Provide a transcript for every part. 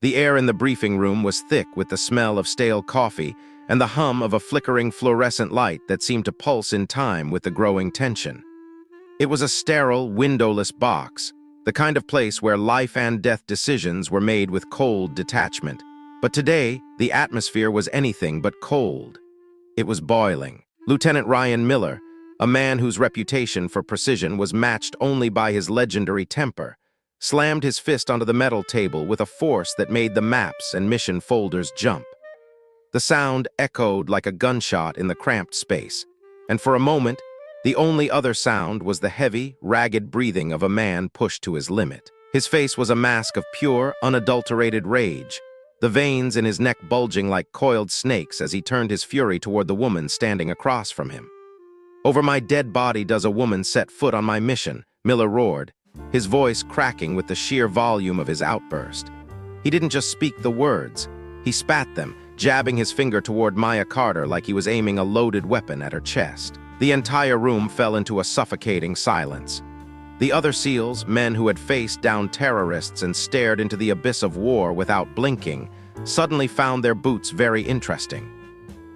The air in the briefing room was thick with the smell of stale coffee and the hum of a flickering fluorescent light that seemed to pulse in time with the growing tension. It was a sterile, windowless box, the kind of place where life and death decisions were made with cold detachment. But today, the atmosphere was anything but cold. It was boiling. Lieutenant Ryan Miller, a man whose reputation for precision was matched only by his legendary temper, slammed his fist onto the metal table with a force that made the maps and mission folders jump. The sound echoed like a gunshot in the cramped space, and for a moment, the only other sound was the heavy, ragged breathing of a man pushed to his limit. His face was a mask of pure, unadulterated rage, the veins in his neck bulging like coiled snakes as he turned his fury toward the woman standing across from him. "Over my dead body does a woman set foot on my mission," Miller roared, his voice cracking with the sheer volume of his outburst. He didn't just speak the words, he spat them, jabbing his finger toward Maya Carter like he was aiming a loaded weapon at her chest. The entire room fell into a suffocating silence. The other SEALs, men who had faced down terrorists and stared into the abyss of war without blinking, suddenly found their boots very interesting.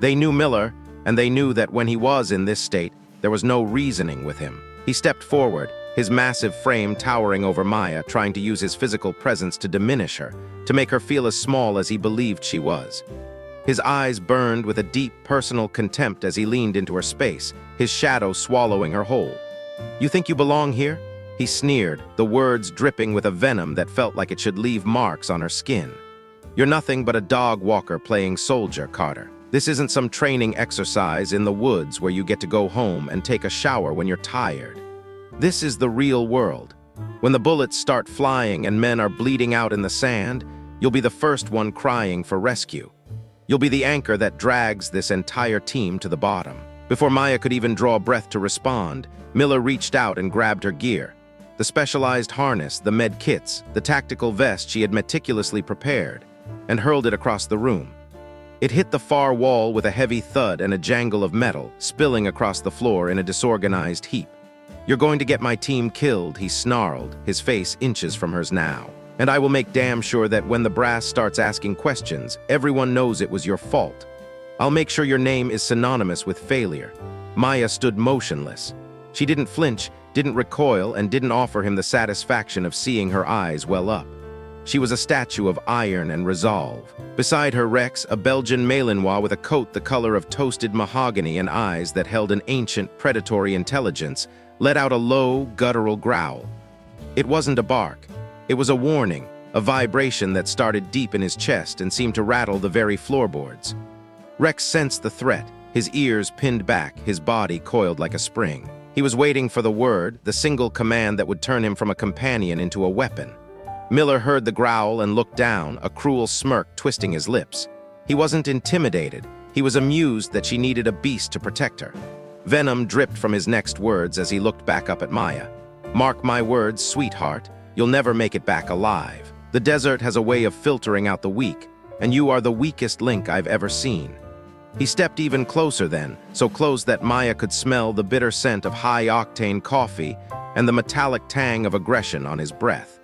They knew Miller, and they knew that when he was in this state, there was no reasoning with him. He stepped forward, his massive frame towering over Maya, trying to use his physical presence to diminish her, to make her feel as small as he believed she was. His eyes burned with a deep, personal contempt as he leaned into her space, his shadow swallowing her whole. "You think you belong here?" He sneered, the words dripping with a venom that felt like it should leave marks on her skin. "You're nothing but a dog walker playing soldier, Carter. This isn't some training exercise in the woods where you get to go home and take a shower when you're tired. This is the real world. When the bullets start flying and men are bleeding out in the sand, you'll be the first one crying for rescue. You'll be the anchor that drags this entire team to the bottom." Before Maya could even draw breath to respond, Miller reached out and grabbed her gear. The specialized harness, the med kits, the tactical vest she had meticulously prepared, and hurled it across the room. It hit the far wall with a heavy thud and a jangle of metal, spilling across the floor in a disorganized heap. "You're going to get my team killed," he snarled, his face inches from hers now. "And I will make damn sure that when the brass starts asking questions, everyone knows it was your fault. I'll make sure your name is synonymous with failure." Maya stood motionless. She didn't flinch, didn't recoil, and didn't offer him the satisfaction of seeing her eyes well up. She was a statue of iron and resolve. Beside her Rex, a Belgian Malinois with a coat the color of toasted mahogany and eyes that held an ancient, predatory intelligence, let out a low, guttural growl. It wasn't a bark. It was a warning, a vibration that started deep in his chest and seemed to rattle the very floorboards. Rex sensed the threat, his ears pinned back, his body coiled like a spring. He was waiting for the word, the single command that would turn him from a companion into a weapon. Miller heard the growl and looked down, a cruel smirk twisting his lips. He wasn't intimidated. He was amused that she needed a beast to protect her. Venom dripped from his next words as he looked back up at Maya. "Mark my words, sweetheart. You'll never make it back alive. The desert has a way of filtering out the weak, and you are the weakest link I've ever seen." He stepped even closer then, so close that Maya could smell the bitter scent of high-octane coffee and the metallic tang of aggression on his breath.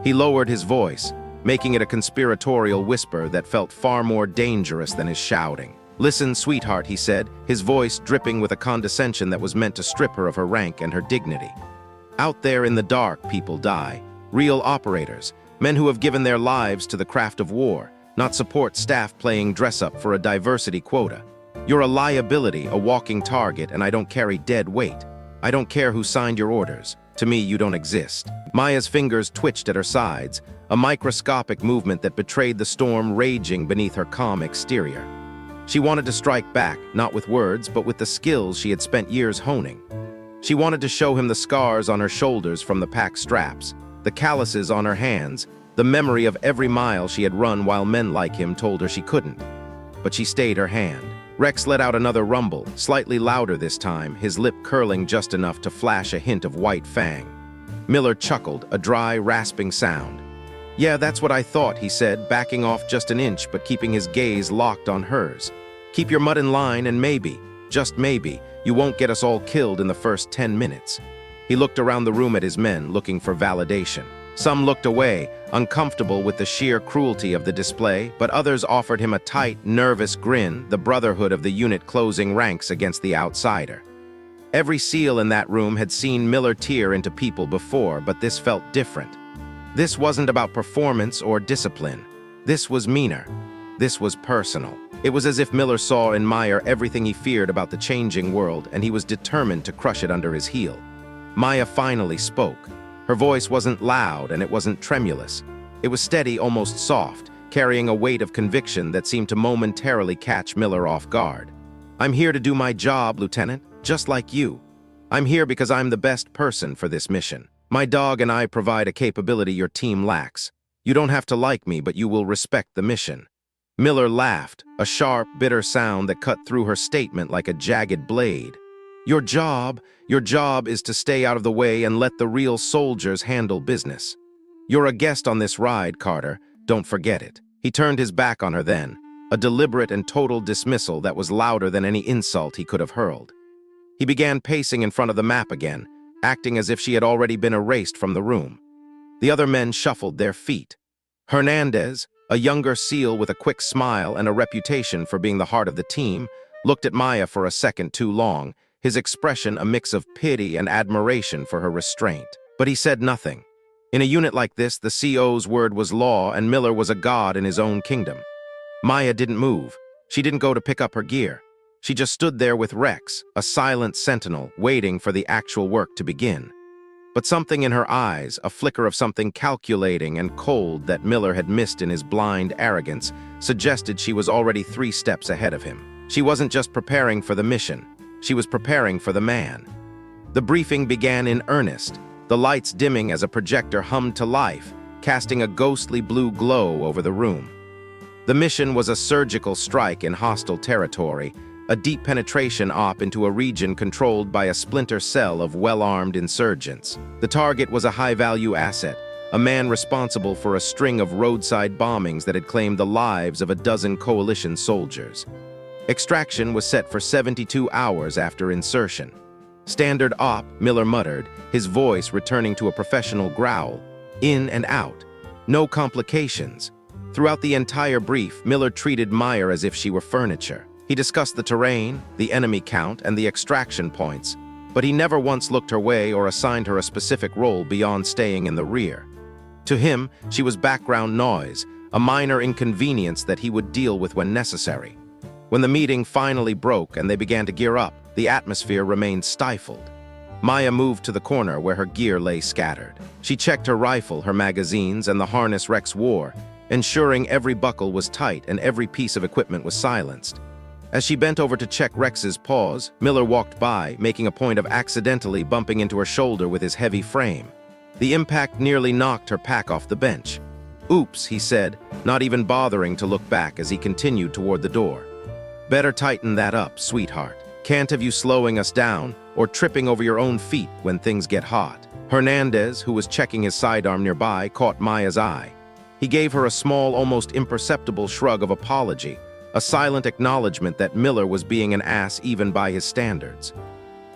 He lowered his voice, making it a conspiratorial whisper that felt far more dangerous than his shouting. "Listen, sweetheart," he said, his voice dripping with a condescension that was meant to strip her of her rank and her dignity. "Out there in the dark, people die. Real operators, men who have given their lives to the craft of war, not support staff playing dress-up for a diversity quota. You're a liability, a walking target, and I don't carry dead weight. I don't care who signed your orders. To me, you don't exist." Maya's fingers twitched at her sides, a microscopic movement that betrayed the storm raging beneath her calm exterior. She wanted to strike back, not with words, but with the skills she had spent years honing. She wanted to show him the scars on her shoulders from the pack straps, the calluses on her hands, the memory of every mile she had run while men like him told her she couldn't. But she stayed her hand. Rex let out another rumble, slightly louder this time, his lip curling just enough to flash a hint of white fang. Miller chuckled, a dry, rasping sound. "Yeah, that's what I thought," he said, backing off just an inch but keeping his gaze locked on hers. "Keep your mud in line and maybe, just maybe, you won't get us all killed in the first 10 minutes. He looked around the room at his men, looking for validation. Some looked away, uncomfortable with the sheer cruelty of the display, but others offered him a tight, nervous grin, the brotherhood of the unit closing ranks against the outsider. Every SEAL in that room had seen Miller tear into people before, but this felt different. This wasn't about performance or discipline. This was meaner. This was personal. It was as if Miller saw in Meyer everything he feared about the changing world, and he was determined to crush it under his heel. Maya finally spoke. Her voice wasn't loud and it wasn't tremulous. It was steady, almost soft, carrying a weight of conviction that seemed to momentarily catch Miller off guard. "I'm here to do my job, Lieutenant, just like you. I'm here because I'm the best person for this mission. My dog and I provide a capability your team lacks. You don't have to like me, but you will respect the mission." Miller laughed, a sharp, bitter sound that cut through her statement like a jagged blade. Your job is to stay out of the way and let the real soldiers handle business. You're a guest on this ride, Carter. Don't forget it." He turned his back on her then, a deliberate and total dismissal that was louder than any insult he could have hurled. He began pacing in front of the map again, acting as if she had already been erased from the room. The other men shuffled their feet. Hernandez, a younger SEAL with a quick smile and a reputation for being the heart of the team, looked at Maya for a second too long, his expression a mix of pity and admiration for her restraint. But he said nothing. In a unit like this, the CO's word was law, and Miller was a god in his own kingdom. Maya didn't move. She didn't go to pick up her gear. She just stood there with Rex, a silent sentinel, waiting for the actual work to begin. But something in her eyes, a flicker of something calculating and cold that Miller had missed in his blind arrogance, suggested she was already 3 steps ahead of him. She wasn't just preparing for the mission. She was preparing for the man. The briefing began in earnest, the lights dimming as a projector hummed to life, casting a ghostly blue glow over the room. The mission was a surgical strike in hostile territory, a deep penetration op into a region controlled by a splinter cell of well-armed insurgents. The target was a high-value asset, a man responsible for a string of roadside bombings that had claimed the lives of a dozen coalition soldiers. Extraction was set for 72 hours after insertion. "Standard op," Miller muttered, his voice returning to a professional growl. "In and out. No complications." Throughout the entire brief, Miller treated Meyer as if she were furniture. He discussed the terrain, the enemy count, and the extraction points, but he never once looked her way or assigned her a specific role beyond staying in the rear. To him, she was background noise, a minor inconvenience that he would deal with when necessary. When the meeting finally broke and they began to gear up, the atmosphere remained stifled. Maya moved to the corner where her gear lay scattered. She checked her rifle, her magazines, and the harness Rex wore, ensuring every buckle was tight and every piece of equipment was silenced. As she bent over to check Rex's paws, Miller walked by, making a point of accidentally bumping into her shoulder with his heavy frame. The impact nearly knocked her pack off the bench. "Oops," he said, not even bothering to look back as he continued toward the door. "Better tighten that up, sweetheart. Can't have you slowing us down or tripping over your own feet when things get hot." Hernandez, who was checking his sidearm nearby, caught Maya's eye. He gave her a small, almost imperceptible shrug of apology, a silent acknowledgement that Miller was being an ass even by his standards.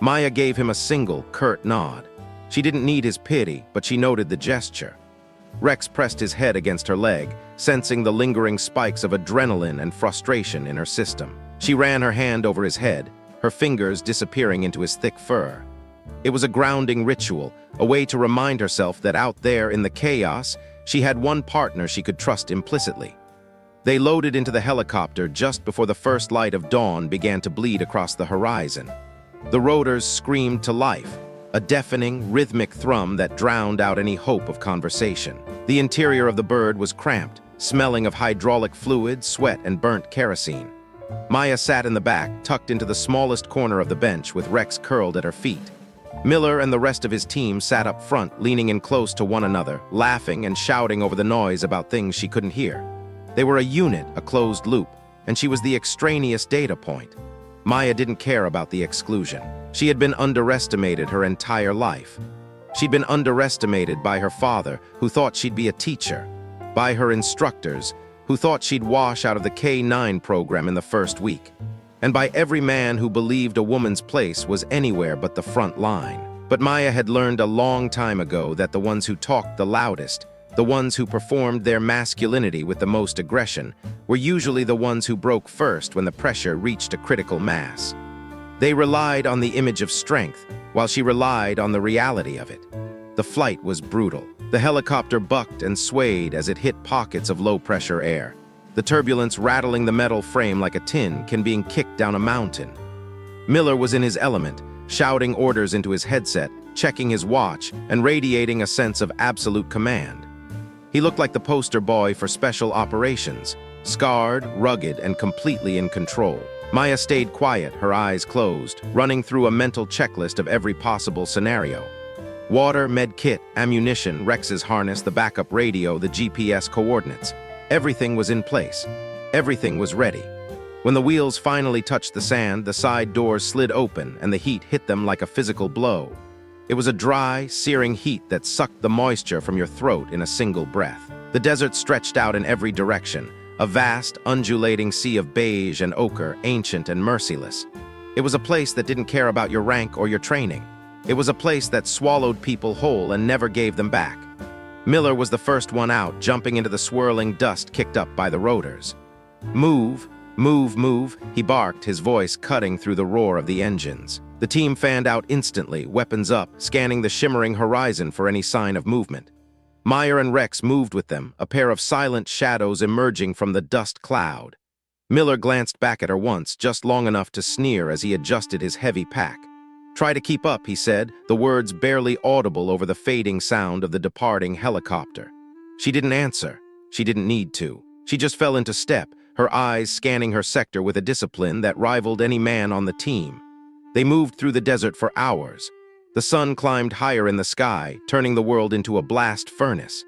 Maya gave him a single, curt nod. She didn't need his pity, but she noted the gesture. Rex pressed his head against her leg, sensing the lingering spikes of adrenaline and frustration in her system. She ran her hand over his head, her fingers disappearing into his thick fur. It was a grounding ritual, a way to remind herself that out there in the chaos, she had one partner she could trust implicitly. They loaded into the helicopter just before the first light of dawn began to bleed across the horizon. The rotors screamed to life, a deafening, rhythmic thrum that drowned out any hope of conversation. The interior of the bird was cramped, smelling of hydraulic fluid, sweat, and burnt kerosene. Maya sat in the back, tucked into the smallest corner of the bench with Rex curled at her feet. Miller and the rest of his team sat up front, leaning in close to one another, laughing and shouting over the noise about things she couldn't hear. They were a unit, a closed loop, and she was the extraneous data point. Maya didn't care about the exclusion. She had been underestimated her entire life. She'd been underestimated by her father, who thought she'd be a teacher, by her instructors, who thought she'd wash out of the K-9 program in the first week, and by every man who believed a woman's place was anywhere but the front line. But Maya had learned a long time ago that the ones who talked the loudest, the ones who performed their masculinity with the most aggression, were usually the ones who broke first when the pressure reached a critical mass. They relied on the image of strength, while she relied on the reality of it. The flight was brutal. The helicopter bucked and swayed as it hit pockets of low-pressure air, the turbulence rattling the metal frame like a tin can being kicked down a mountain. Miller was in his element, shouting orders into his headset, checking his watch, and radiating a sense of absolute command. He looked like the poster boy for special operations, scarred, rugged, and completely in control. Maya stayed quiet, her eyes closed, running through a mental checklist of every possible scenario. Water, med kit, ammunition, Rex's harness, the backup radio, the GPS coordinates. Everything was in place. Everything was ready. When the wheels finally touched the sand, the side doors slid open and the heat hit them like a physical blow. It was a dry, searing heat that sucked the moisture from your throat in a single breath. The desert stretched out in every direction, a vast, undulating sea of beige and ochre, ancient and merciless. It was a place that didn't care about your rank or your training. It was a place that swallowed people whole and never gave them back. Miller was the first one out, jumping into the swirling dust kicked up by the rotors. "Move, move, move," he barked, his voice cutting through the roar of the engines. The team fanned out instantly, weapons up, scanning the shimmering horizon for any sign of movement. Meyer and Rex moved with them, a pair of silent shadows emerging from the dust cloud. Miller glanced back at her once, just long enough to sneer as he adjusted his heavy pack. "Try to keep up," he said, the words barely audible over the fading sound of the departing helicopter. She didn't answer. She didn't need to. She just fell into step, her eyes scanning her sector with a discipline that rivaled any man on the team. They moved through the desert for hours. The sun climbed higher in the sky, turning the world into a blast furnace.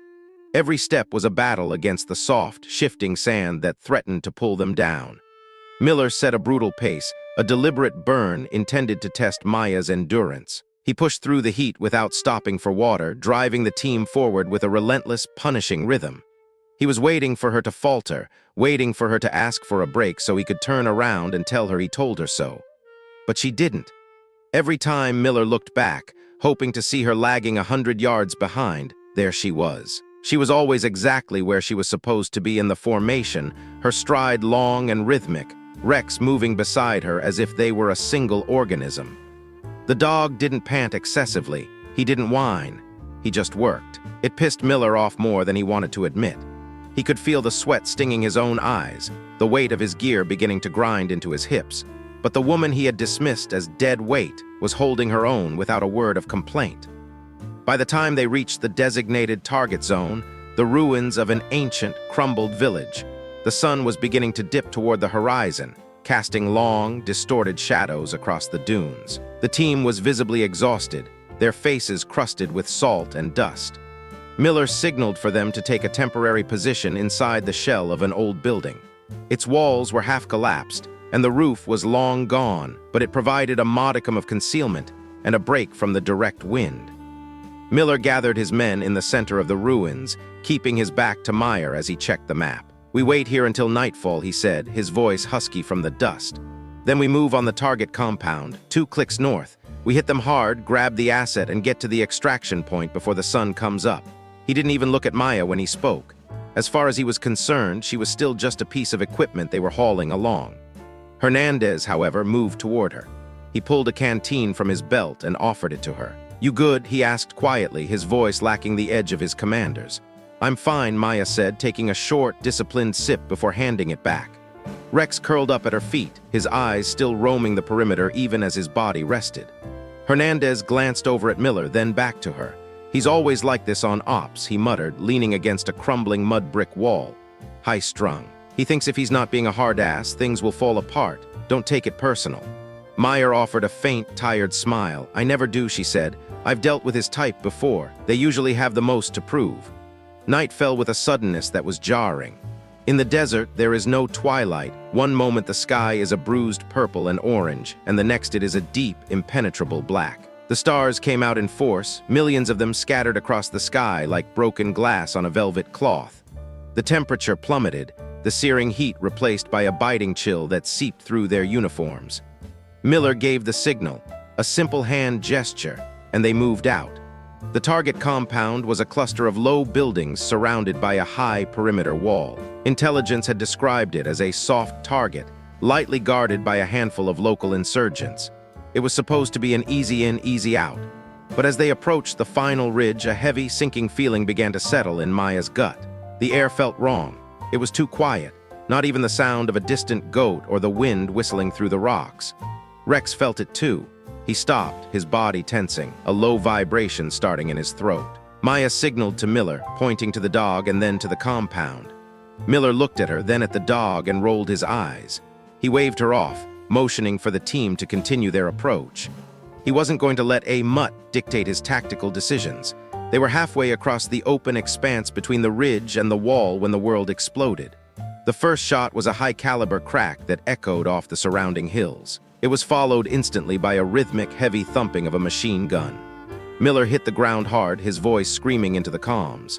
Every step was a battle against the soft, shifting sand that threatened to pull them down. Miller set a brutal pace, a deliberate burn intended to test Maya's endurance. He pushed through the heat without stopping for water, driving the team forward with a relentless, punishing rhythm. He was waiting for her to falter, waiting for her to ask for a break so he could turn around and tell her he told her so. But she didn't. Every time Miller looked back, hoping to see her lagging 100 yards behind, there she was. She was always exactly where she was supposed to be in the formation, her stride long and rhythmic, Rex moving beside her as if they were a single organism. The dog didn't pant excessively. He didn't whine. He just worked. It pissed Miller off more than he wanted to admit. He could feel the sweat stinging his own eyes, the weight of his gear beginning to grind into his hips. But the woman he had dismissed as dead weight was holding her own without a word of complaint. By the time they reached the designated target zone, the ruins of an ancient, crumbled village, the sun was beginning to dip toward the horizon, casting long, distorted shadows across the dunes. The team was visibly exhausted, their faces crusted with salt and dust. Miller signaled for them to take a temporary position inside the shell of an old building. Its walls were half collapsed, and the roof was long gone, but it provided a modicum of concealment and a break from the direct wind. Miller gathered his men in the center of the ruins, keeping his back to Meyer as he checked the map. "We wait here until nightfall," he said, his voice husky from the dust. "Then we move on the target compound, 2 clicks north. We hit them hard, grab the asset, and get to the extraction point before the sun comes up." He didn't even look at Maya when he spoke. As far as he was concerned, she was still just a piece of equipment they were hauling along. Hernandez, however, moved toward her. He pulled a canteen from his belt and offered it to her. "You good?" he asked quietly, his voice lacking the edge of his commander's. "I'm fine," Maya said, taking a short, disciplined sip before handing it back. Rex curled up at her feet, his eyes still roaming the perimeter even as his body rested. Hernandez glanced over at Miller, then back to her. "He's always like this on ops," he muttered, leaning against a crumbling mud brick wall. "High-strung. He thinks if he's not being a hard ass, things will fall apart. Don't take it personal." Meyer offered a faint, tired smile. "I never do," she said. "I've dealt with his type before. They usually have the most to prove." Night fell with a suddenness that was jarring. In the desert, there is no twilight. One moment the sky is a bruised purple and orange, and the next it is a deep, impenetrable black. The stars came out in force, millions of them scattered across the sky like broken glass on a velvet cloth. The temperature plummeted, the searing heat replaced by a biting chill that seeped through their uniforms. Miller gave the signal, a simple hand gesture, and they moved out. The target compound was a cluster of low buildings surrounded by a high perimeter wall. Intelligence had described it as a soft target, lightly guarded by a handful of local insurgents. It was supposed to be an easy in, easy out. But as they approached the final ridge, a heavy, sinking feeling began to settle in Maya's gut. The air felt wrong. It was too quiet, not even the sound of a distant goat or the wind whistling through the rocks. Rex felt it too. He stopped, his body tensing, a low vibration starting in his throat. Maya signaled to Miller, pointing to the dog and then to the compound. Miller looked at her, then at the dog, and rolled his eyes. He waved her off, motioning for the team to continue their approach. He wasn't going to let a mutt dictate his tactical decisions. They were halfway across the open expanse between the ridge and the wall when the world exploded. The first shot was a high-caliber crack that echoed off the surrounding hills. It was followed instantly by a rhythmic, heavy thumping of a machine gun. Miller hit the ground hard, his voice screaming into the comms.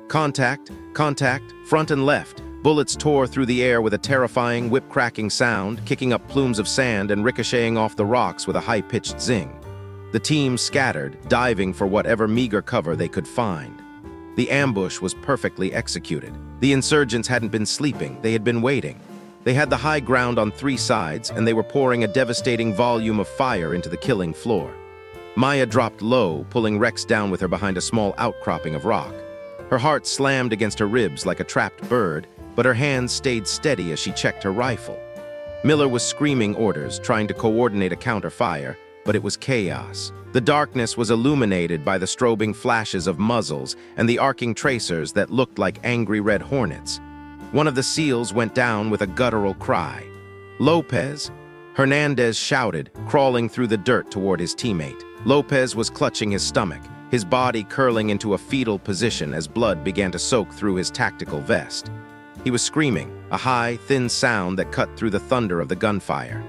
Contact, contact, front and left. Bullets tore through the air with a terrifying, whip-cracking sound, kicking up plumes of sand and ricocheting off the rocks with a high-pitched zing. The team scattered, diving for whatever meager cover they could find. The ambush was perfectly executed. The insurgents hadn't been sleeping, they had been waiting. They had the high ground on three sides, and they were pouring a devastating volume of fire into the killing floor. Maya dropped low, pulling Rex down with her behind a small outcropping of rock. Her heart slammed against her ribs like a trapped bird, but her hands stayed steady as she checked her rifle. Miller was screaming orders, trying to coordinate a counter-fire, but it was chaos. The darkness was illuminated by the strobing flashes of muzzles and the arcing tracers that looked like angry red hornets. One of the SEALs went down with a guttural cry. Lopez! Hernandez shouted, crawling through the dirt toward his teammate. Lopez was clutching his stomach, his body curling into a fetal position as blood began to soak through his tactical vest. He was screaming, a high, thin sound that cut through the thunder of the gunfire.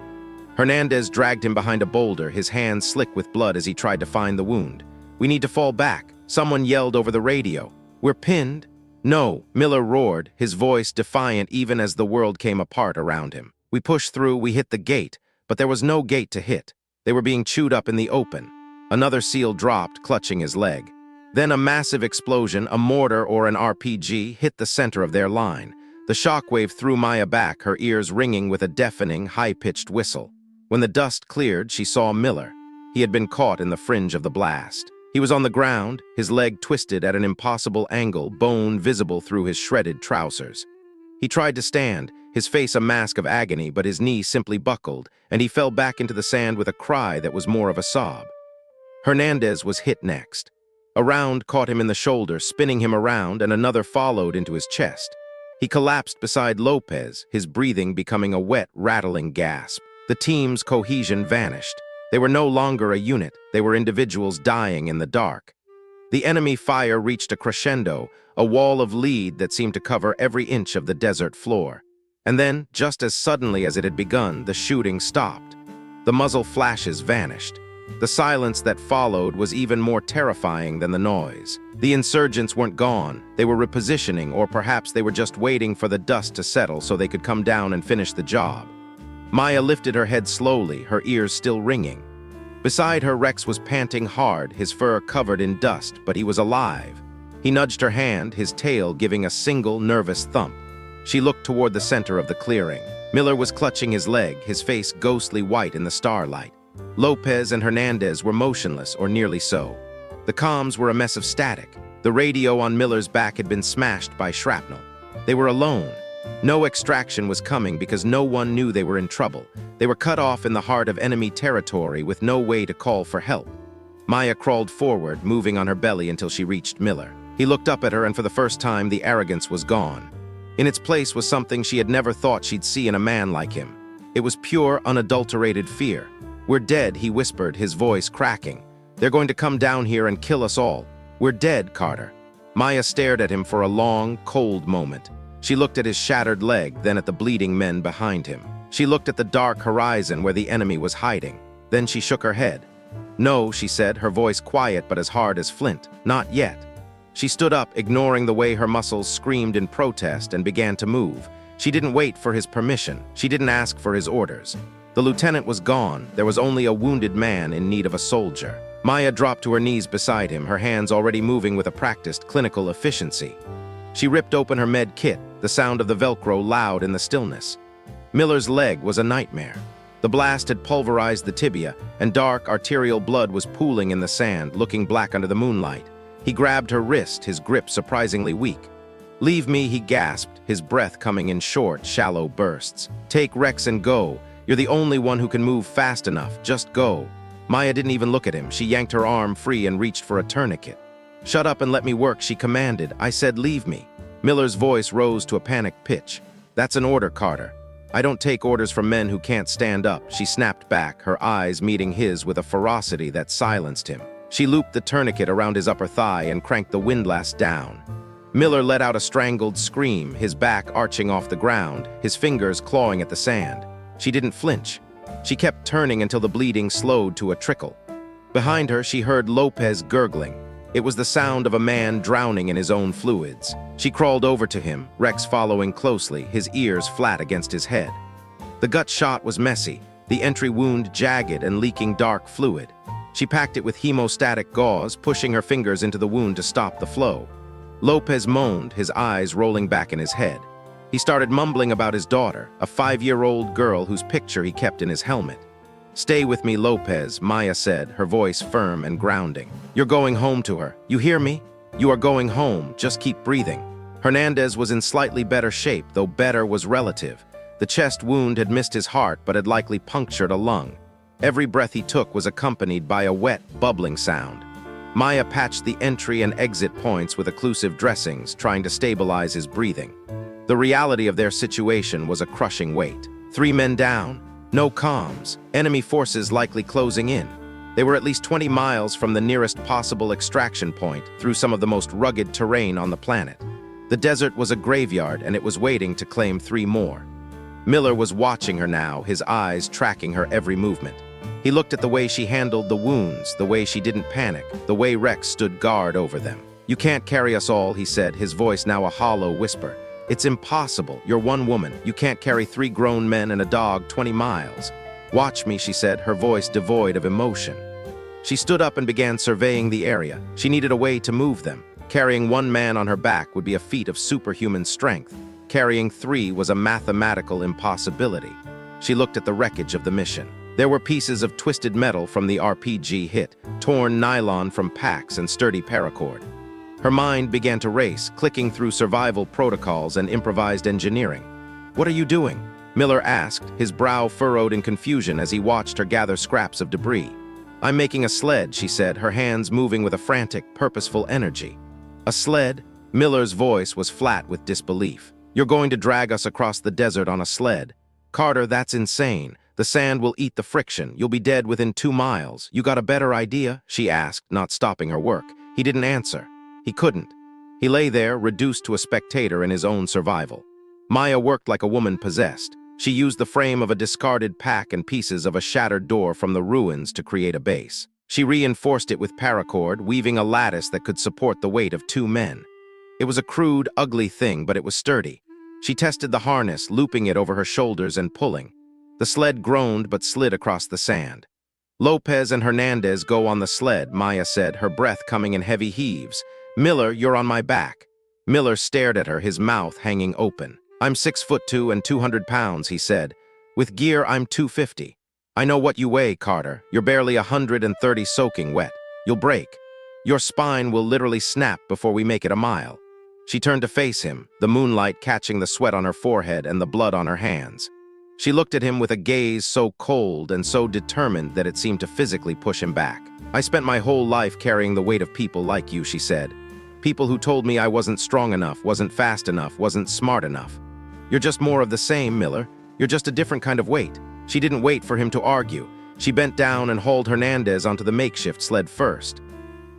Hernandez dragged him behind a boulder, his hands slick with blood as he tried to find the wound. "We need to fall back," someone yelled over the radio. "We're pinned." "No," Miller roared, his voice defiant even as the world came apart around him. "We pushed through, we hit the gate, but there was no gate to hit. They were being chewed up in the open." Another SEAL dropped, clutching his leg. Then a massive explosion, a mortar or an RPG, hit the center of their line. The shockwave threw Maya back, her ears ringing with a deafening, high-pitched whistle. When the dust cleared, she saw Miller. He had been caught in the fringe of the blast. He was on the ground, his leg twisted at an impossible angle, bone visible through his shredded trousers. He tried to stand, his face a mask of agony, but his knee simply buckled, and he fell back into the sand with a cry that was more of a sob. Hernandez was hit next. A round caught him in the shoulder, spinning him around, and another followed into his chest. He collapsed beside Lopez, his breathing becoming a wet, rattling gasp. The team's cohesion vanished. They were no longer a unit, they were individuals dying in the dark. The enemy fire reached a crescendo, a wall of lead that seemed to cover every inch of the desert floor. And then, just as suddenly as it had begun, the shooting stopped. The muzzle flashes vanished. The silence that followed was even more terrifying than the noise. The insurgents weren't gone, they were repositioning, or perhaps they were just waiting for the dust to settle so they could come down and finish the job. Maya lifted her head slowly, her ears still ringing. Beside her, Rex was panting hard, his fur covered in dust, but he was alive. He nudged her hand, his tail giving a single nervous thump. She looked toward the center of the clearing. Miller was clutching his leg, his face ghostly white in the starlight. Lopez and Hernandez were motionless, or nearly so. The comms were a mess of static. The radio on Miller's back had been smashed by shrapnel. They were alone. No extraction was coming because no one knew they were in trouble. They were cut off in the heart of enemy territory with no way to call for help. Maya crawled forward, moving on her belly until she reached Miller. He looked up at her, and for the first time, the arrogance was gone. In its place was something she had never thought she'd see in a man like him. It was pure, unadulterated fear. "We're dead," he whispered, his voice cracking. "They're going to come down here and kill us all. We're dead, Carter." Maya stared at him for a long, cold moment. She looked at his shattered leg, then at the bleeding men behind him. She looked at the dark horizon where the enemy was hiding. Then she shook her head. "No," she said, her voice quiet but as hard as flint. "Not yet." She stood up, ignoring the way her muscles screamed in protest, and began to move. She didn't wait for his permission. She didn't ask for his orders. The lieutenant was gone. There was only a wounded man in need of a soldier. Maya dropped to her knees beside him, her hands already moving with a practiced clinical efficiency. She ripped open her med kit, the sound of the Velcro loud in the stillness. Miller's leg was a nightmare. The blast had pulverized the tibia, and dark arterial blood was pooling in the sand, looking black under the moonlight. He grabbed her wrist, his grip surprisingly weak. "Leave me," he gasped, his breath coming in short, shallow bursts. "Take Rex and go. You're the only one who can move fast enough. Just go." Maya didn't even look at him. She yanked her arm free and reached for a tourniquet. "Shut up and let me work," she commanded. "I said leave me." Miller's voice rose to a panicked pitch. "That's an order, Carter. I don't take orders from men who can't stand up." She snapped back, her eyes meeting his with a ferocity that silenced him. She looped the tourniquet around his upper thigh and cranked the windlass down. Miller let out a strangled scream, his back arching off the ground, his fingers clawing at the sand. She didn't flinch. She kept turning until the bleeding slowed to a trickle. Behind her, she heard Lopez gurgling. It was the sound of a man drowning in his own fluids. She crawled over to him, Rex following closely, his ears flat against his head. The gut shot was messy, the entry wound jagged and leaking dark fluid. She packed it with hemostatic gauze, pushing her fingers into the wound to stop the flow. Lopez moaned, his eyes rolling back in his head. He started mumbling about his daughter, a 5-year-old girl whose picture he kept in his helmet. "Stay with me, Lopez," Maya said, her voice firm and grounding. "You're going home to her. You hear me? You are going home. Just keep breathing." Hernandez was in slightly better shape, though better was relative. The chest wound had missed his heart, but had likely punctured a lung. Every breath he took was accompanied by a wet, bubbling sound. Maya patched the entry and exit points with occlusive dressings, trying to stabilize his breathing. The reality of their situation was a crushing weight. 3 men down, no comms, enemy forces likely closing in. They were at least 20 miles from the nearest possible extraction point through some of the most rugged terrain on the planet. The desert was a graveyard, and it was waiting to claim 3 more. Miller was watching her now, his eyes tracking her every movement. He looked at the way she handled the wounds, the way she didn't panic, the way Rex stood guard over them. "You can't carry us all," he said, his voice now a hollow whisper. "It's impossible. You're one woman. You can't carry 3 grown men and a dog 20 miles. "Watch me," she said, her voice devoid of emotion. She stood up and began surveying the area. She needed a way to move them. Carrying 1 man on her back would be a feat of superhuman strength. Carrying 3 was a mathematical impossibility. She looked at the wreckage of the mission. There were pieces of twisted metal from the RPG hit, torn nylon from packs and sturdy paracord. Her mind began to race, clicking through survival protocols and improvised engineering. "What are you doing?" Miller asked, his brow furrowed in confusion as he watched her gather scraps of debris. "I'm making a sled," she said, her hands moving with a frantic, purposeful energy. "A sled?" Miller's voice was flat with disbelief. "You're going to drag us across the desert on a sled? Carter, that's insane. The sand will eat the friction. You'll be dead within 2 miles. You got a better idea?" she asked, not stopping her work. He didn't answer. He couldn't. He lay there, reduced to a spectator in his own survival. Maya worked like a woman possessed. She used the frame of a discarded pack and pieces of a shattered door from the ruins to create a base. She reinforced it with paracord, weaving a lattice that could support the weight of 2 men. It was a crude, ugly thing, but it was sturdy. She tested the harness, looping it over her shoulders and pulling. The sled groaned but slid across the sand. "Lopez and Hernandez go on the sled," Maya said, her breath coming in heavy heaves. "Miller, you're on my back." Miller stared at her, his mouth hanging open. "I'm 6'2" and 200 pounds, he said. "With gear, I'm 250. I know what you weigh, Carter. You're barely 130 soaking wet. You'll break. Your spine will literally snap before we make it a mile." She turned to face him, the moonlight catching the sweat on her forehead and the blood on her hands. She looked at him with a gaze so cold and so determined that it seemed to physically push him back. "I spent my whole life carrying the weight of people like you," she said. "People who told me I wasn't strong enough, wasn't fast enough, wasn't smart enough. You're just more of the same, Miller. You're just a different kind of weight." She didn't wait for him to argue. She bent down and hauled Hernandez onto the makeshift sled first.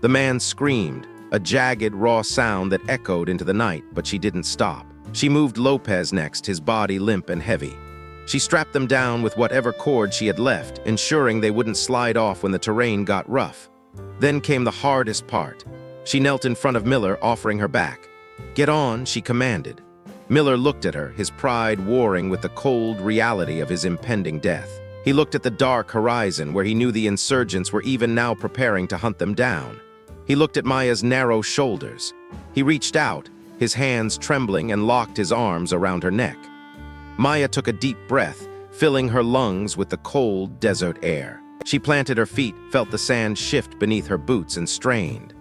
The man screamed, a jagged, raw sound that echoed into the night, but she didn't stop. She moved Lopez next, his body limp and heavy. She strapped them down with whatever cord she had left, ensuring they wouldn't slide off when the terrain got rough. Then came the hardest part. She knelt in front of Miller, offering her back. "Get on," she commanded. Miller looked at her, his pride warring with the cold reality of his impending death. He looked at the dark horizon where he knew the insurgents were even now preparing to hunt them down. He looked at Maya's narrow shoulders. He reached out, his hands trembling, and locked his arms around her neck. Maya took a deep breath, filling her lungs with the cold desert air. She planted her feet, felt the sand shift beneath her boots, and strained.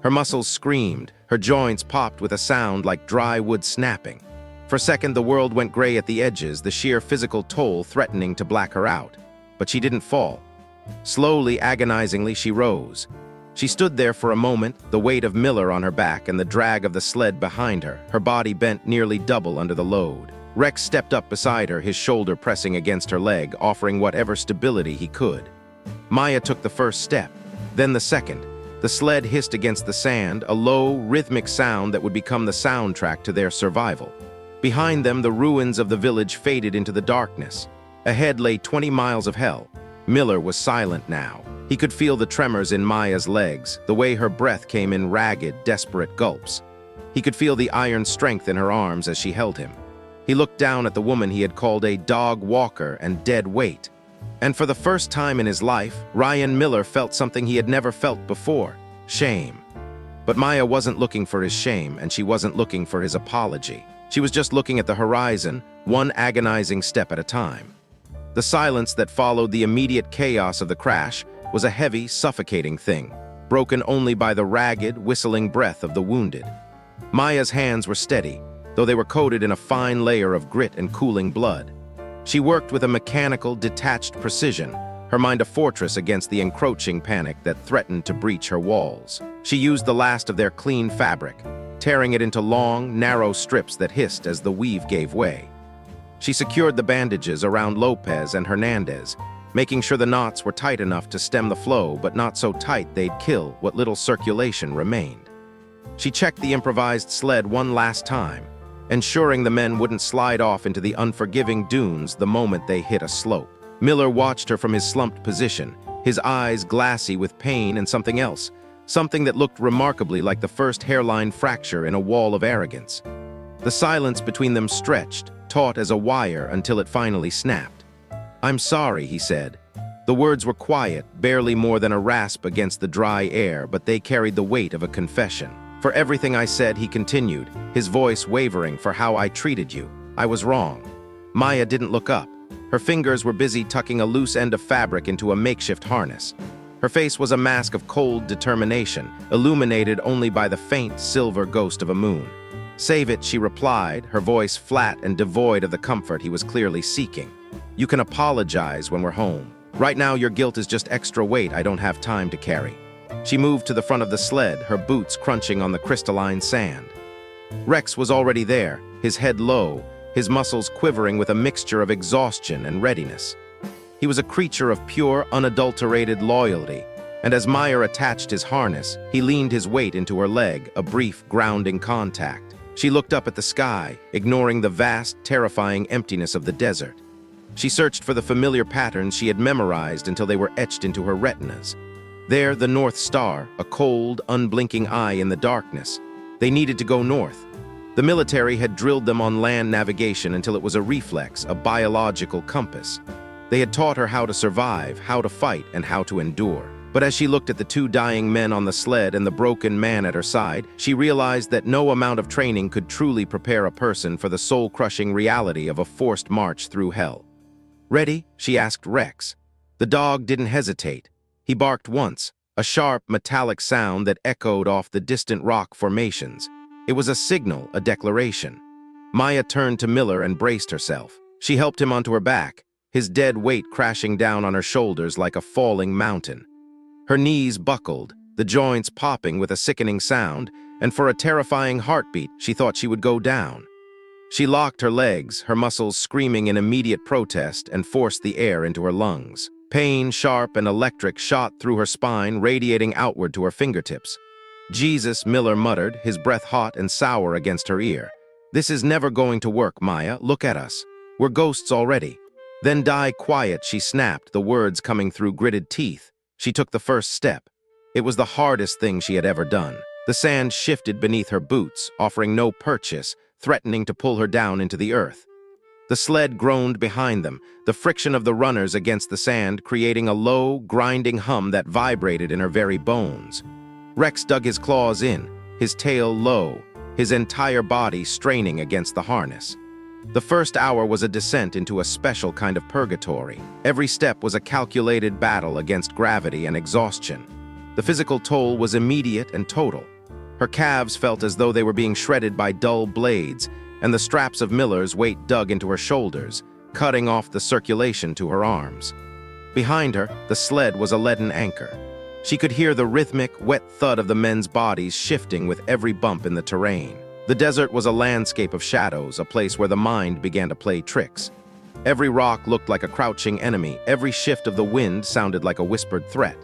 Her muscles screamed, her joints popped with a sound like dry wood snapping. For a second, the world went gray at the edges, the sheer physical toll threatening to black her out. But she didn't fall. Slowly, agonizingly, she rose. She stood there for a moment, the weight of Miller on her back and the drag of the sled behind her, her body bent nearly double under the load. Rex stepped up beside her, his shoulder pressing against her leg, offering whatever stability he could. Maya took the first step, then the second. The sled hissed against the sand, a low, rhythmic sound that would become the soundtrack to their survival. Behind them, the ruins of the village faded into the darkness. Ahead lay 20 miles of hell. Miller was silent now. He could feel the tremors in Maya's legs, the way her breath came in ragged, desperate gulps. He could feel the iron strength in her arms as she held him. He looked down at the woman he had called a dog walker and dead weight. And for the first time in his life, Ryan Miller felt something he had never felt before: shame. But Maya wasn't looking for his shame, and she wasn't looking for his apology. She was just looking at the horizon, one agonizing step at a time. The silence that followed the immediate chaos of the crash was a heavy, suffocating thing, broken only by the ragged, whistling breath of the wounded. Maya's hands were steady, though they were coated in a fine layer of grit and cooling blood. She worked with a mechanical, detached precision, her mind a fortress against the encroaching panic that threatened to breach her walls. She used the last of their clean fabric, tearing it into long, narrow strips that hissed as the weave gave way. She secured the bandages around Lopez and Hernandez, making sure the knots were tight enough to stem the flow, but not so tight they'd kill what little circulation remained. She checked the improvised sled one last time, ensuring the men wouldn't slide off into the unforgiving dunes the moment they hit a slope. Miller watched her from his slumped position, his eyes glassy with pain and something else, something that looked remarkably like the first hairline fracture in a wall of arrogance. The silence between them stretched, taut as a wire, until it finally snapped. "I'm sorry," he said. The words were quiet, barely more than a rasp against the dry air, but they carried the weight of a confession. "For everything I said," he continued, his voice wavering, "for how I treated you. I was wrong." Maya didn't look up. Her fingers were busy tucking a loose end of fabric into a makeshift harness. Her face was a mask of cold determination, illuminated only by the faint silver ghost of a moon. "Save it," she replied, her voice flat and devoid of the comfort he was clearly seeking. "You can apologize when we're home. Right now, your guilt is just extra weight I don't have time to carry." She moved to the front of the sled, her boots crunching on the crystalline sand. Rex was already there, his head low, his muscles quivering with a mixture of exhaustion and readiness. He was a creature of pure, unadulterated loyalty, and as Maya attached his harness, he leaned his weight into her leg, a brief, grounding contact. She looked up at the sky, ignoring the vast, terrifying emptiness of the desert. She searched for the familiar patterns she had memorized until they were etched into her retinas. There, the North Star, a cold, unblinking eye in the darkness. They needed to go north. The military had drilled them on land navigation until it was a reflex, a biological compass. They had taught her how to survive, how to fight, and how to endure. But as she looked at the two dying men on the sled and the broken man at her side, she realized that no amount of training could truly prepare a person for the soul-crushing reality of a forced march through hell. "Ready?" she asked Rex. The dog didn't hesitate. He barked once, a sharp, metallic sound that echoed off the distant rock formations. It was a signal, a declaration. Maya turned to Miller and braced herself. She helped him onto her back, his dead weight crashing down on her shoulders like a falling mountain. Her knees buckled, the joints popping with a sickening sound, and for a terrifying heartbeat, she thought she would go down. She locked her legs, her muscles screaming in immediate protest, and forced the air into her lungs. Pain, sharp and electric, shot through her spine, radiating outward to her fingertips. "Jesus," Miller muttered, his breath hot and sour against her ear. "This is never going to work, Maya. Look at us. We're ghosts already." "Then die quiet," she snapped, the words coming through gritted teeth. She took the first step. It was the hardest thing she had ever done. The sand shifted beneath her boots, offering no purchase, threatening to pull her down into the earth. The sled groaned behind them, the friction of the runners against the sand creating a low, grinding hum that vibrated in her very bones. Rex dug his claws in, his tail low, his entire body straining against the harness. The first hour was a descent into a special kind of purgatory. Every step was a calculated battle against gravity and exhaustion. The physical toll was immediate and total. Her calves felt as though they were being shredded by dull blades, and the straps of Miller's weight dug into her shoulders, cutting off the circulation to her arms. Behind her, the sled was a leaden anchor. She could hear the rhythmic, wet thud of the men's bodies shifting with every bump in the terrain. The desert was a landscape of shadows, a place where the mind began to play tricks. Every rock looked like a crouching enemy, every shift of the wind sounded like a whispered threat.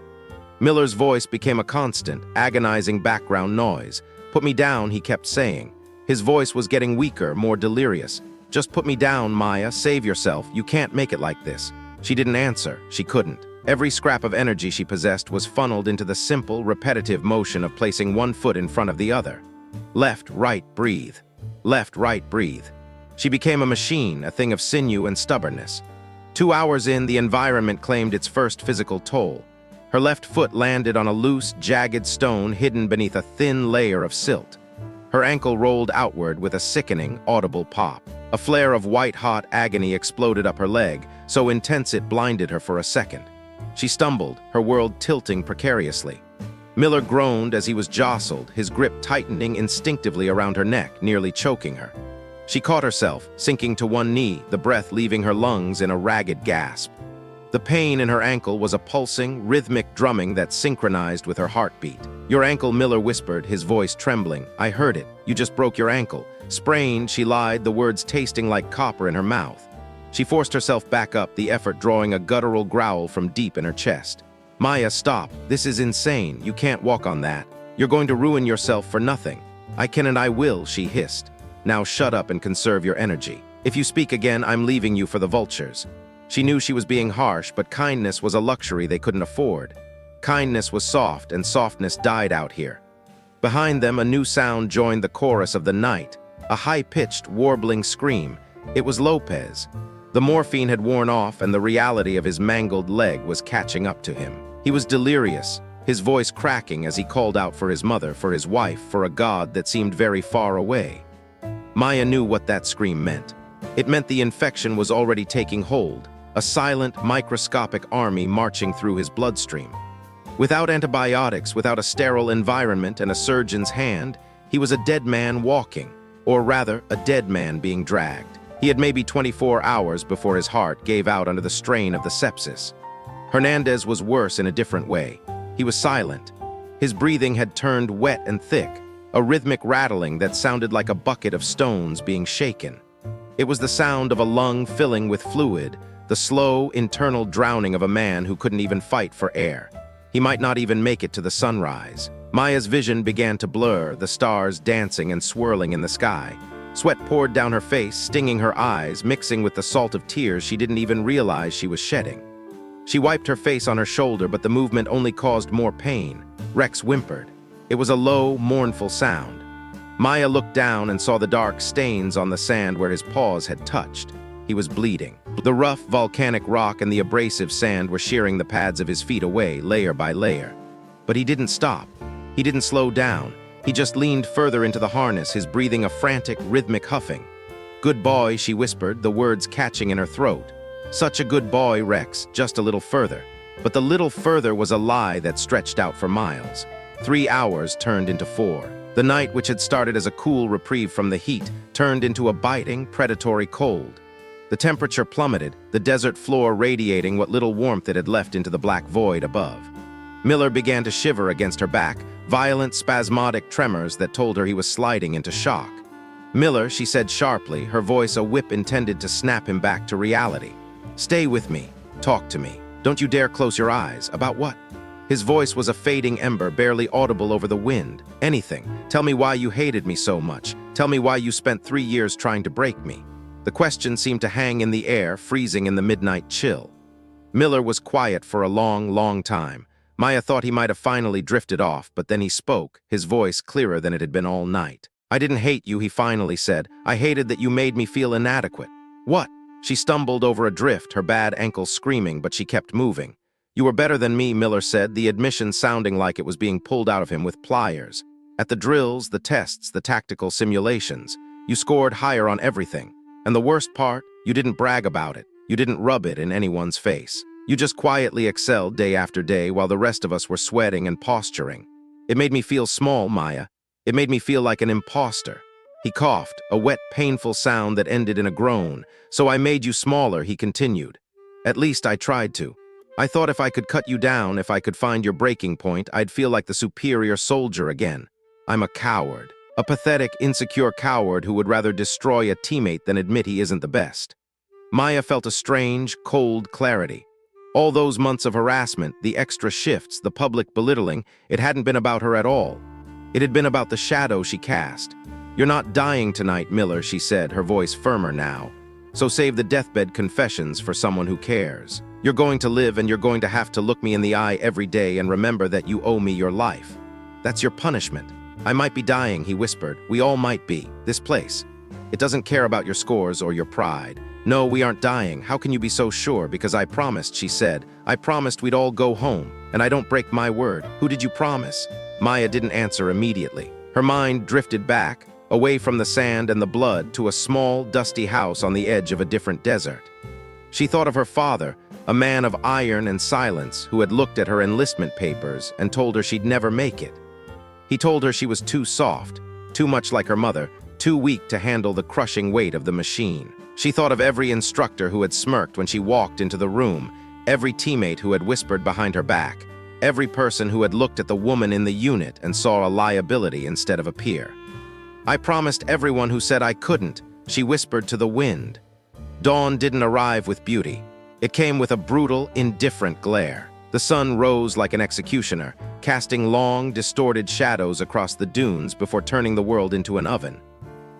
Miller's voice became a constant, agonizing background noise. "Put me down," he kept saying. His voice was getting weaker, more delirious. "Just put me down, Maya, save yourself, you can't make it like this." She didn't answer, she couldn't. Every scrap of energy she possessed was funneled into the simple, repetitive motion of placing one foot in front of the other. Left, right, breathe. Left, right, breathe. She became a machine, a thing of sinew and stubbornness. 2 hours in, the environment claimed its first physical toll. Her left foot landed on a loose, jagged stone hidden beneath a thin layer of silt. Her ankle rolled outward with a sickening, audible pop. A flare of white-hot agony exploded up her leg, so intense it blinded her for a second. She stumbled, her world tilting precariously. Miller groaned as he was jostled, his grip tightening instinctively around her neck, nearly choking her. She caught herself, sinking to one knee, the breath leaving her lungs in a ragged gasp. The pain in her ankle was a pulsing, rhythmic drumming that synchronized with her heartbeat. "Your ankle," Miller whispered, his voice trembling. "I heard it. You just broke your ankle." "Sprained," she lied, the words tasting like copper in her mouth. She forced herself back up, the effort drawing a guttural growl from deep in her chest. "Maya, stop. This is insane. You can't walk on that. You're going to ruin yourself for nothing." "I can and I will," she hissed. "Now shut up and conserve your energy. If you speak again, I'm leaving you for the vultures." She knew she was being harsh, but kindness was a luxury they couldn't afford. Kindness was soft, and softness died out here. Behind them, a new sound joined the chorus of the night, a high-pitched, warbling scream. It was Lopez. The morphine had worn off, and the reality of his mangled leg was catching up to him. He was delirious, his voice cracking as he called out for his mother, for his wife, for a god that seemed very far away. Maya knew what that scream meant. It meant the infection was already taking hold, a silent, microscopic army marching through his bloodstream. Without antibiotics, without a sterile environment and a surgeon's hand, he was a dead man walking, or rather, a dead man being dragged. He had maybe 24 hours before his heart gave out under the strain of the sepsis. Hernandez was worse in a different way. He was silent. His breathing had turned wet and thick, a rhythmic rattling that sounded like a bucket of stones being shaken. It was the sound of a lung filling with fluid, the slow, internal drowning of a man who couldn't even fight for air. He might not even make it to the sunrise. Maya's vision began to blur, the stars dancing and swirling in the sky. Sweat poured down her face, stinging her eyes, mixing with the salt of tears she didn't even realize she was shedding. She wiped her face on her shoulder, but the movement only caused more pain. Rex whimpered. It was a low, mournful sound. Maya looked down and saw the dark stains on the sand where his paws had touched. He was bleeding. The rough, volcanic rock and the abrasive sand were shearing the pads of his feet away, layer by layer. But he didn't stop. He didn't slow down. He just leaned further into the harness, his breathing a frantic, rhythmic huffing. "Good boy," she whispered, the words catching in her throat. "Such a good boy, Rex, just a little further." But the little further was a lie that stretched out for miles. 3 hours turned into 4. The night, which had started as a cool reprieve from the heat, turned into a biting, predatory cold. The temperature plummeted, the desert floor radiating what little warmth it had left into the black void above. Miller began to shiver against her back, violent, spasmodic tremors that told her he was sliding into shock. "Miller," she said sharply, her voice a whip intended to snap him back to reality. "Stay with me. Talk to me. Don't you dare close your eyes." "About what?" His voice was a fading ember, barely audible over the wind. "Anything. Tell me why you hated me so much. Tell me why you spent 3 years trying to break me." The question seemed to hang in the air, freezing in the midnight chill. Miller was quiet for a long, long time. Maya thought he might have finally drifted off, but then he spoke, his voice clearer than it had been all night. "I didn't hate you," he finally said. "I hated that you made me feel inadequate." "What?" She stumbled over a drift, her bad ankle screaming, but she kept moving. "You were better than me," Miller said, the admission sounding like it was being pulled out of him with pliers. "At the drills, the tests, the tactical simulations, you scored higher on everything. And the worst part, you didn't brag about it. You didn't rub it in anyone's face. You just quietly excelled day after day while the rest of us were sweating and posturing. It made me feel small, Maya. It made me feel like an imposter." He coughed, a wet, painful sound that ended in a groan. "So I made you smaller," he continued. "At least I tried to. I thought if I could cut you down, if I could find your breaking point, I'd feel like the superior soldier again. I'm a coward. A pathetic, insecure coward who would rather destroy a teammate than admit he isn't the best." Maya felt a strange, cold clarity. All those months of harassment, the extra shifts, the public belittling, it hadn't been about her at all. It had been about the shadow she cast. "You're not dying tonight, Miller," she said, her voice firmer now. "So save the deathbed confessions for someone who cares. You're going to live, and you're going to have to look me in the eye every day and remember that you owe me your life. That's your punishment." "I might be dying," he whispered. "We all might be. This place. It doesn't care about your scores or your pride. No, we aren't dying. How can you be so sure?" "Because I promised," she said. "I promised we'd all go home, and I don't break my word." "Who did you promise?" Maya didn't answer immediately. Her mind drifted back, away from the sand and the blood, to a small, dusty house on the edge of a different desert. She thought of her father, a man of iron and silence, who had looked at her enlistment papers and told her she'd never make it. He told her she was too soft, too much like her mother, too weak to handle the crushing weight of the machine. She thought of every instructor who had smirked when she walked into the room, every teammate who had whispered behind her back, every person who had looked at the woman in the unit and saw a liability instead of a peer. "I promised everyone who said I couldn't," she whispered to the wind. Dawn didn't arrive with beauty. It came with a brutal, indifferent glare. The sun rose like an executioner, casting long, distorted shadows across the dunes before turning the world into an oven.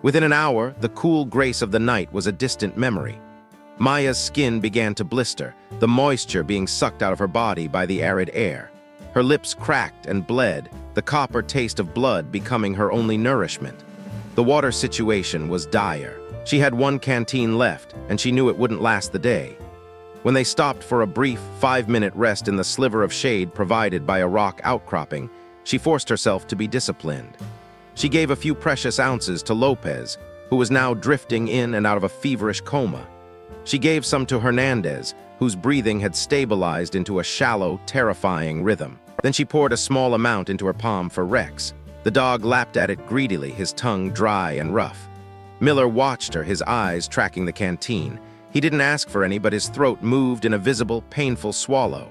Within an hour, the cool grace of the night was a distant memory. Maya's skin began to blister, the moisture being sucked out of her body by the arid air. Her lips cracked and bled, the copper taste of blood becoming her only nourishment. The water situation was dire. She had one canteen left, and she knew it wouldn't last the day. When they stopped for a brief 5-minute rest in the sliver of shade provided by a rock outcropping, she forced herself to be disciplined. She gave a few precious ounces to Lopez, who was now drifting in and out of a feverish coma. She gave some to Hernandez, whose breathing had stabilized into a shallow, terrifying rhythm. Then she poured a small amount into her palm for Rex. The dog lapped at it greedily, his tongue dry and rough. Miller watched her, his eyes tracking the canteen. He didn't ask for any, but his throat moved in a visible, painful swallow.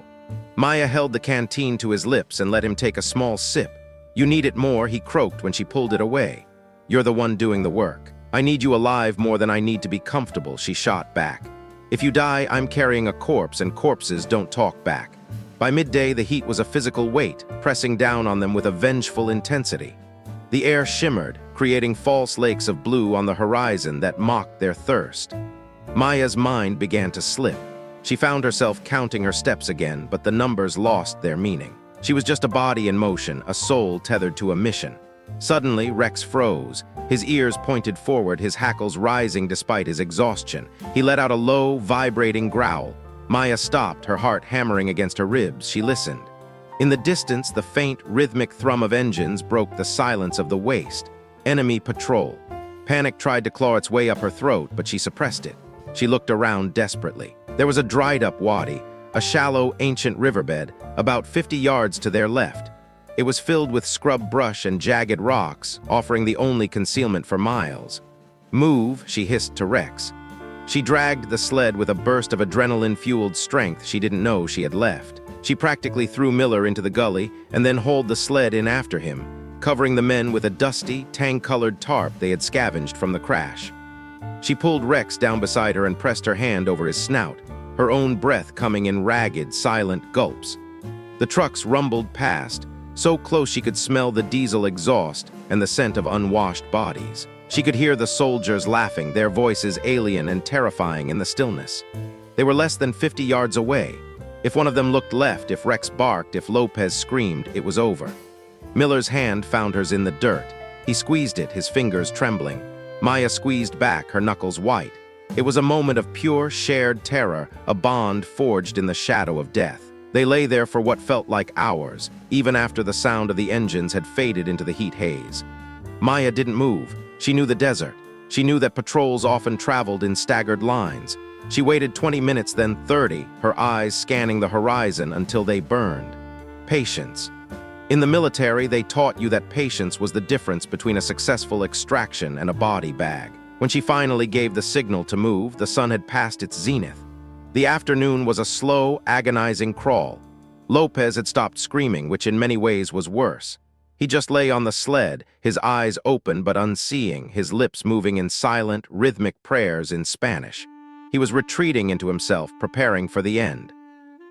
Maya held the canteen to his lips and let him take a small sip. "You need it more," he croaked when she pulled it away. "You're the one doing the work. I need you alive more than I need to be comfortable," she shot back. "If you die, I'm carrying a corpse, and corpses don't talk back." By midday, the heat was a physical weight, pressing down on them with a vengeful intensity. The air shimmered, creating false lakes of blue on the horizon that mocked their thirst. Maya's mind began to slip. She found herself counting her steps again, but the numbers lost their meaning. She was just a body in motion, a soul tethered to a mission. Suddenly, Rex froze. His ears pointed forward, his hackles rising despite his exhaustion. He let out a low, vibrating growl. Maya stopped, her heart hammering against her ribs. She listened. In the distance, the faint, rhythmic thrum of engines broke the silence of the waste. Enemy patrol. Panic tried to claw its way up her throat, but she suppressed it. She looked around desperately. There was a dried-up wadi, a shallow, ancient riverbed, about 50 yards to their left. It was filled with scrub brush and jagged rocks, offering the only concealment for miles. "Move," she hissed to Rex. She dragged the sled with a burst of adrenaline-fueled strength she didn't know she had left. She practically threw Miller into the gully and then hauled the sled in after him, covering the men with a dusty, tan-colored tarp they had scavenged from the crash. She pulled Rex down beside her and pressed her hand over his snout, her own breath coming in ragged, silent gulps. The trucks rumbled past, so close she could smell the diesel exhaust and the scent of unwashed bodies. She could hear the soldiers laughing, their voices alien and terrifying in the stillness. They were less than 50 yards away. If one of them looked left, if Rex barked, if Lopez screamed, it was over. Miller's hand found hers in the dirt. He squeezed it, his fingers trembling. Maya squeezed back, her knuckles white. It was a moment of pure, shared terror, a bond forged in the shadow of death. They lay there for what felt like hours, even after the sound of the engines had faded into the heat haze. Maya didn't move. She knew the desert. She knew that patrols often traveled in staggered lines. She waited 20 minutes, then 30, her eyes scanning the horizon until they burned. Patience. In the military, they taught you that patience was the difference between a successful extraction and a body bag. When she finally gave the signal to move, the sun had passed its zenith. The afternoon was a slow, agonizing crawl. Lopez had stopped screaming, which in many ways was worse. He just lay on the sled, his eyes open but unseeing, his lips moving in silent, rhythmic prayers in Spanish. He was retreating into himself, preparing for the end.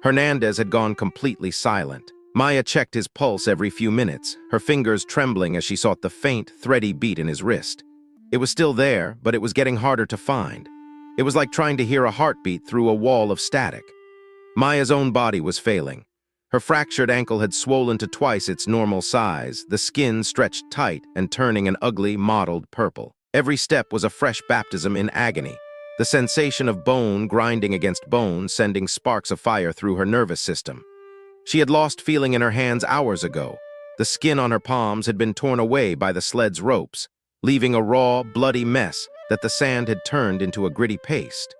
Hernandez had gone completely silent. Maya checked his pulse every few minutes, her fingers trembling as she sought the faint, thready beat in his wrist. It was still there, but it was getting harder to find. It was like trying to hear a heartbeat through a wall of static. Maya's own body was failing. Her fractured ankle had swollen to twice its normal size, the skin stretched tight and turning an ugly, mottled purple. Every step was a fresh baptism in agony, the sensation of bone grinding against bone, sending sparks of fire through her nervous system. She had lost feeling in her hands hours ago. The skin on her palms had been torn away by the sled's ropes, leaving a raw, bloody mess that the sand had turned into a gritty paste.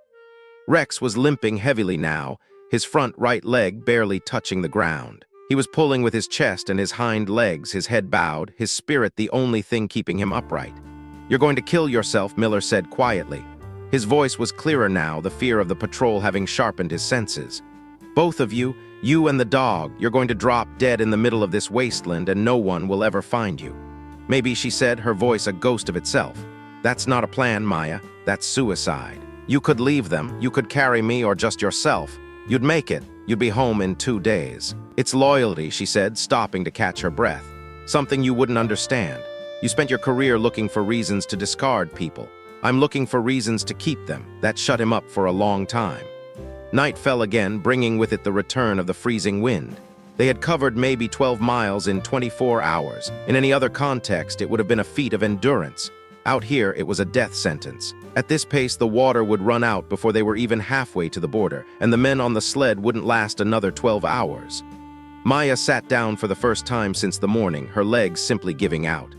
Rex was limping heavily now, his front right leg barely touching the ground. He was pulling with his chest and his hind legs, his head bowed, his spirit the only thing keeping him upright. "You're going to kill yourself," Miller said quietly. His voice was clearer now, the fear of the patrol having sharpened his senses. "Both of you, you and the dog, you're going to drop dead in the middle of this wasteland and no one will ever find you." "Maybe," she said, her voice a ghost of itself. "That's not a plan, Maya. That's suicide. You could leave them, you could carry me or just yourself. You'd make it. You'd be home in 2 days. It's loyalty," she said, stopping to catch her breath. "Something you wouldn't understand. You spent your career looking for reasons to discard people. I'm looking for reasons to keep them. That shut him up for a long time." Night fell again, bringing with it the return of the freezing wind. They had covered maybe 12 miles in 24 hours. In any other context, it would have been a feat of endurance. Out here, it was a death sentence. At this pace, the water would run out before they were even halfway to the border, and the men on the sled wouldn't last another 12 hours. Maya sat down for the first time since the morning, her legs simply giving out.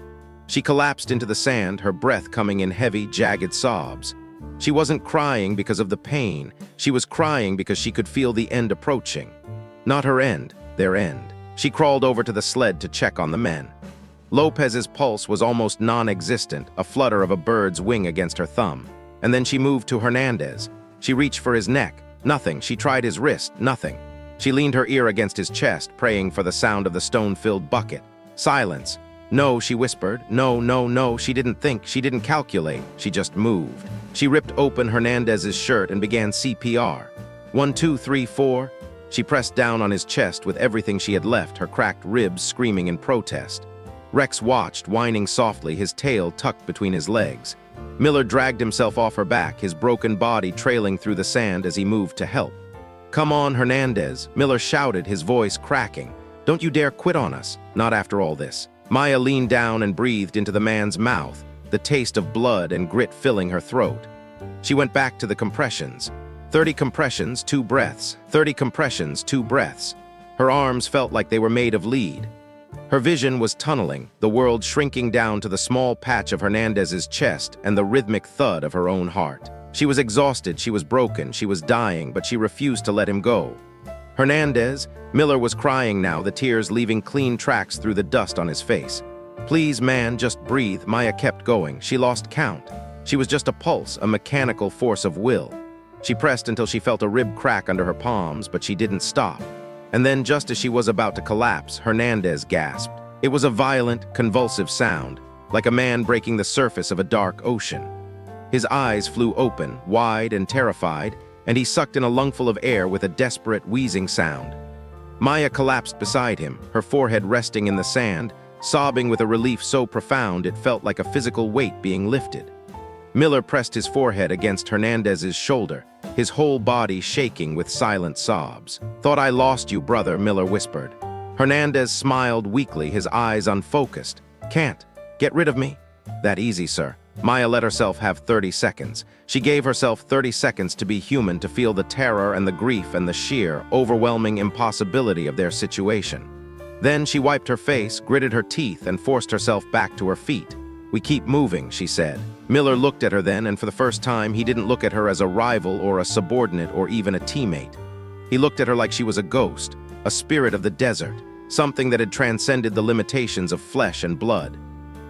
She collapsed into the sand, her breath coming in heavy, jagged sobs. She wasn't crying because of the pain. She was crying because she could feel the end approaching. Not her end, their end. She crawled over to the sled to check on the men. Lopez's pulse was almost non-existent, a flutter of a bird's wing against her thumb. And then she moved to Hernandez. She reached for his neck. Nothing. She tried his wrist. Nothing. She leaned her ear against his chest, praying for the sound of the stone-filled bucket. Silence. "No," she whispered. "No, no, no." She didn't think. She didn't calculate. She just moved. She ripped open Hernandez's shirt and began CPR. 1, 2, 3, 4. She pressed down on his chest with everything she had left, her cracked ribs screaming in protest. Rex watched, whining softly, his tail tucked between his legs. Miller dragged himself off her back, his broken body trailing through the sand as he moved to help. "Come on, Hernandez," Miller shouted, his voice cracking. "Don't you dare quit on us. Not after all this." Maya leaned down and breathed into the man's mouth, the taste of blood and grit filling her throat. She went back to the compressions. 30 compressions, 2 breaths. 30 compressions, 2 breaths. Her arms felt like they were made of lead. Her vision was tunneling, the world shrinking down to the small patch of Hernandez's chest and the rhythmic thud of her own heart. She was exhausted, she was broken, she was dying, but she refused to let him go. "Hernandez," Miller was crying now, the tears leaving clean tracks through the dust on his face. "Please, man, just breathe." Maya kept going. She lost count. She was just a pulse, a mechanical force of will. She pressed until she felt a rib crack under her palms, but she didn't stop. And then, just as she was about to collapse, Hernandez gasped. It was a violent, convulsive sound, like a man breaking the surface of a dark ocean. His eyes flew open, wide and terrified, and he sucked in a lungful of air with a desperate, wheezing sound. Maya collapsed beside him, her forehead resting in the sand, sobbing with a relief so profound it felt like a physical weight being lifted. Miller pressed his forehead against Hernandez's shoulder, his whole body shaking with silent sobs. "Thought I lost you, brother," Miller whispered. Hernandez smiled weakly, his eyes unfocused. "Can't. Get rid of me?" "That easy, sir." Maya let herself have 30 seconds. She gave herself 30 seconds to be human, to feel the terror and the grief and the sheer, overwhelming impossibility of their situation. Then she wiped her face, gritted her teeth, and forced herself back to her feet. "We keep moving," she said. Miller looked at her then, and for the first time, he didn't look at her as a rival or a subordinate or even a teammate. He looked at her like she was a ghost, a spirit of the desert, something that had transcended the limitations of flesh and blood.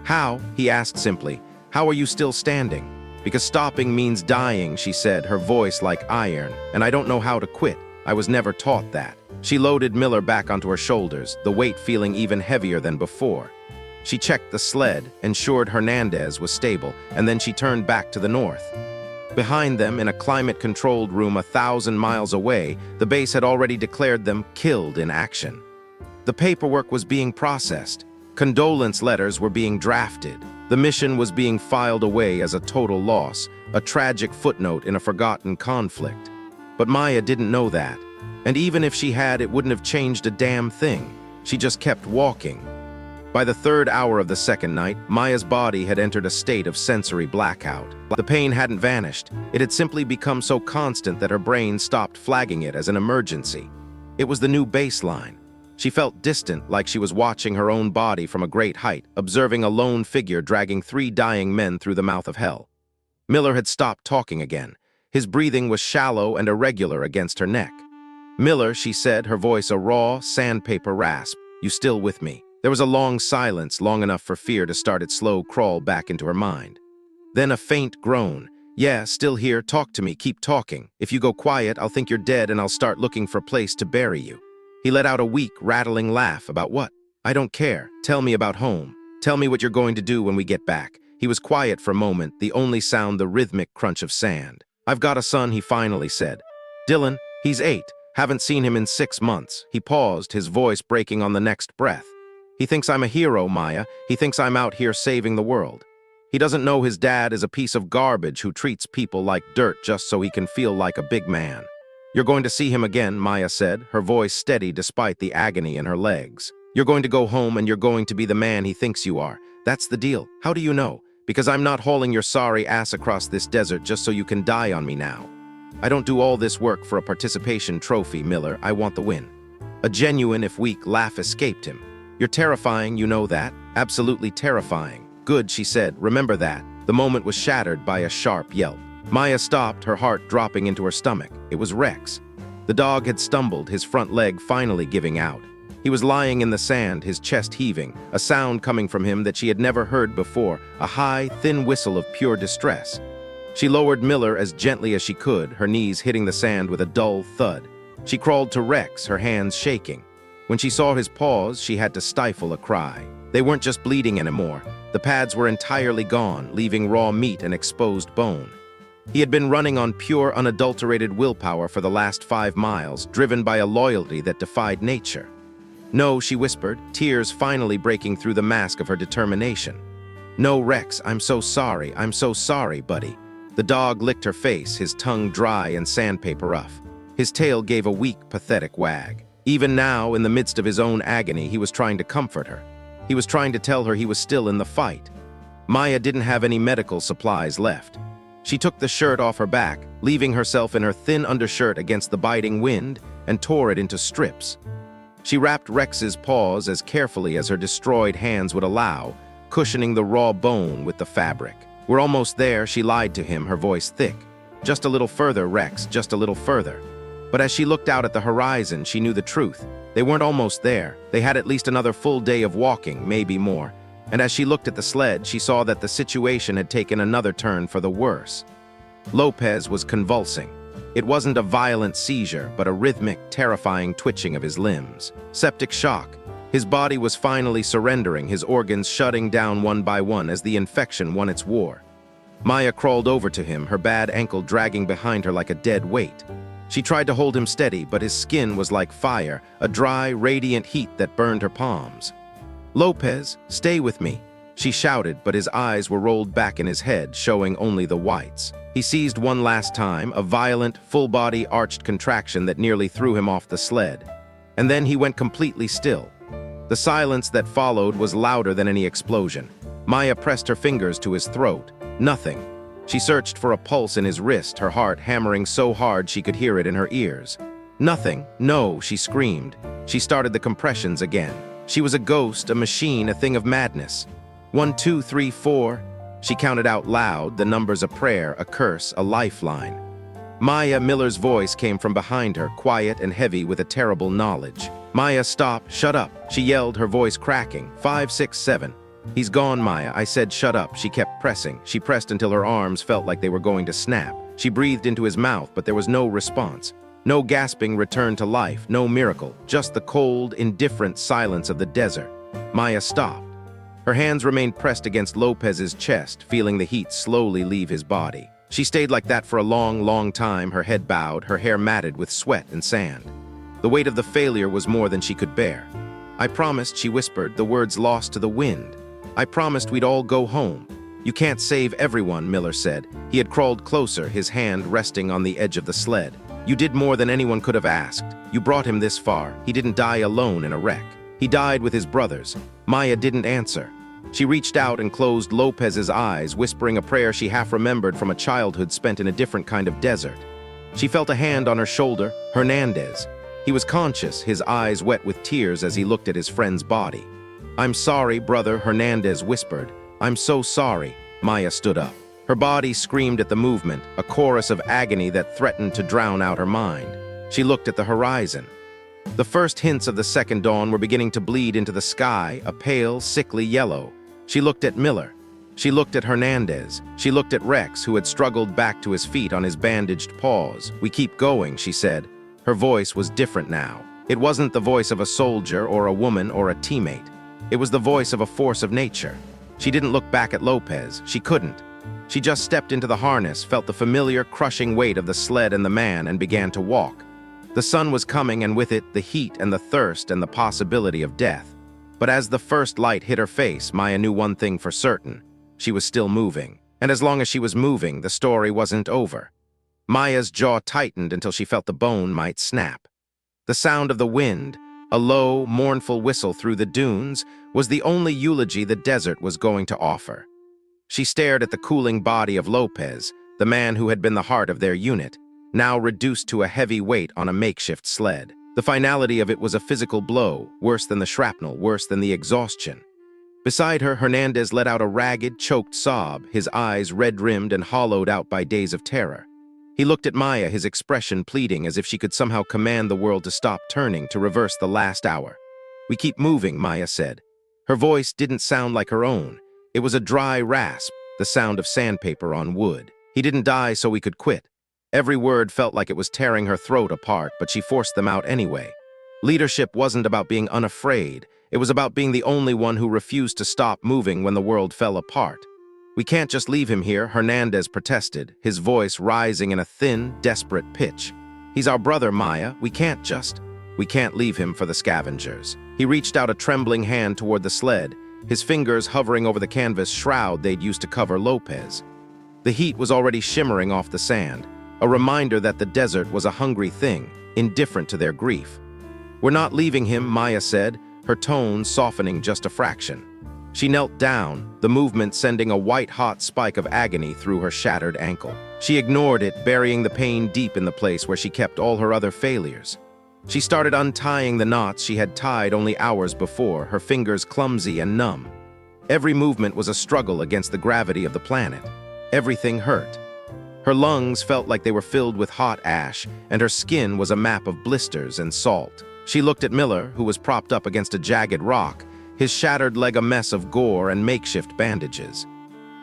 "How?" he asked simply. "How are you still standing?" "Because stopping means dying," she said, her voice like iron, "and I don't know how to quit. I was never taught that." She loaded Miller back onto her shoulders, the weight feeling even heavier than before. She checked the sled, ensured Hernandez was stable, and then she turned back to the north. Behind them, in a climate-controlled room 1,000 miles away, the base had already declared them killed in action. The paperwork was being processed. Condolence letters were being drafted. The mission was being filed away as a total loss, a tragic footnote in a forgotten conflict. But Maya didn't know that. And even if she had, it wouldn't have changed a damn thing. She just kept walking. By the third hour of the second night, Maya's body had entered a state of sensory blackout. The pain hadn't vanished. It had simply become so constant that her brain stopped flagging it as an emergency. It was the new baseline. She felt distant, like she was watching her own body from a great height, observing a lone figure dragging 3 dying men through the mouth of hell. Miller had stopped talking again. His breathing was shallow and irregular against her neck. "Miller," she said, her voice a raw, sandpaper rasp, "you still with me?" There was a long silence, long enough for fear to start its slow crawl back into her mind. Then a faint groan. "Yeah, still here, talk to me, keep talking. If you go quiet, I'll think you're dead and I'll start looking for a place to bury you." He let out a weak, rattling laugh. "About what?" "I don't care. Tell me about home. Tell me what you're going to do when we get back." He was quiet for a moment, the only sound the rhythmic crunch of sand. "I've got a son," he finally said. "Dylan, he's 8. Haven't seen him in 6 months." He paused, his voice breaking on the next breath. "He thinks I'm a hero, Maya. He thinks I'm out here saving the world. He doesn't know his dad is a piece of garbage who treats people like dirt just so he can feel like a big man." "You're going to see him again," Maya said, her voice steady despite the agony in her legs. "You're going to go home and you're going to be the man he thinks you are. That's the deal. How do you know? Because I'm not hauling your sorry ass across this desert just so you can die on me now. I don't do all this work for a participation trophy, Miller. I want the win." A genuine, if weak, laugh escaped him. "You're terrifying, you know that? Absolutely terrifying." "Good," she said. "Remember that." The moment was shattered by a sharp yelp. Maya stopped, her heart dropping into her stomach. It was Rex. The dog had stumbled, his front leg finally giving out. He was lying in the sand, his chest heaving, a sound coming from him that she had never heard before, a high, thin whistle of pure distress. She lowered Miller as gently as she could, her knees hitting the sand with a dull thud. She crawled to Rex, her hands shaking. When she saw his paws, she had to stifle a cry. They weren't just bleeding anymore. The pads were entirely gone, leaving raw meat and exposed bone. He had been running on pure, unadulterated willpower for the last 5 miles, driven by a loyalty that defied nature. "No," she whispered, tears finally breaking through the mask of her determination. "No, Rex, I'm so sorry, buddy." The dog licked her face, his tongue dry and sandpaper rough. His tail gave a weak, pathetic wag. Even now, in the midst of his own agony, he was trying to comfort her. He was trying to tell her he was still in the fight. Maya didn't have any medical supplies left. She took the shirt off her back, leaving herself in her thin undershirt against the biting wind, and tore it into strips. She wrapped Rex's paws as carefully as her destroyed hands would allow, cushioning the raw bone with the fabric. "We're almost there," she lied to him, her voice thick. "Just a little further, Rex, just a little further." But as she looked out at the horizon, she knew the truth. They weren't almost there. They had at least another full day of walking, maybe more. And as she looked at the sled, she saw that the situation had taken another turn for the worse. Lopez was convulsing. It wasn't a violent seizure, but a rhythmic, terrifying twitching of his limbs. Septic shock. His body was finally surrendering, his organs shutting down one by one as the infection won its war. Maya crawled over to him, her bad ankle dragging behind her like a dead weight. She tried to hold him steady, but his skin was like fire, a dry, radiant heat that burned her palms. "Lopez, stay with me," she shouted, but his eyes were rolled back in his head, showing only the whites. He seized one last time, a violent, full-body arched contraction that nearly threw him off the sled. And then he went completely still. The silence that followed was louder than any explosion. Maya pressed her fingers to his throat. Nothing. She searched for a pulse in his wrist, her heart hammering so hard she could hear it in her ears. Nothing. No, she screamed. She started the compressions again. She was a ghost, a machine, a thing of madness. 1, 2, 3, 4. She counted out loud, the numbers a prayer, a curse, a lifeline. Maya Miller's voice came from behind her, quiet and heavy with a terrible knowledge. Maya, stop, shut up, she yelled, her voice cracking. 5, 6, 7. He's gone, Maya. I said shut up. She kept pressing. She pressed until her arms felt like they were going to snap. She breathed into his mouth, but there was no response. No gasping return to life, no miracle, just the cold, indifferent silence of the desert. Maya stopped. Her hands remained pressed against Lopez's chest, feeling the heat slowly leave his body. She stayed like that for a long, long time, her head bowed, her hair matted with sweat and sand. The weight of the failure was more than she could bear. I promised, she whispered, the words lost to the wind. I promised we'd all go home. You can't save everyone, Miller said. He had crawled closer, his hand resting on the edge of the sled. You did more than anyone could have asked. You brought him this far. He didn't die alone in a wreck. He died with his brothers. Maya didn't answer. She reached out and closed Lopez's eyes, whispering a prayer she half remembered from a childhood spent in a different kind of desert. She felt a hand on her shoulder, Hernandez. He was conscious, his eyes wet with tears as he looked at his friend's body. I'm sorry, brother, Hernandez whispered. I'm so sorry. Maya stood up. Her body screamed at the movement, a chorus of agony that threatened to drown out her mind. She looked at the horizon. The first hints of the second dawn were beginning to bleed into the sky, a pale, sickly yellow. She looked at Miller. She looked at Hernandez. She looked at Rex, who had struggled back to his feet on his bandaged paws. We keep going, she said. Her voice was different now. It wasn't the voice of a soldier or a woman or a teammate. It was the voice of a force of nature. She didn't look back at Lopez. She couldn't. She just stepped into the harness, felt the familiar, crushing weight of the sled and the man, and began to walk. The sun was coming, and with it, the heat and the thirst and the possibility of death. But as the first light hit her face, Maya knew one thing for certain. She was still moving. And as long as she was moving, the story wasn't over. Maya's jaw tightened until she felt the bone might snap. The sound of the wind, a low, mournful whistle through the dunes, was the only eulogy the desert was going to offer. She stared at the cooling body of Lopez, the man who had been the heart of their unit, now reduced to a heavy weight on a makeshift sled. The finality of it was a physical blow, worse than the shrapnel, worse than the exhaustion. Beside her, Hernandez let out a ragged, choked sob, his eyes red-rimmed and hollowed out by days of terror. He looked at Maya, his expression pleading, as if she could somehow command the world to stop turning, to reverse the last hour. We keep moving, Maya said. Her voice didn't sound like her own. It was a dry rasp, the sound of sandpaper on wood. He didn't die so we could quit. Every word felt like it was tearing her throat apart, but she forced them out anyway. Leadership wasn't about being unafraid. It was about being the only one who refused to stop moving when the world fell apart. We can't just leave him here, Hernandez protested, his voice rising in a thin, desperate pitch. He's our brother, Maya. We can't leave him for the scavengers. He reached out a trembling hand toward the sled, his fingers hovering over the canvas shroud they'd used to cover Lopez. The heat was already shimmering off the sand, a reminder that the desert was a hungry thing, indifferent to their grief. We're not leaving him, Maya said, her tone softening just a fraction. She knelt down, the movement sending a white-hot spike of agony through her shattered ankle. She ignored it, burying the pain deep in the place where she kept all her other failures. She started untying the knots she had tied only hours before, her fingers clumsy and numb. Every movement was a struggle against the gravity of the planet. Everything hurt. Her lungs felt like they were filled with hot ash, and her skin was a map of blisters and salt. She looked at Miller, who was propped up against a jagged rock, his shattered leg a mess of gore and makeshift bandages.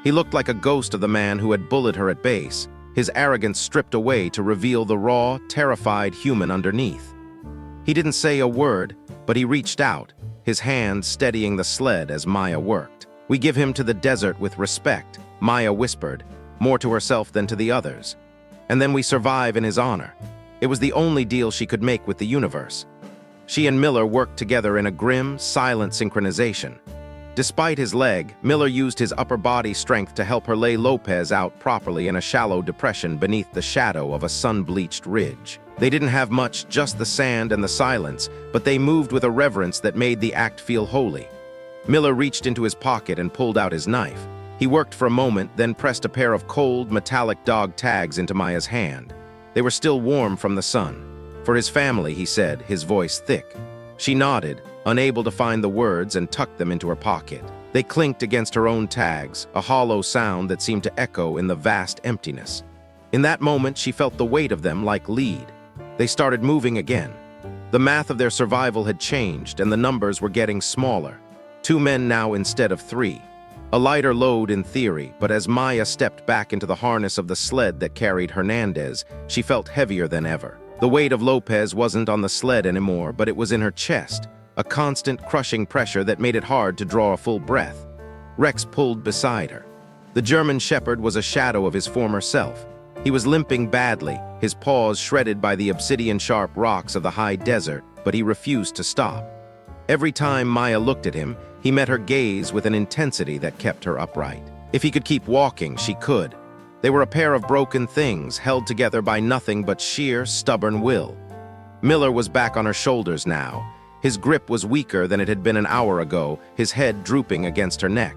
He looked like a ghost of the man who had bullied her at base, his arrogance stripped away to reveal the raw, terrified human underneath. He didn't say a word, but he reached out, his hand steadying the sled as Maya worked. We give him to the desert with respect, Maya whispered, more to herself than to the others. And then we survive in his honor. It was the only deal she could make with the universe. She and Miller worked together in a grim, silent synchronization. Despite his leg, Miller used his upper body strength to help her lay Lopez out properly in a shallow depression beneath the shadow of a sun-bleached ridge. They didn't have much, just the sand and the silence, but they moved with a reverence that made the act feel holy. Miller reached into his pocket and pulled out his knife. He worked for a moment, then pressed a pair of cold, metallic dog tags into Maya's hand. They were still warm from the sun. For his family, he said, his voice thick. She nodded, unable to find the words, and tucked them into her pocket. They clinked against her own tags, a hollow sound that seemed to echo in the vast emptiness. In that moment, she felt the weight of them like lead. They started moving again. The math of their survival had changed, and the numbers were getting smaller. 2 men now instead of 3. A lighter load in theory, but as Maya stepped back into the harness of the sled that carried Hernandez, she felt heavier than ever. The weight of Lopez wasn't on the sled anymore, but it was in her chest, a constant crushing pressure that made it hard to draw a full breath. Rex pulled beside her. The German shepherd was a shadow of his former self. He was limping badly, his paws shredded by the obsidian-sharp rocks of the high desert, but he refused to stop. Every time Maya looked at him, he met her gaze with an intensity that kept her upright. If he could keep walking, she could. They were a pair of broken things, held together by nothing but sheer, stubborn will. Miller was back on her shoulders now. His grip was weaker than it had been an hour ago, his head drooping against her neck.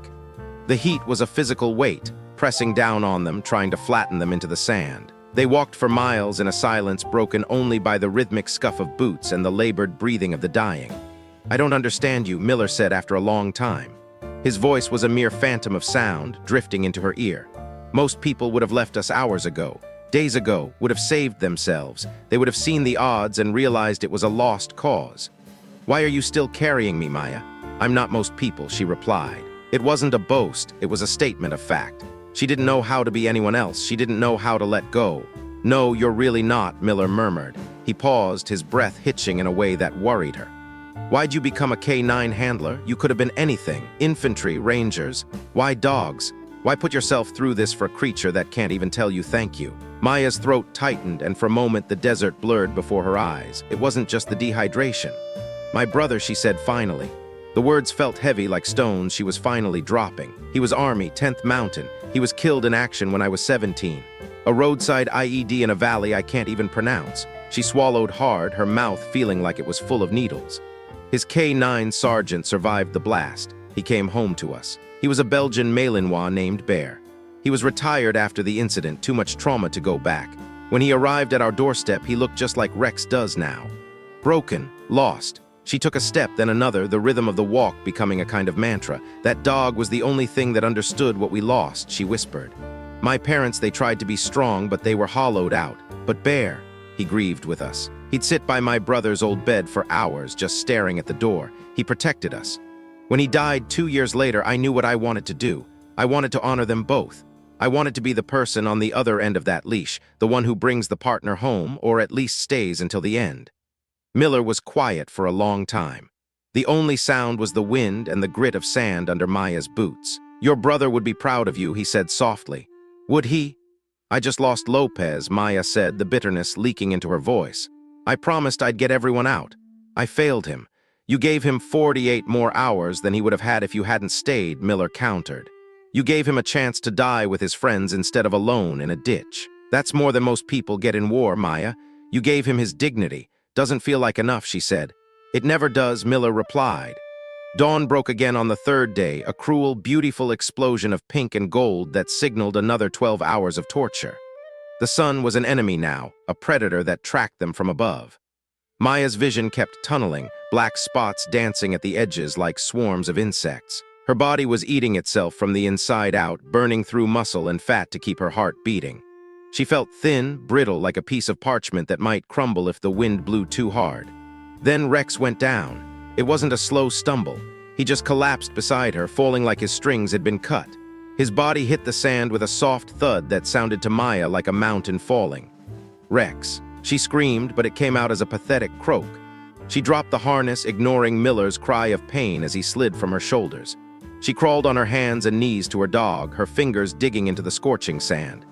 The heat was a physical weight, pressing down on them, trying to flatten them into the sand. They walked for miles in a silence broken only by the rhythmic scuff of boots and the labored breathing of the dying. "I don't understand you," Miller said after a long time. His voice was a mere phantom of sound, drifting into her ear. "Most people would have left us hours ago, days ago, would have saved themselves. They would have seen the odds and realized it was a lost cause. Why are you still carrying me, Maya?" "I'm not most people," she replied. It wasn't a boast, it was a statement of fact. She didn't know how to be anyone else, she didn't know how to let go. "No, you're really not," Miller murmured. He paused, his breath hitching in a way that worried her. "Why'd you become a K9 handler? You could have been anything. Infantry, rangers. Why dogs? Why put yourself through this for a creature that can't even tell you thank you?" Maya's throat tightened, and for a moment the desert blurred before her eyes. It wasn't just the dehydration. "My brother," she said finally. The words felt heavy like stones she was finally dropping. "He was Army, 10th Mountain. He was killed in action when I was 17. A roadside IED in a valley I can't even pronounce." She swallowed hard, her mouth feeling like it was full of needles. "His K9 sergeant survived the blast. He came home to us. He was a Belgian Malinois named Bear. He was retired after the incident, too much trauma to go back. When he arrived at our doorstep, he looked just like Rex does now. Broken, lost." She took a step, then another, the rhythm of the walk becoming a kind of mantra. "That dog was the only thing that understood what we lost," she whispered. "My parents, they tried to be strong, but they were hollowed out. But Bear, he grieved with us. He'd sit by my brother's old bed for hours, just staring at the door. He protected us. When he died 2 years later, I knew what I wanted to do. I wanted to honor them both. I wanted to be the person on the other end of that leash, the one who brings the partner home, or at least stays until the end." Miller was quiet for a long time. The only sound was the wind and the grit of sand under Maya's boots. "Your brother would be proud of you," he said softly. "Would he?" "I just lost Lopez," Maya said, the bitterness leaking into her voice. "I promised I'd get everyone out. I failed him. You gave him 48 more hours than he would have had if you hadn't stayed," Miller countered. "You gave him a chance to die with his friends instead of alone in a ditch. That's more than most people get in war, Maya. You gave him his dignity. Doesn't feel like enough," she said. "It never does," Miller replied. Dawn broke again on the 3rd day, a cruel, beautiful explosion of pink and gold that signaled another 12 hours of torture. The sun was an enemy now, a predator that tracked them from above. Maya's vision kept tunneling, black spots dancing at the edges like swarms of insects. Her body was eating itself from the inside out, burning through muscle and fat to keep her heart beating. She felt thin, brittle, like a piece of parchment that might crumble if the wind blew too hard. Then Rex went down. It wasn't a slow stumble. He just collapsed beside her, falling like his strings had been cut. His body hit the sand with a soft thud that sounded to Maya like a mountain falling. "Rex." She screamed, but it came out as a pathetic croak. She dropped the harness, ignoring Miller's cry of pain as he slid from her shoulders. She crawled on her hands and knees to her dog, her fingers digging into the scorching sand.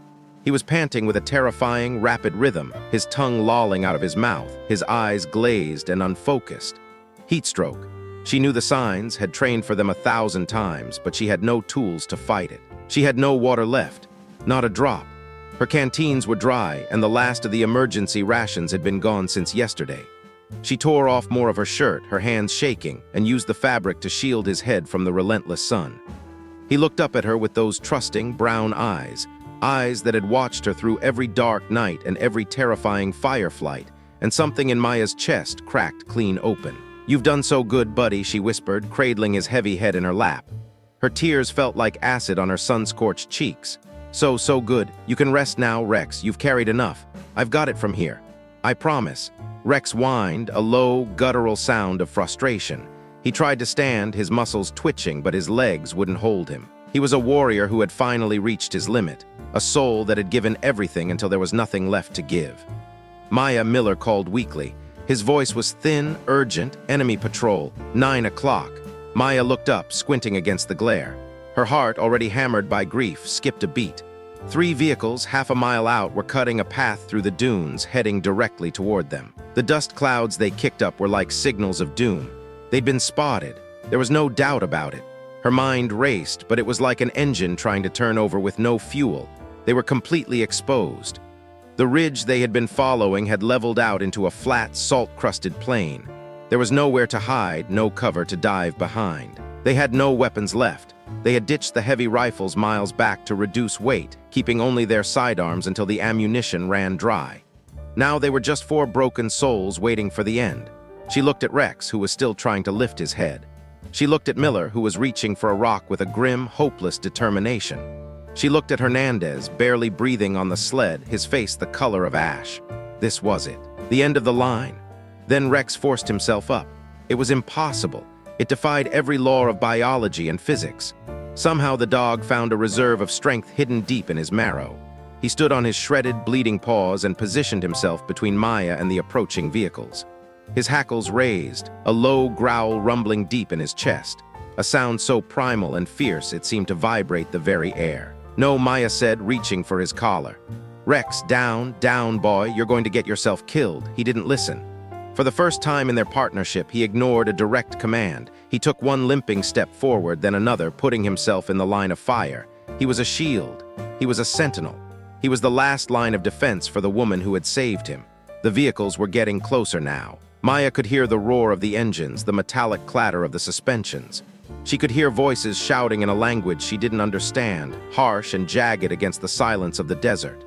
He was panting with a terrifying, rapid rhythm, his tongue lolling out of his mouth, his eyes glazed and unfocused. Heat stroke. She knew the signs, had trained for them 1,000 times, but she had no tools to fight it. She had no water left, not a drop. Her canteens were dry, and the last of the emergency rations had been gone since yesterday. She tore off more of her shirt, her hands shaking, and used the fabric to shield his head from the relentless sun. He looked up at her with those trusting, brown eyes, eyes that had watched her through every dark night and every terrifying fire flight, and something in Maya's chest cracked clean open. "You've done so good, buddy," she whispered, cradling his heavy head in her lap. Her tears felt like acid on her sun-scorched cheeks. So good. You can rest now, Rex. You've carried enough. I've got it from here. I promise." Rex whined, a low, guttural sound of frustration. He tried to stand, his muscles twitching, but his legs wouldn't hold him. He was a warrior who had finally reached his limit, a soul that had given everything until there was nothing left to give. Maya, Miller called weakly. His voice was thin, urgent. "Enemy patrol, 9 o'clock. Maya looked up, squinting against the glare. Her heart, already hammered by grief, skipped a beat. 3 vehicles, half a mile out, were cutting a path through the dunes, heading directly toward them. The dust clouds they kicked up were like signals of doom. They'd been spotted. There was no doubt about it. Her mind raced, but it was like an engine trying to turn over with no fuel. They were completely exposed. The ridge they had been following had leveled out into a flat, salt-crusted plain. There was nowhere to hide, no cover to dive behind. They had no weapons left. They had ditched the heavy rifles miles back to reduce weight, keeping only their sidearms until the ammunition ran dry. Now they were just 4 broken souls waiting for the end. She looked at Rex, who was still trying to lift his head. She looked at Miller, who was reaching for a rock with a grim, hopeless determination. She looked at Hernandez, barely breathing on the sled, his face the color of ash. This was it. The end of the line. Then Rex forced himself up. It was impossible. It defied every law of biology and physics. Somehow the dog found a reserve of strength hidden deep in his marrow. He stood on his shredded, bleeding paws and positioned himself between Maya and the approaching vehicles. His hackles raised, a low growl rumbling deep in his chest, a sound so primal and fierce it seemed to vibrate the very air. "No," Maya said, reaching for his collar. "Rex, down, boy, you're going to get yourself killed." He didn't listen. For the first time in their partnership, he ignored a direct command. He took one limping step forward, then another, putting himself in the line of fire. He was a shield. He was a sentinel. He was the last line of defense for the woman who had saved him. The vehicles were getting closer now. Maya could hear the roar of the engines, the metallic clatter of the suspensions. She could hear voices shouting in a language she didn't understand, harsh and jagged against the silence of the desert.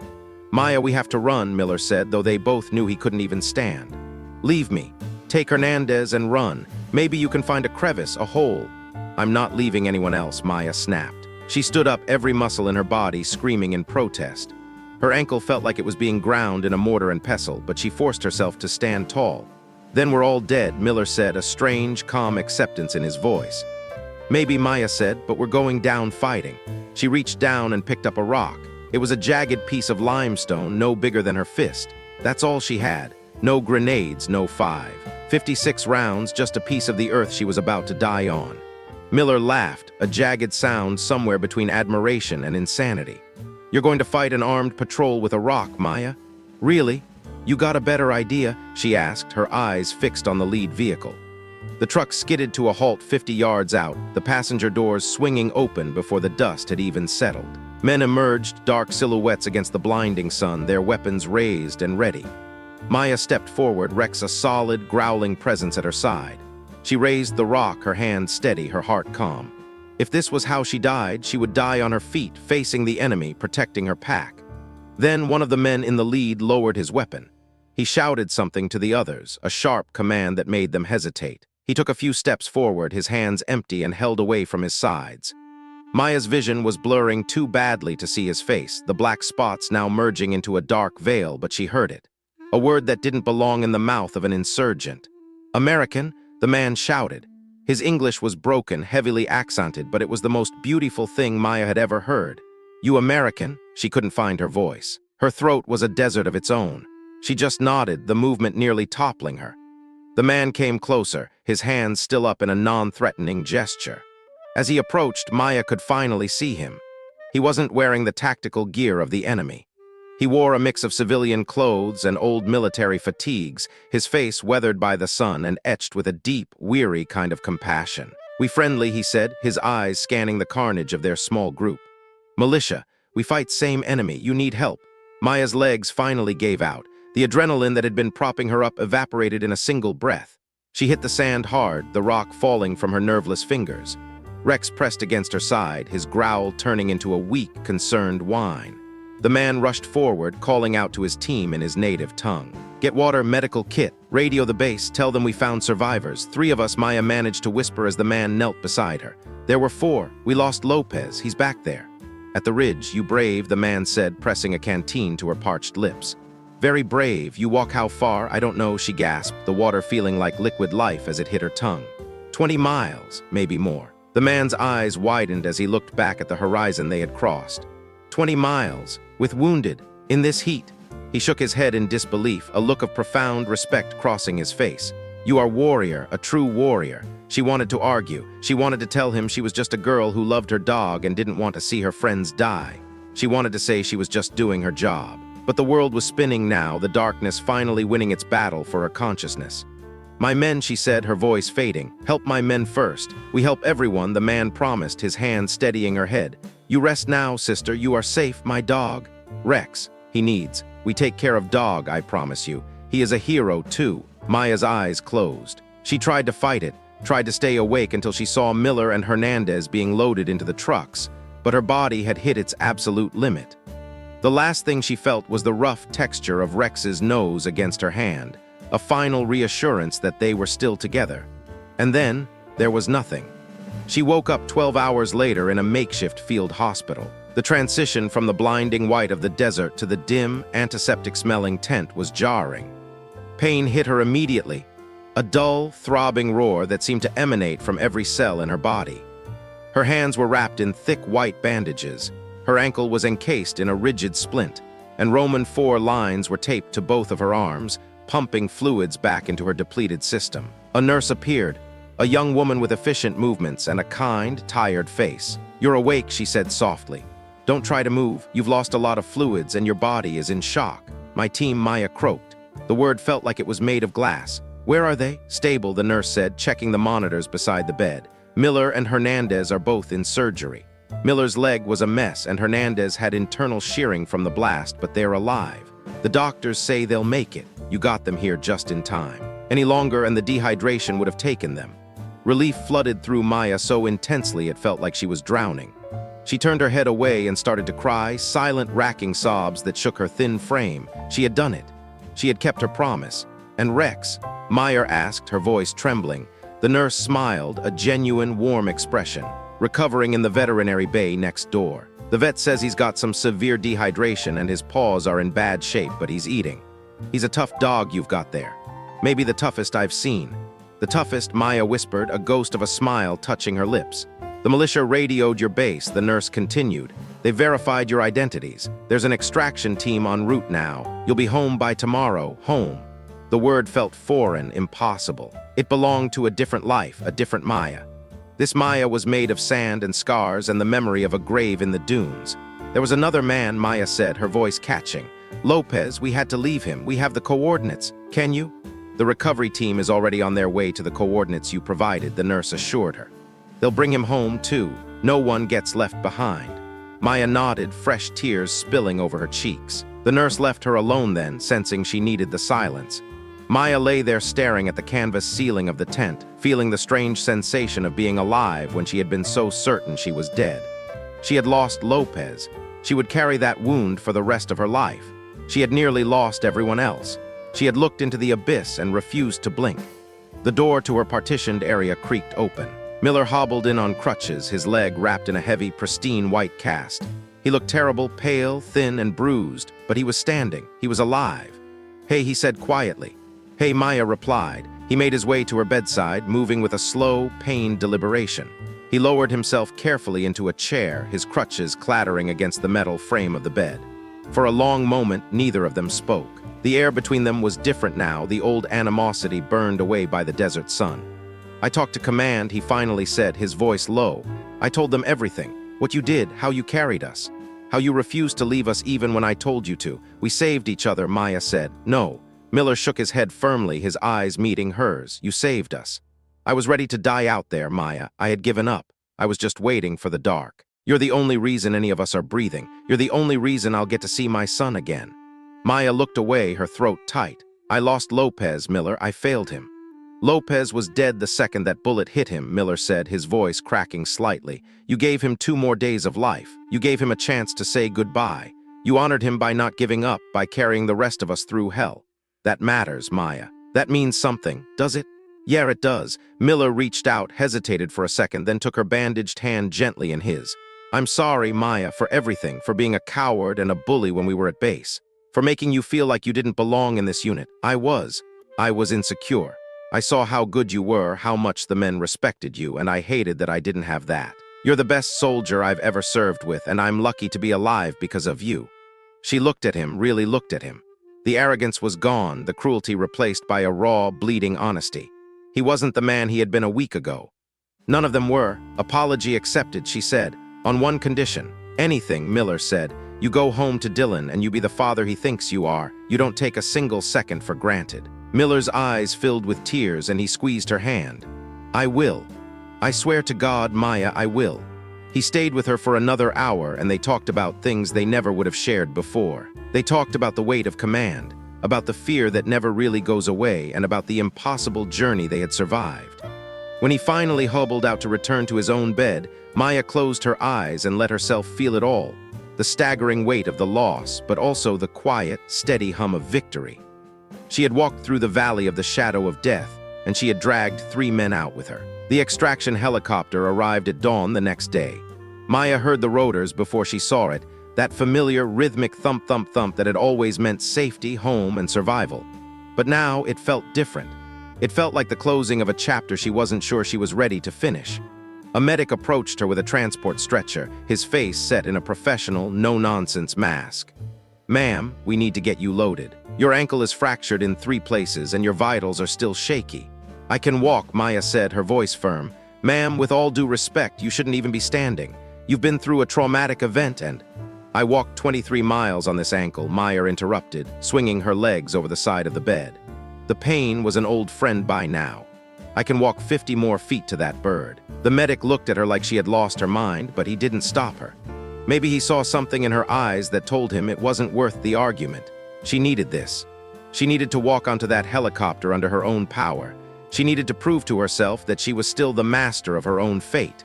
"Maya, we have to run," Miller said, though they both knew he couldn't even stand. "Leave me. Take Hernandez and run. Maybe you can find a crevice, a hole." "I'm not leaving anyone else," Maya snapped. She stood up, every muscle in her body screaming in protest. Her ankle felt like it was being ground in a mortar and pestle, but she forced herself to stand tall. "Then we're all dead," Miller said, a strange, calm acceptance in his voice. "Maybe," Maya said, "but we're going down fighting." She reached down and picked up a rock. It was a jagged piece of limestone, no bigger than her fist. That's all she had. No grenades, no 5.56 rounds, just a piece of the earth she was about to die on. Miller laughed, a jagged sound somewhere between admiration and insanity. "You're going to fight an armed patrol with a rock, Maya? Really? You got a better idea?" she asked, her eyes fixed on the lead vehicle. The truck skidded to a halt 50 yards out, the passenger doors swinging open before the dust had even settled. Men emerged, dark silhouettes against the blinding sun, their weapons raised and ready. Maya stepped forward, Rex a solid, growling presence at her side. She raised the rock, her hand steady, her heart calm. If this was how she died, she would die on her feet, facing the enemy, protecting her pack. Then one of the men in the lead lowered his weapon. He shouted something to the others, a sharp command that made them hesitate. He took a few steps forward, his hands empty and held away from his sides. Maya's vision was blurring too badly to see his face, the black spots now merging into a dark veil, but she heard it. A word that didn't belong in the mouth of an insurgent. "American?" the man shouted. His English was broken, heavily accented, but it was the most beautiful thing Maya had ever heard. "You American?" She couldn't find her voice. Her throat was a desert of its own. She just nodded, the movement nearly toppling her. The man came closer, his hands still up in a non-threatening gesture. As he approached, Maya could finally see him. He wasn't wearing the tactical gear of the enemy. He wore a mix of civilian clothes and old military fatigues, his face weathered by the sun and etched with a deep, weary kind of compassion. "We friendly," he said, his eyes scanning the carnage of their small group. "Militia. We fight same enemy. You need help." Maya's legs finally gave out. The adrenaline that had been propping her up evaporated in a single breath. She hit the sand hard, the rock falling from her nerveless fingers. Rex pressed against her side, his growl turning into a weak, concerned whine. The man rushed forward, calling out to his team in his native tongue. "Get water, medical kit. Radio the base, tell them we found survivors. 3 of us," Maya managed to whisper as the man knelt beside her. "There were 4. We lost Lopez. He's back there." "At the ridge, you brave," the man said, pressing a canteen to her parched lips. "Very brave. You walk how far? I don't know," she gasped, the water feeling like liquid life as it hit her tongue. 20 miles, maybe more. The man's eyes widened as he looked back at the horizon they had crossed. 20 miles, with wounded, in this heat. He shook his head in disbelief, a look of profound respect crossing his face. "You are warrior, a true warrior." She wanted to argue. She wanted to tell him she was just a girl who loved her dog and didn't want to see her friends die. She wanted to say she was just doing her job. But the world was spinning now, the darkness finally winning its battle for her consciousness. "My men," she said, her voice fading. "Help my men first. We help everyone," the man promised, his hand steadying her head. "You rest now, sister. You are safe, my dog. Rex, he needs. We take care of dog, I promise you. He is a hero, too." Maya's eyes closed. She tried to fight it, tried to stay awake until she saw Miller and Hernandez being loaded into the trucks, but her body had hit its absolute limit. The last thing she felt was the rough texture of Rex's nose against her hand, a final reassurance that they were still together. And then, there was nothing. She woke up 12 hours later in a makeshift field hospital. The transition from the blinding white of the desert to the dim, antiseptic-smelling tent was jarring. Pain hit her immediately, a dull, throbbing roar that seemed to emanate from every cell in her body. Her hands were wrapped in thick white bandages. Her ankle was encased in a rigid splint, and Roman 4 lines were taped to both of her arms, pumping fluids back into her depleted system. A nurse appeared, a young woman with efficient movements and a kind, tired face. "You're awake," she said softly. "Don't try to move. You've lost a lot of fluids and your body is in shock." "My team," Maya croaked. The word felt like it was made of glass. "Where are they?" "Stable," the nurse said, checking the monitors beside the bed. "Miller and Hernandez are both in surgery." Miller's leg was a mess and Hernandez had internal shearing from the blast, but they're alive. "The doctors say they'll make it. You got them here just in time. Any longer and the dehydration would have taken them." Relief flooded through Maya so intensely it felt like she was drowning. She turned her head away and started to cry, silent, racking sobs that shook her thin frame. She had done it. She had kept her promise. "And Rex?" Maya asked, her voice trembling. The nurse smiled, a genuine, warm expression. "Recovering in the veterinary bay next door. The vet says he's got some severe dehydration and his paws are in bad shape, but he's eating. He's a tough dog you've got there. Maybe the toughest I've seen." "The toughest," Maya whispered, a ghost of a smile touching her lips. "The militia radioed your base," the nurse continued. "They verified your identities. There's an extraction team en route now. You'll be home by tomorrow. Home." The word felt foreign, impossible. It belonged to a different life, a different Maya. This Maya was made of sand and scars and the memory of a grave in the dunes. "There was another man," Maya said, her voice catching. "Lopez, we had to leave him. We have the coordinates. Can you?" "The recovery team is already on their way to the coordinates you provided," the nurse assured her. "They'll bring him home, too. No one gets left behind." Maya nodded, fresh tears spilling over her cheeks. The nurse left her alone then, sensing she needed the silence. Maya lay there staring at the canvas ceiling of the tent, feeling the strange sensation of being alive when she had been so certain she was dead. She had lost Lopez. She would carry that wound for the rest of her life. She had nearly lost everyone else. She had looked into the abyss and refused to blink. The door to her partitioned area creaked open. Miller hobbled in on crutches, his leg wrapped in a heavy, pristine white cast. He looked terrible, pale, thin, and bruised, but he was standing. He was alive. "Hey," he said quietly. "Hey," Maya replied. He made his way to her bedside, moving with a slow, pained deliberation. He lowered himself carefully into a chair, his crutches clattering against the metal frame of the bed. For a long moment, neither of them spoke. The air between them was different now, the old animosity burned away by the desert sun. "I talked to command," he finally said, his voice low. "I told them everything. What you did, how you carried us. How you refused to leave us even when I told you to. We saved each other," Maya said. "No." Miller shook his head firmly, his eyes meeting hers. "You saved us. I was ready to die out there, Maya. I had given up. I was just waiting for the dark. You're the only reason any of us are breathing. You're the only reason I'll get to see my son again." Maya looked away, her throat tight. "I lost Lopez, Miller. I failed him." Lopez was dead the second that bullet hit him, Miller said, his voice cracking slightly. You gave him 2 more days of life. You gave him a chance to say goodbye. You honored him by not giving up, by carrying the rest of us through hell. That matters, Maya. That means something, does it? Yeah, it does. Miller reached out, hesitated for a second, then took her bandaged hand gently in his. I'm sorry, Maya, for everything, for being a coward and a bully when we were at base, for making you feel like you didn't belong in this unit. I was insecure. I saw how good you were, how much the men respected you, and I hated that I didn't have that. You're the best soldier I've ever served with, and I'm lucky to be alive because of you. She looked at him, really looked at him. The arrogance was gone, the cruelty replaced by a raw, bleeding honesty. He wasn't the man he had been a week ago. None of them were. Apology accepted, she said. On one condition. Anything, Miller said. You go home to Dylan and you be the father he thinks you are. You don't take a single second for granted. Miller's eyes filled with tears and he squeezed her hand. I will. I swear to God, Maya, I will. He stayed with her for another hour and they talked about things they never would have shared before. They talked about the weight of command, about the fear that never really goes away, and about the impossible journey they had survived. When he finally hobbled out to return to his own bed, Maya closed her eyes and let herself feel it all. The staggering weight of the loss, but also the quiet, steady hum of victory. She had walked through the valley of the shadow of death, and she had dragged 3 men out with her. The extraction helicopter arrived at dawn the next day. Maya heard the rotors before she saw it, that familiar rhythmic thump-thump-thump that had always meant safety, home, and survival. But now it felt different. It felt like the closing of a chapter she wasn't sure she was ready to finish. A medic approached her with a transport stretcher, his face set in a professional, no-nonsense mask. Ma'am, we need to get you loaded. Your ankle is fractured in 3 places and your vitals are still shaky. I can walk, Maya said, her voice firm. Ma'am, with all due respect, you shouldn't even be standing. You've been through a traumatic event and... I walked 23 miles on this ankle, Maya interrupted, swinging her legs over the side of the bed. The pain was an old friend by now. I can walk 50 more feet to that bird. The medic looked at her like she had lost her mind, but he didn't stop her. Maybe he saw something in her eyes that told him it wasn't worth the argument. She needed this. She needed to walk onto that helicopter under her own power. She needed to prove to herself that she was still the master of her own fate.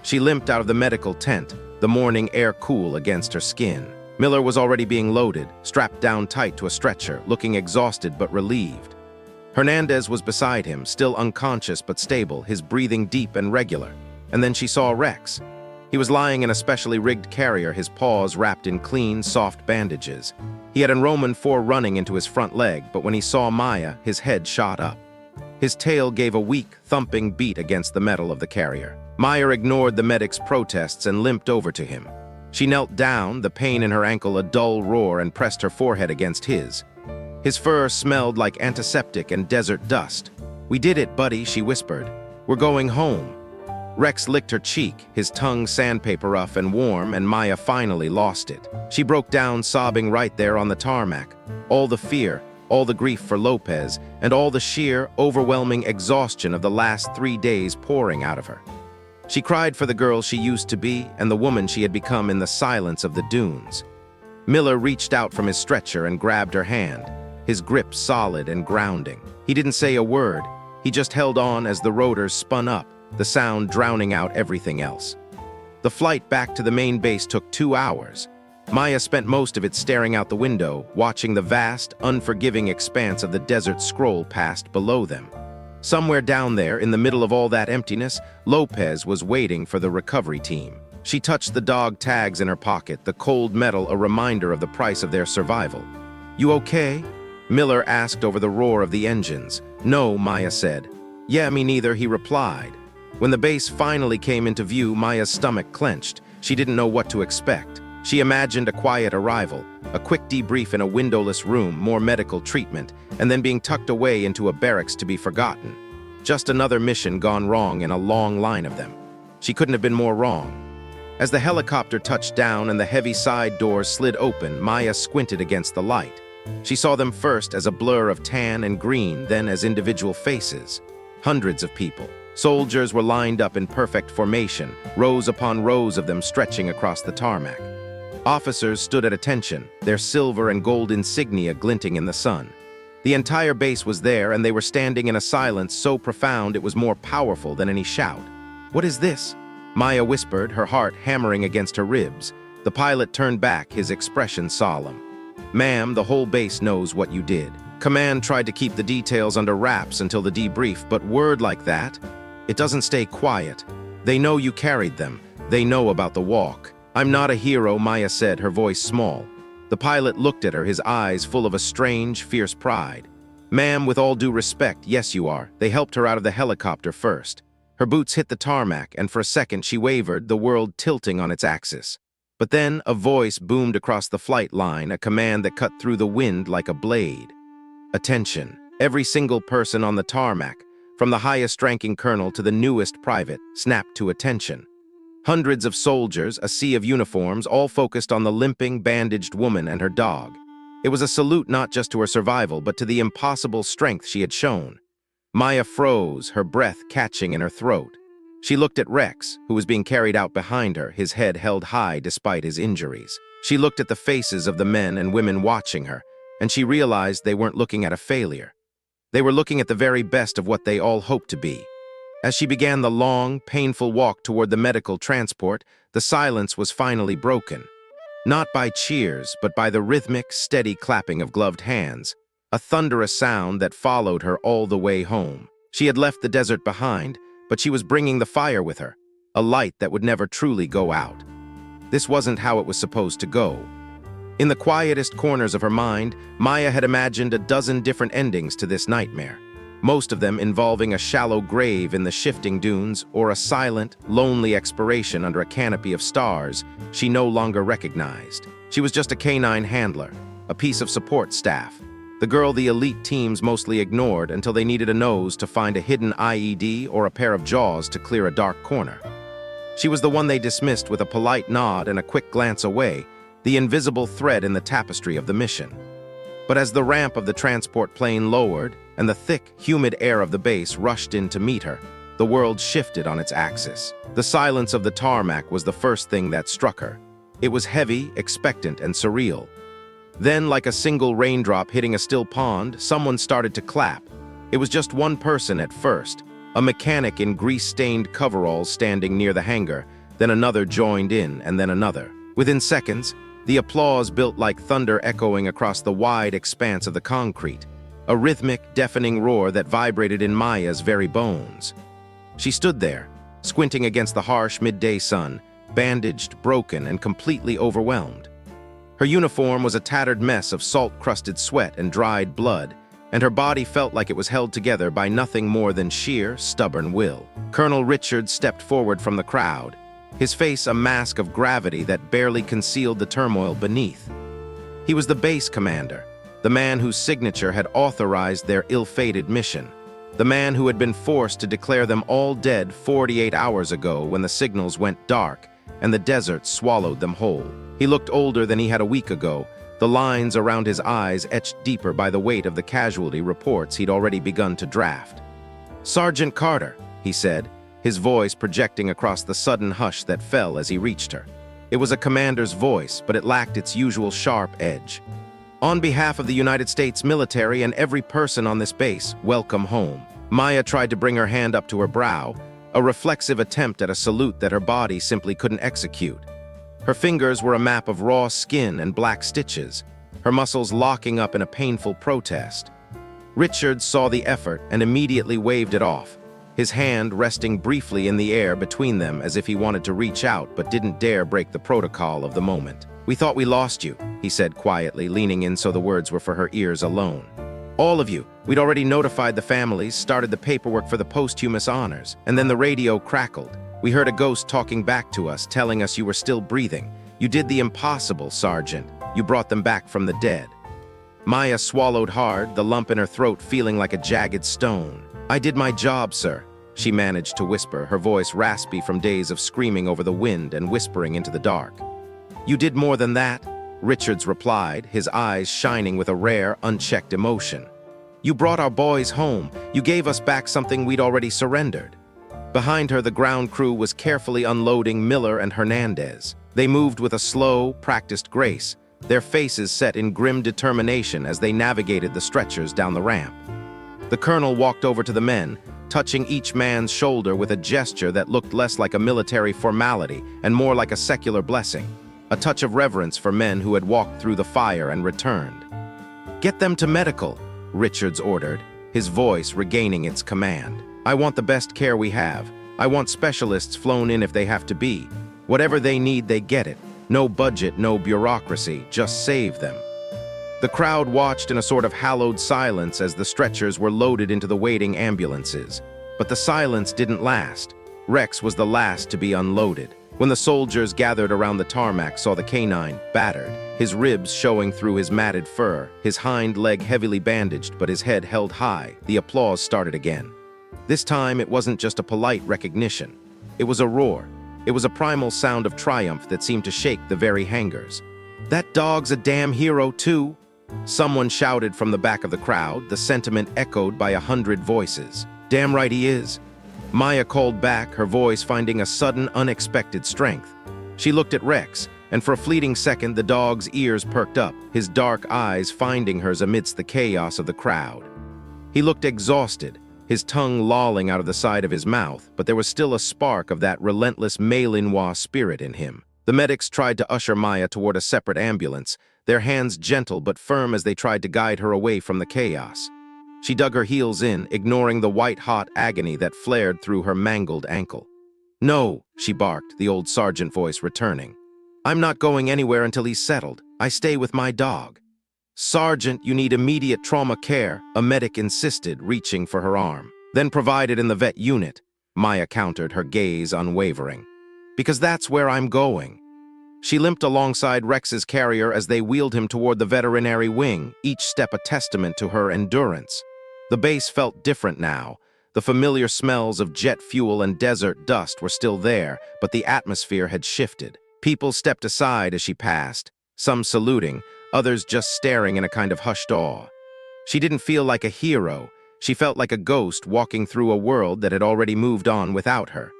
She limped out of the medical tent, the morning air cool against her skin. Miller was already being loaded, strapped down tight to a stretcher, looking exhausted but relieved. Hernandez was beside him, still unconscious but stable, his breathing deep and regular. And then she saw Rex. He was lying in a specially rigged carrier, his paws wrapped in clean, soft bandages. He had enrollment 4 running into his front leg, but when he saw Maya, his head shot up. His tail gave a weak, thumping beat against the metal of the carrier. Maya ignored the medic's protests and limped over to him. She knelt down, the pain in her ankle a dull roar, and pressed her forehead against his. His fur smelled like antiseptic and desert dust. We did it, buddy, she whispered. We're going home. Rex licked her cheek, his tongue sandpaper rough and warm, and Maya finally lost it. She broke down, sobbing right there on the tarmac. All the fear, all the grief for Lopez, and all the sheer, overwhelming exhaustion of the last 3 days pouring out of her. She cried for the girl she used to be and the woman she had become in the silence of the dunes. Miller reached out from his stretcher and grabbed her hand, his grip solid and grounding. He didn't say a word. He just held on as the rotors spun up, the sound drowning out everything else. The flight back to the main base took 2 hours. Maya spent most of it staring out the window, watching the vast, unforgiving expanse of the desert scroll past below them. Somewhere down there, in the middle of all that emptiness, Lopez was waiting for the recovery team. She touched the dog tags in her pocket, the cold metal a reminder of the price of their survival. You okay? Miller asked over the roar of the engines. No, Maya said. Yeah, me neither, he replied. When the base finally came into view, Maya's stomach clenched. She didn't know what to expect. She imagined a quiet arrival, a quick debrief in a windowless room, more medical treatment, and then being tucked away into a barracks to be forgotten. Just another mission gone wrong in a long line of them. She couldn't have been more wrong. As the helicopter touched down and the heavy side doors slid open, Maya squinted against the light. She saw them first as a blur of tan and green, then as individual faces. Hundreds of people. Soldiers were lined up in perfect formation, rows upon rows of them stretching across the tarmac. Officers stood at attention, their silver and gold insignia glinting in the sun. The entire base was there, and they were standing in a silence so profound it was more powerful than any shout. "What is this?" Maya whispered, her heart hammering against her ribs. The pilot turned back, his expression solemn. "Ma'am, the whole base knows what you did. Command tried to keep the details under wraps until the debrief, but word like that, it doesn't stay quiet. They know you carried them. They know about the walk." "I'm not a hero," Maya said, her voice small. The pilot looked at her, his eyes full of a strange, fierce pride. "Ma'am, with all due respect, yes you are. They helped her out of the helicopter first." Her boots hit the tarmac, and for a second she wavered, the world tilting on its axis. But then a voice boomed across the flight line, a command that cut through the wind like a blade. "Attention. Every single person on the tarmac, from the highest-ranking colonel to the newest private, snapped to attention." Hundreds of soldiers, a sea of uniforms, all focused on the limping, bandaged woman and her dog. It was a salute not just to her survival, but to the impossible strength she had shown. Maya froze, her breath catching in her throat. She looked at Rex, who was being carried out behind her, his head held high despite his injuries. She looked at the faces of the men and women watching her, and she realized they weren't looking at a failure. They were looking at the very best of what they all hoped to be. As she began the long, painful walk toward the medical transport, the silence was finally broken. Not by cheers, but by the rhythmic, steady clapping of gloved hands, a thunderous sound that followed her all the way home. She had left the desert behind, but she was bringing the fire with her, a light that would never truly go out. This wasn't how it was supposed to go. In the quietest corners of her mind, Maya had imagined a dozen different endings to this nightmare, most of them involving a shallow grave in the shifting dunes or a silent, lonely expiration under a canopy of stars she no longer recognized. She was just a canine handler, a piece of support staff, the girl the elite teams mostly ignored until they needed a nose to find a hidden IED or a pair of jaws to clear a dark corner. She was the one they dismissed with a polite nod and a quick glance away, the invisible thread in the tapestry of the mission. But as the ramp of the transport plane lowered and the thick, humid air of the base rushed in to meet her, the world shifted on its axis. The silence of the tarmac was the first thing that struck her. It was heavy, expectant, and surreal. Then, like a single raindrop hitting a still pond, someone started to clap. It was just one person at first, a mechanic in grease-stained coveralls standing near the hangar. Then another joined in, and then another. Within seconds, the applause built like thunder echoing across the wide expanse of the concrete, a rhythmic, deafening roar that vibrated in Maya's very bones. She stood there, squinting against the harsh midday sun, bandaged, broken, and completely overwhelmed. Her uniform was a tattered mess of salt-crusted sweat and dried blood, and her body felt like it was held together by nothing more than sheer, stubborn will. Colonel Richards stepped forward from the crowd, his face a mask of gravity that barely concealed the turmoil beneath. He was the base commander, the man whose signature had authorized their ill-fated mission, the man who had been forced to declare them all dead 48 hours ago when the signals went dark and the desert swallowed them whole. He looked older than he had a week ago, the lines around his eyes etched deeper by the weight of the casualty reports he'd already begun to draft. "Sergeant Carter," he said, his voice projecting across the sudden hush that fell as he reached her. It was a commander's voice, but it lacked its usual sharp edge. "On behalf of the United States military and every person on this base, welcome home." Maya tried to bring her hand up to her brow, a reflexive attempt at a salute that her body simply couldn't execute. Her fingers were a map of raw skin and black stitches, her muscles locking up in a painful protest. Richards saw the effort and immediately waved it off, his hand resting briefly in the air between them as if he wanted to reach out but didn't dare break the protocol of the moment. "We thought we lost you," he said quietly, leaning in so the words were for her ears alone. "All of you. We'd already notified the families, started the paperwork for the posthumous honors, and then the radio crackled. We heard a ghost talking back to us, telling us you were still breathing. You did the impossible, Sergeant. You brought them back from the dead." Maya swallowed hard, the lump in her throat feeling like a jagged stone. "I did my job, sir," she managed to whisper, her voice raspy from days of screaming over the wind and whispering into the dark. "You did more than that," Richards replied, his eyes shining with a rare, unchecked emotion. "You brought our boys home. You gave us back something we'd already surrendered." Behind her, the ground crew was carefully unloading Miller and Hernandez. They moved with a slow, practiced grace, their faces set in grim determination as they navigated the stretchers down the ramp. The colonel walked over to the men, touching each man's shoulder with a gesture that looked less like a military formality and more like a secular blessing, a touch of reverence for men who had walked through the fire and returned. "Get them to medical," Richards ordered, his voice regaining its command. "I want the best care we have. I want specialists flown in if they have to be. Whatever they need, they get it. No budget, no bureaucracy, just save them." The crowd watched in a sort of hallowed silence as the stretchers were loaded into the waiting ambulances. But the silence didn't last. Rex was the last to be unloaded. When the soldiers gathered around the tarmac saw the canine, battered, his ribs showing through his matted fur, his hind leg heavily bandaged but his head held high, the applause started again. This time it wasn't just a polite recognition. It was a roar. It was a primal sound of triumph that seemed to shake the very hangars. "That dog's a damn hero too," someone shouted from the back of the crowd, the sentiment echoed by 100 voices. "Damn right he is," Maya called back, her voice finding a sudden, unexpected strength. She looked at Rex, and for a fleeting second the dog's ears perked up, his dark eyes finding hers amidst the chaos of the crowd. He looked exhausted, his tongue lolling out of the side of his mouth, but there was still a spark of that relentless Malinois spirit in him. The medics tried to usher Maya toward a separate ambulance, their hands gentle but firm as they tried to guide her away from the chaos. She dug her heels in, ignoring the white-hot agony that flared through her mangled ankle. "No," she barked, the old sergeant voice returning. "I'm not going anywhere until he's settled. I stay with my dog." "Sergeant, you need immediate trauma care," a medic insisted, reaching for her arm. "Then provide it in the vet unit," Maya countered, her gaze unwavering. "Because that's where I'm going." She limped alongside Rex's carrier as they wheeled him toward the veterinary wing, each step a testament to her endurance. The base felt different now. The familiar smells of jet fuel and desert dust were still there, but the atmosphere had shifted. People stepped aside as she passed, some saluting, others just staring in a kind of hushed awe. She didn't feel like a hero. She felt like a ghost walking through a world that had already moved on without her.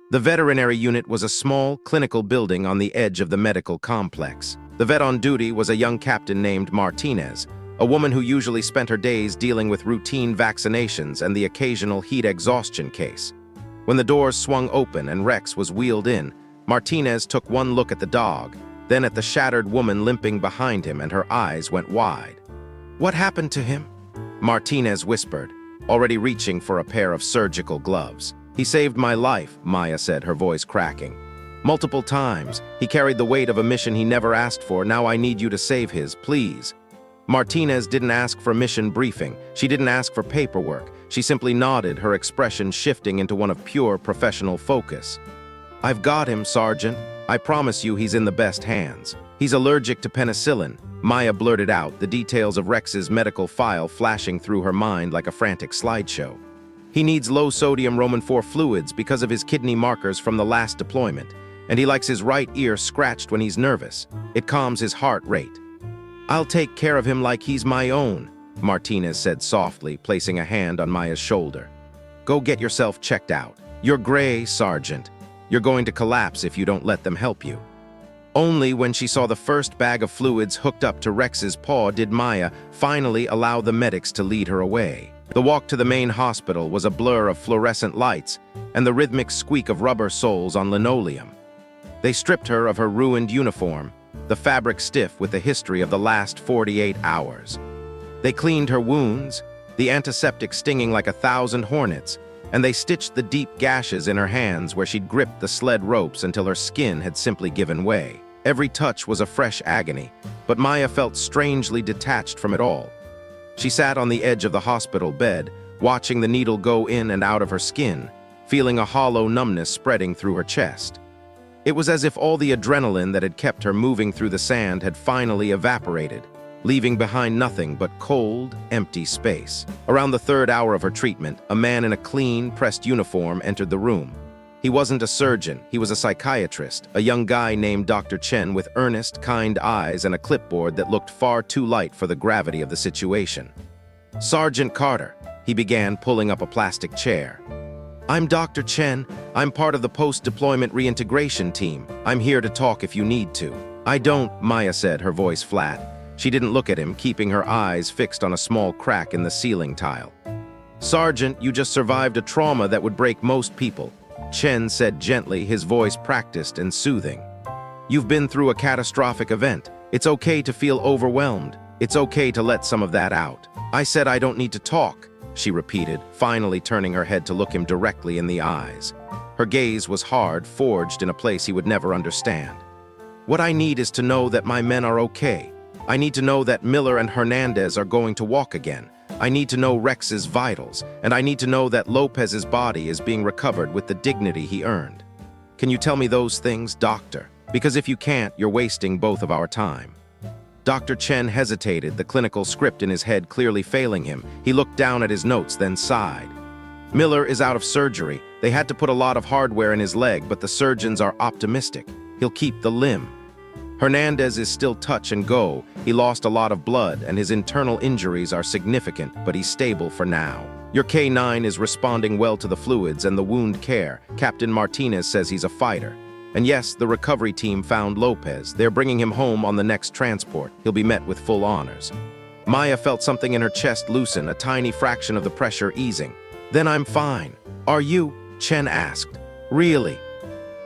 The veterinary unit was a small, clinical building on the edge of the medical complex. The vet on duty was a young captain named Martinez, a woman who usually spent her days dealing with routine vaccinations and the occasional heat exhaustion case. When the doors swung open and Rex was wheeled in, Martinez took one look at the dog, then at the shattered woman limping behind him, and her eyes went wide. "What happened to him?" Martinez whispered, already reaching for a pair of surgical gloves. "He saved my life," Maya said, her voice cracking. "Multiple times. He carried the weight of a mission he never asked for. Now I need you to save his, please." Martinez didn't ask for mission briefing. She didn't ask for paperwork. She simply nodded, her expression shifting into one of pure professional focus. "I've got him, Sergeant. I promise you he's in the best hands. He's allergic to penicillin," Maya blurted out, the details of Rex's medical file flashing through her mind like a frantic slideshow. "He needs low-sodium Roman 4 fluids because of his kidney markers from the last deployment, and he likes his right ear scratched when he's nervous. It calms his heart rate." "I'll take care of him like he's my own," Martinez said softly, placing a hand on Maya's shoulder. "Go get yourself checked out. You're gray, Sergeant. You're going to collapse if you don't let them help you." Only when she saw the first bag of fluids hooked up to Rex's paw did Maya finally allow the medics to lead her away. The walk to the main hospital was a blur of fluorescent lights and the rhythmic squeak of rubber soles on linoleum. They stripped her of her ruined uniform, the fabric stiff with the history of the last 48 hours. They cleaned her wounds, the antiseptic stinging like 1,000 hornets, and they stitched the deep gashes in her hands where she'd gripped the sled ropes until her skin had simply given way. Every touch was a fresh agony, but Maya felt strangely detached from it all. She sat on the edge of the hospital bed, watching the needle go in and out of her skin, feeling a hollow numbness spreading through her chest. It was as if all the adrenaline that had kept her moving through the sand had finally evaporated, leaving behind nothing but cold, empty space. Around the third hour of her treatment, a man in a clean, pressed uniform entered the room. He wasn't a surgeon, he was a psychiatrist, a young guy named Dr. Chen with earnest, kind eyes and a clipboard that looked far too light for the gravity of the situation. "Sergeant Carter," he began, pulling up a plastic chair. "I'm Dr. Chen. I'm part of the post-deployment reintegration team. I'm here to talk if you need to." I don't, Maya said, her voice flat. She didn't look at him, keeping her eyes fixed on a small crack in the ceiling tile. Sergeant, you just survived a trauma that would break most people, Chen said gently, his voice practiced and soothing. You've been through a catastrophic event. It's okay to feel overwhelmed. It's okay to let some of that out. I said I don't need to talk, she repeated, finally turning her head to look him directly in the eyes. Her gaze was hard, forged in a place he would never understand. What I need is to know that my men are okay. I need to know that Miller and Hernandez are going to walk again. I need to know Rex's vitals, and I need to know that Lopez's body is being recovered with the dignity he earned. Can you tell me those things, doctor? Because if you can't, you're wasting both of our time. Dr. Chen hesitated, the clinical script in his head clearly failing him. He looked down at his notes, then sighed. Miller is out of surgery. They had to put a lot of hardware in his leg, but the surgeons are optimistic. He'll keep the limb. Hernandez is still touch and go. He lost a lot of blood, and his internal injuries are significant, but he's stable for now. Your K9 is responding well to the fluids and the wound care. Captain Martinez says he's a fighter. And yes, the recovery team found Lopez. They're bringing him home on the next transport. He'll be met with full honors. Maya felt something in her chest loosen, a tiny fraction of the pressure easing. Then I'm fine. Are you? Chen asked. Really?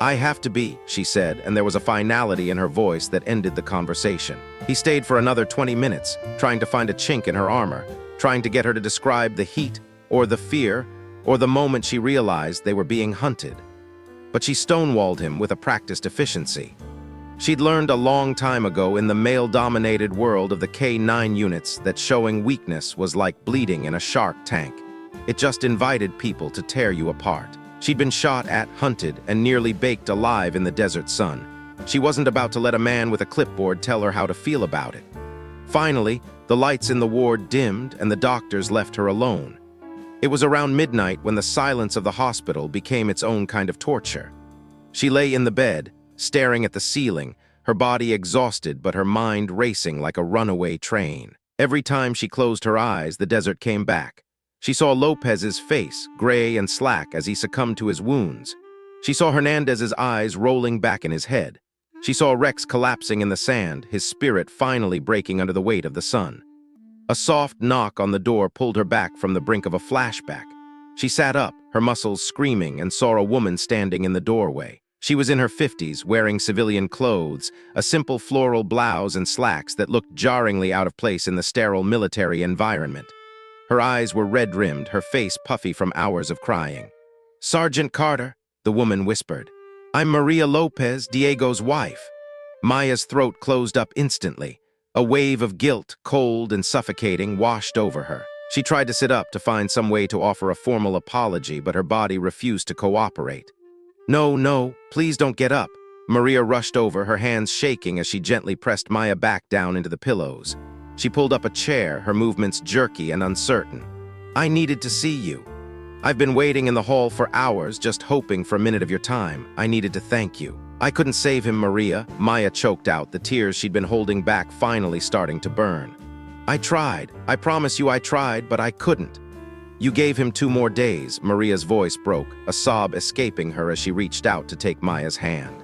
I have to be, she said, and there was a finality in her voice that ended the conversation. He stayed for another 20 minutes, trying to find a chink in her armor, trying to get her to describe the heat, or the fear, or the moment she realized they were being hunted. But she stonewalled him with a practiced efficiency. She'd learned a long time ago in the male-dominated world of the K9 units that showing weakness was like bleeding in a shark tank. It just invited people to tear you apart. She'd been shot at, hunted, and nearly baked alive in the desert sun. She wasn't about to let a man with a clipboard tell her how to feel about it. Finally, the lights in the ward dimmed and the doctors left her alone. It was around midnight when the silence of the hospital became its own kind of torture. She lay in the bed, staring at the ceiling, her body exhausted but her mind racing like a runaway train. Every time she closed her eyes, the desert came back. She saw Lopez's face, gray and slack, as he succumbed to his wounds. She saw Hernandez's eyes rolling back in his head. She saw Rex collapsing in the sand, his spirit finally breaking under the weight of the sun. A soft knock on the door pulled her back from the brink of a flashback. She sat up, her muscles screaming, and saw a woman standing in the doorway. She was in her 50s, wearing civilian clothes, a simple floral blouse and slacks that looked jarringly out of place in the sterile military environment. Her eyes were red-rimmed, her face puffy from hours of crying. "Sergeant Carter," the woman whispered. "I'm Maria Lopez, Diego's wife." Maya's throat closed up instantly. A wave of guilt, cold and suffocating, washed over her. She tried to sit up to find some way to offer a formal apology, but her body refused to cooperate. No, please don't get up." Maria rushed over, her hands shaking as she gently pressed Maya back down into the pillows. She pulled up a chair, her movements jerky and uncertain. "I needed to see you. I've been waiting in the hall for hours, just hoping for a minute of your time. I needed to thank you." "I couldn't save him, Maria," Maya choked out, the tears she'd been holding back finally starting to burn. "I tried. I promise you I tried, but I couldn't." "You gave him 2 more days," Maria's voice broke, a sob escaping her as she reached out to take Maya's hand.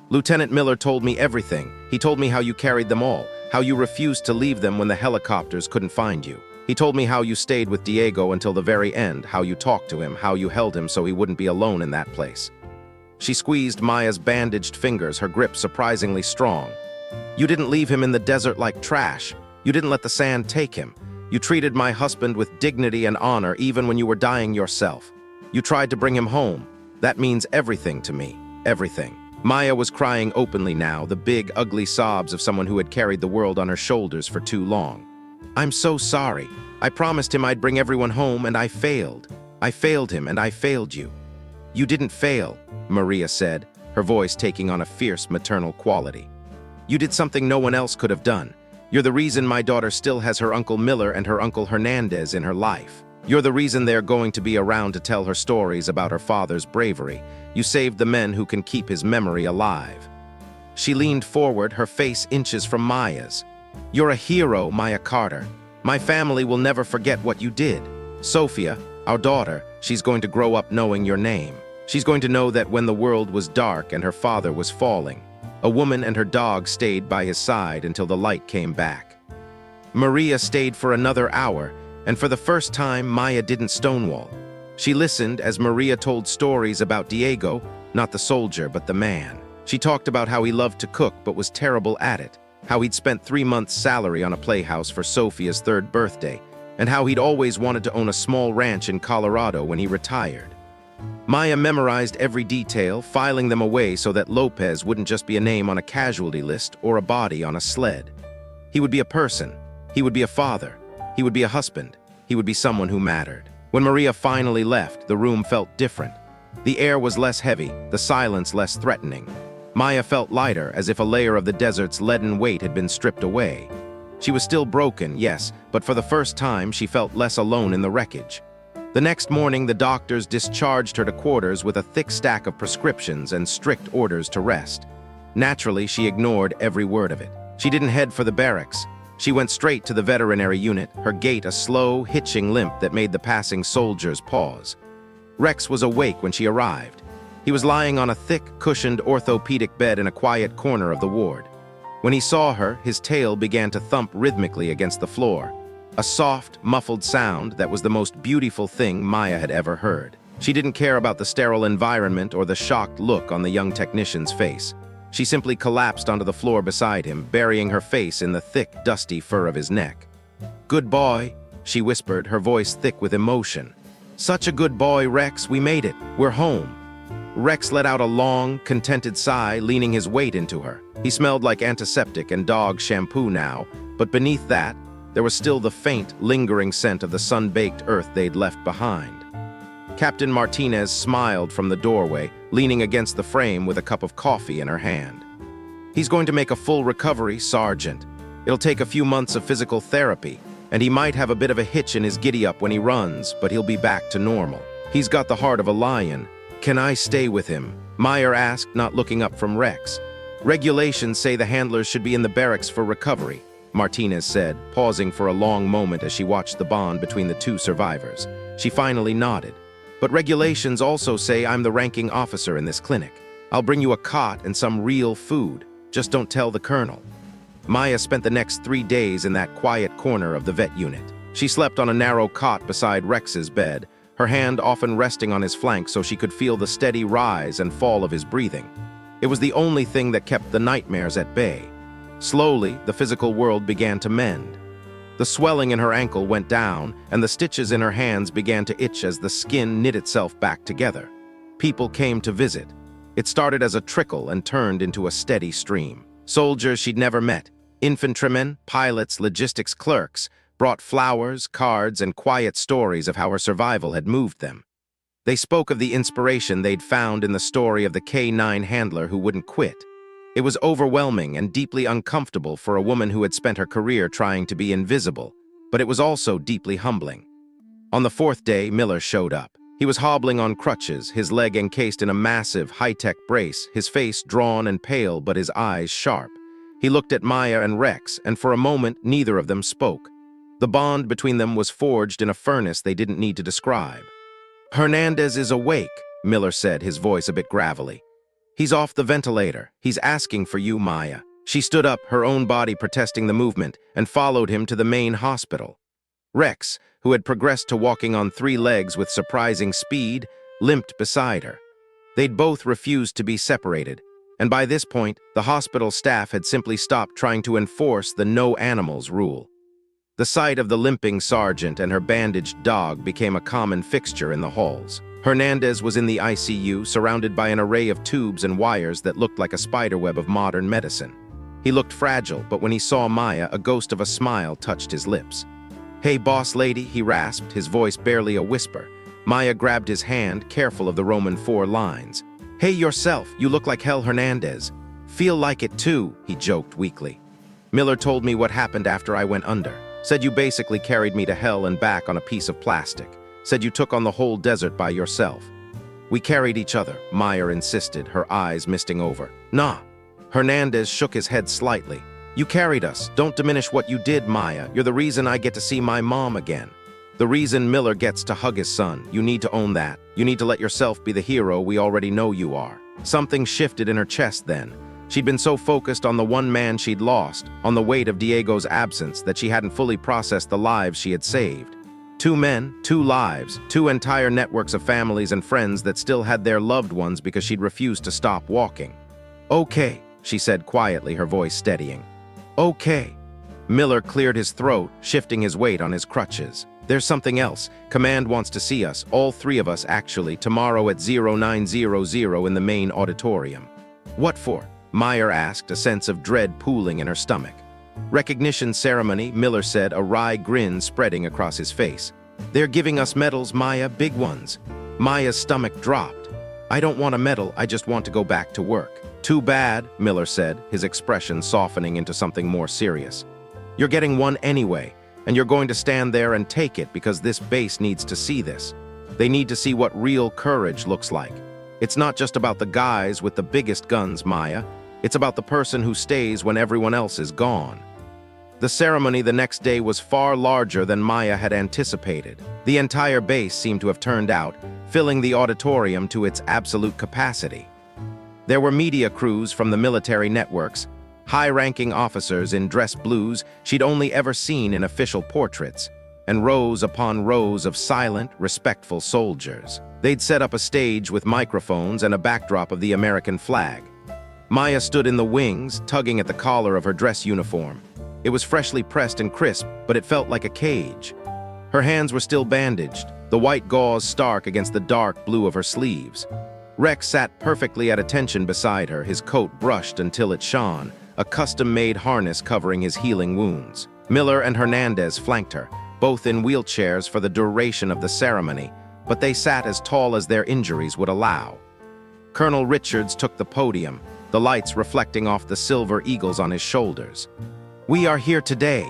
"Lieutenant Miller told me everything. He told me how you carried them all, how you refused to leave them when the helicopters couldn't find you. He told me how you stayed with Diego until the very end, how you talked to him, how you held him so he wouldn't be alone in that place." She squeezed Maya's bandaged fingers, her grip surprisingly strong. "You didn't leave him in the desert like trash. You didn't let the sand take him. You treated my husband with dignity and honor even when you were dying yourself. You tried to bring him home. That means everything to me. Everything." Maya was crying openly now, the big, ugly sobs of someone who had carried the world on her shoulders for too long. "I'm so sorry. I promised him I'd bring everyone home, and I failed. I failed him, and I failed you." "You didn't fail," Maria said, her voice taking on a fierce maternal quality. "You did something no one else could have done. You're the reason my daughter still has her Uncle Miller and her Uncle Hernandez in her life. You're the reason they're going to be around to tell her stories about her father's bravery. You saved the men who can keep his memory alive." She leaned forward, her face inches from Maya's. "You're a hero, Maya Carter. My family will never forget what you did. Sophia, our daughter, she's going to grow up knowing your name. She's going to know that when the world was dark and her father was falling, A woman and her dog stayed by his side until the light came back. Maria stayed for another hour, and for the first time, Maya didn't stonewall. She listened as Maria told stories about Diego, not the soldier, but the man. She talked about how he loved to cook but was terrible at it, how he'd spent 3 months' salary on a playhouse for Sophia's 3rd birthday, and how he'd always wanted to own a small ranch in Colorado when he retired. Maya memorized every detail, filing them away so that Lopez wouldn't just be a name on a casualty list or a body on a sled. He would be a person. He would be a father. He would be a husband. He would be someone who mattered. When Maria finally left, the room felt different. The air was less heavy, the silence less threatening. Maya felt lighter, as if a layer of the desert's leaden weight had been stripped away. She was still broken, yes, but for the first time she felt less alone in the wreckage. The next morning, the doctors discharged her to quarters with a thick stack of prescriptions and strict orders to rest. Naturally, she ignored every word of it. She didn't head for the barracks. She went straight to the veterinary unit, her gait a slow, hitching limp that made the passing soldiers pause. Rex was awake when she arrived. He was lying on a thick, cushioned orthopedic bed in a quiet corner of the ward. When he saw her, his tail began to thump rhythmically against the floor. A soft, muffled sound that was the most beautiful thing Maya had ever heard. She didn't care about the sterile environment or the shocked look on the young technician's face. She simply collapsed onto the floor beside him, burying her face in the thick, dusty fur of his neck. "Good boy," she whispered, her voice thick with emotion. "Such a good boy, Rex. We made it. We're home." Rex let out a long, contented sigh, leaning his weight into her. He smelled like antiseptic and dog shampoo now, but beneath that, there was still the faint, lingering scent of the sun-baked earth they'd left behind. Captain Martinez smiled from the doorway, leaning against the frame with a cup of coffee in her hand. "He's going to make a full recovery, Sergeant. It'll take a few months of physical therapy, and he might have a bit of a hitch in his giddy-up when he runs, but he'll be back to normal. He's got the heart of a lion. Can I stay with him?" Meyer asked, not looking up from Rex. "Regulations say the handlers should be in the barracks for recovery," Martinez said, pausing for a long moment as she watched the bond between the two survivors. She finally nodded. "But regulations also say I'm the ranking officer in this clinic. I'll bring you a cot and some real food. Just don't tell the colonel." Maya spent the next 3 days in that quiet corner of the vet unit. She slept on a narrow cot beside Rex's bed, her hand often resting on his flank so she could feel the steady rise and fall of his breathing. It was the only thing that kept the nightmares at bay. Slowly, the physical world began to mend. The swelling in her ankle went down, and the stitches in her hands began to itch as the skin knit itself back together. People came to visit. It started as a trickle and turned into a steady stream. Soldiers she'd never met, infantrymen, pilots, logistics clerks, brought flowers, cards, and quiet stories of how her survival had moved them. They spoke of the inspiration they'd found in the story of the K-9 handler who wouldn't quit. It was overwhelming and deeply uncomfortable for a woman who had spent her career trying to be invisible, but it was also deeply humbling. On the 4th day, Miller showed up. He was hobbling on crutches, his leg encased in a massive, high-tech brace, his face drawn and pale but his eyes sharp. He looked at Maya and Rex, and for a moment, neither of them spoke. The bond between them was forged in a furnace they didn't need to describe. "Hernandez is awake," Miller said, his voice a bit gravelly. "He's off the ventilator. He's asking for you, Maya." She stood up, her own body protesting the movement, and followed him to the main hospital. Rex, who had progressed to walking on 3 legs with surprising speed, limped beside her. They'd both refused to be separated, and by this point, the hospital staff had simply stopped trying to enforce the no animals rule. The sight of the limping sergeant and her bandaged dog became a common fixture in the halls. Hernandez was in the ICU, surrounded by an array of tubes and wires that looked like a spiderweb of modern medicine. He looked fragile, but when he saw Maya, a ghost of a smile touched his lips. "Hey, boss lady," he rasped, his voice barely a whisper. Maya grabbed his hand, careful of the Roman 4 lines. "Hey, yourself, you look like hell, Hernandez." "Feel like it too," he joked weakly. "Miller told me what happened after I went under. Said you basically carried me to hell and back on a piece of plastic. Said you took on the whole desert by yourself." "We carried each other," Meyer insisted, her eyes misting over. "Nah." Hernandez shook his head slightly. "You carried us. Don't diminish what you did, Maya. You're the reason I get to see my mom again. The reason Miller gets to hug his son. You need to own that. You need to let yourself be the hero we already know you are." Something shifted in her chest then. She'd been so focused on the one man she'd lost, on the weight of Diego's absence, that she hadn't fully processed the lives she had saved. 2 men, 2 lives, 2 entire networks of families and friends that still had their loved ones because she'd refused to stop walking. "Okay," she said quietly, her voice steadying. "Okay." Miller cleared his throat, shifting his weight on his crutches. "There's something else. Command wants to see us, all 3 of us actually, tomorrow at 0900 in the main auditorium." "What for?" Meyer asked, a sense of dread pooling in her stomach. "Recognition ceremony," Miller said, a wry grin spreading across his face. "They're giving us medals, Maya, big ones." Maya's stomach dropped. "I don't want a medal, I just want to go back to work." "Too bad," Miller said, his expression softening into something more serious. "You're getting one anyway, and you're going to stand there and take it because this base needs to see this. They need to see what real courage looks like. It's not just about the guys with the biggest guns, Maya. It's about the person who stays when everyone else is gone." The ceremony the next day was far larger than Maya had anticipated. The entire base seemed to have turned out, filling the auditorium to its absolute capacity. There were media crews from the military networks, high-ranking officers in dress blues she'd only ever seen in official portraits, and rows upon rows of silent, respectful soldiers. They'd set up a stage with microphones and a backdrop of the American flag. Maya stood in the wings, tugging at the collar of her dress uniform. It was freshly pressed and crisp, but it felt like a cage. Her hands were still bandaged, the white gauze stark against the dark blue of her sleeves. Rex sat perfectly at attention beside her, his coat brushed until it shone, a custom-made harness covering his healing wounds. Miller and Hernandez flanked her, both in wheelchairs for the duration of the ceremony, but they sat as tall as their injuries would allow. Colonel Richards took the podium, the lights reflecting off the silver eagles on his shoulders. "We are here today,"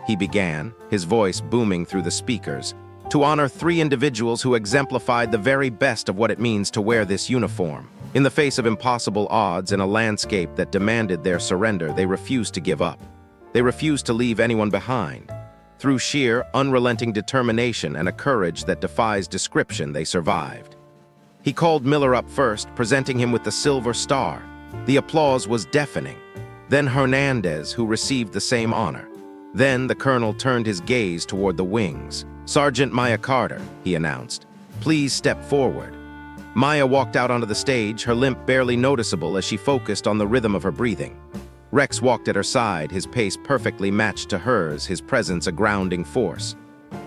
he began, his voice booming through the speakers, "to honor 3 individuals who exemplified the very best of what it means to wear this uniform. In the face of impossible odds in a landscape that demanded their surrender, they refused to give up. They refused to leave anyone behind. Through sheer, unrelenting determination and a courage that defies description, they survived." He called Miller up first, presenting him with the Silver Star. The applause was deafening. Then Hernandez, who received the same honor. Then the colonel turned his gaze toward the wings. "Sergeant Maya Carter," he announced. "Please step forward." Maya walked out onto the stage, her limp barely noticeable as she focused on the rhythm of her breathing. Rex walked at her side, his pace perfectly matched to hers, his presence a grounding force.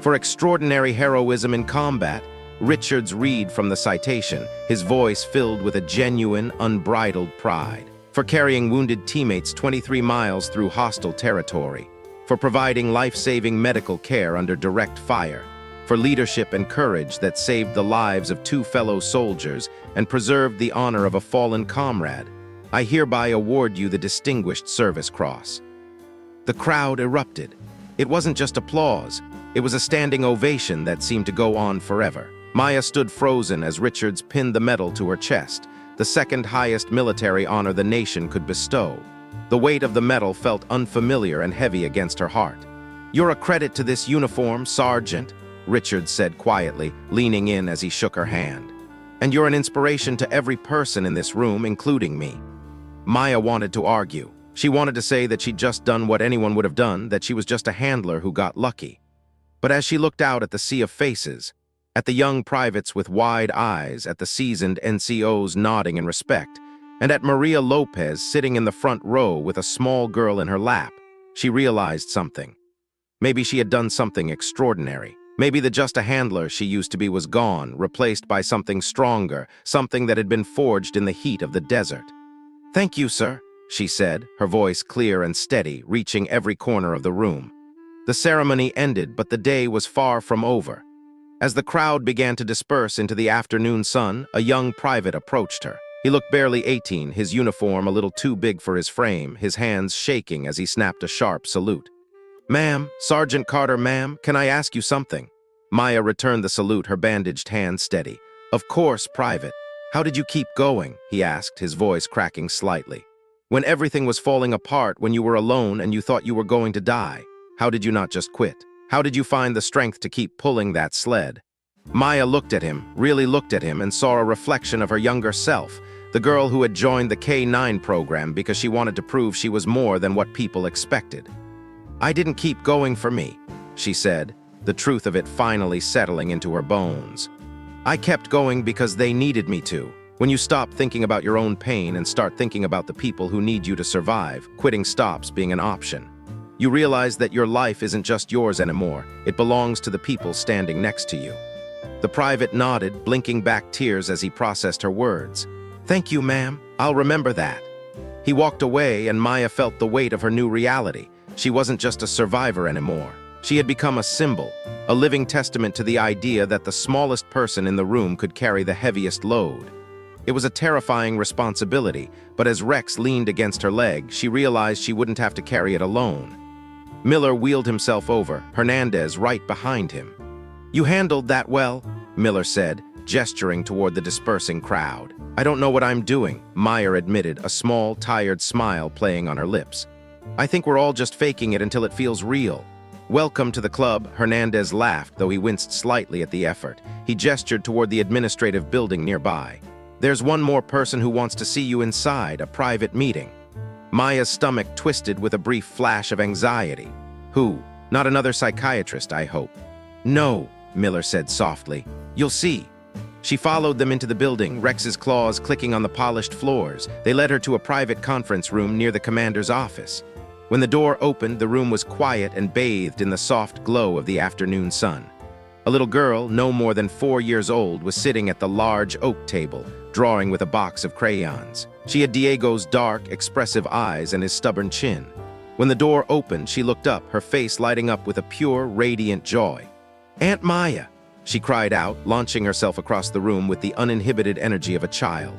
For extraordinary heroism in combat, Richards read from the citation, his voice filled with a genuine, unbridled pride. For carrying wounded teammates 23 miles through hostile territory. For providing life-saving medical care under direct fire. For leadership and courage that saved the lives of 2 fellow soldiers and preserved the honor of a fallen comrade. I hereby award you the Distinguished Service Cross." The crowd erupted. It wasn't just applause. It was a standing ovation that seemed to go on forever. Maya stood frozen as Richards pinned the medal to her chest, the second highest military honor the nation could bestow. The weight of the medal felt unfamiliar and heavy against her heart. "You're a credit to this uniform, Sergeant," Richards said quietly, leaning in as he shook her hand. "And you're an inspiration to every person in this room, including me." Maya wanted to argue. She wanted to say that she'd just done what anyone would have done, that she was just a handler who got lucky. But as she looked out at the sea of faces, at the young privates with wide eyes, at the seasoned NCOs nodding in respect, and at Maria Lopez sitting in the front row with a small girl in her lap, she realized something. Maybe she had done something extraordinary. Maybe the just a handler she used to be was gone, replaced by something stronger, something that had been forged in the heat of the desert. "Thank you, sir," she said, her voice clear and steady, reaching every corner of the room. The ceremony ended, but the day was far from over. As the crowd began to disperse into the afternoon sun, a young private approached her. He looked barely 18, his uniform a little too big for his frame, his hands shaking as he snapped a sharp salute. "Ma'am, Sergeant Carter, ma'am, can I ask you something?" Maya returned the salute, her bandaged hand steady. "Of course, Private. How did you keep going?" he asked, his voice cracking slightly. "When everything was falling apart, when you were alone and you thought you were going to die, how did you not just quit? How did you find the strength to keep pulling that sled?" Maya looked at him, really looked at him, and saw a reflection of her younger self, the girl who had joined the K-9 program because she wanted to prove she was more than what people expected. "I didn't keep going for me," she said, the truth of it finally settling into her bones. "I kept going because they needed me to. When you stop thinking about your own pain and start thinking about the people who need you to survive, quitting stops being an option. You realize that your life isn't just yours anymore, it belongs to the people standing next to you." The private nodded, blinking back tears as he processed her words. "Thank you, ma'am. I'll remember that." He walked away, and Maya felt the weight of her new reality. She wasn't just a survivor anymore. She had become a symbol, a living testament to the idea that the smallest person in the room could carry the heaviest load. It was a terrifying responsibility, but as Rex leaned against her leg, she realized she wouldn't have to carry it alone. Miller wheeled himself over, Hernandez right behind him. "You handled that well," Miller said, gesturing toward the dispersing crowd. "I don't know what I'm doing," Maya admitted, a small, tired smile playing on her lips. "I think we're all just faking it until it feels real." "Welcome to the club," Hernandez laughed, though he winced slightly at the effort. He gestured toward the administrative building nearby. "There's one more person who wants to see you inside, a private meeting." Maya's stomach twisted with a brief flash of anxiety. "Who? Not another psychiatrist, I hope." "No," Miller said softly. "You'll see." She followed them into the building, Rex's claws clicking on the polished floors. They led her to a private conference room near the commander's office. When the door opened, the room was quiet and bathed in the soft glow of the afternoon sun. A little girl, no more than 4 years old, was sitting at the large oak table, drawing with a box of crayons. She had Diego's dark, expressive eyes and his stubborn chin. When the door opened, she looked up, her face lighting up with a pure, radiant joy. "Aunt Maya!" she cried out, launching herself across the room with the uninhibited energy of a child.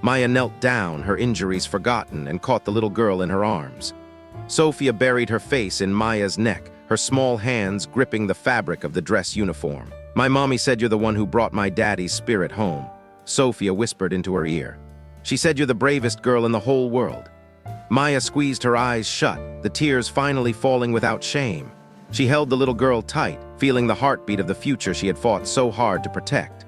Maya knelt down, her injuries forgotten, and caught the little girl in her arms. Sophia buried her face in Maya's neck, her small hands gripping the fabric of the dress uniform. "My mommy said you're the one who brought my daddy's spirit home," Sophia whispered into her ear. "She said you're the bravest girl in the whole world." Maya squeezed her eyes shut, the tears finally falling without shame. She held the little girl tight, feeling the heartbeat of the future she had fought so hard to protect.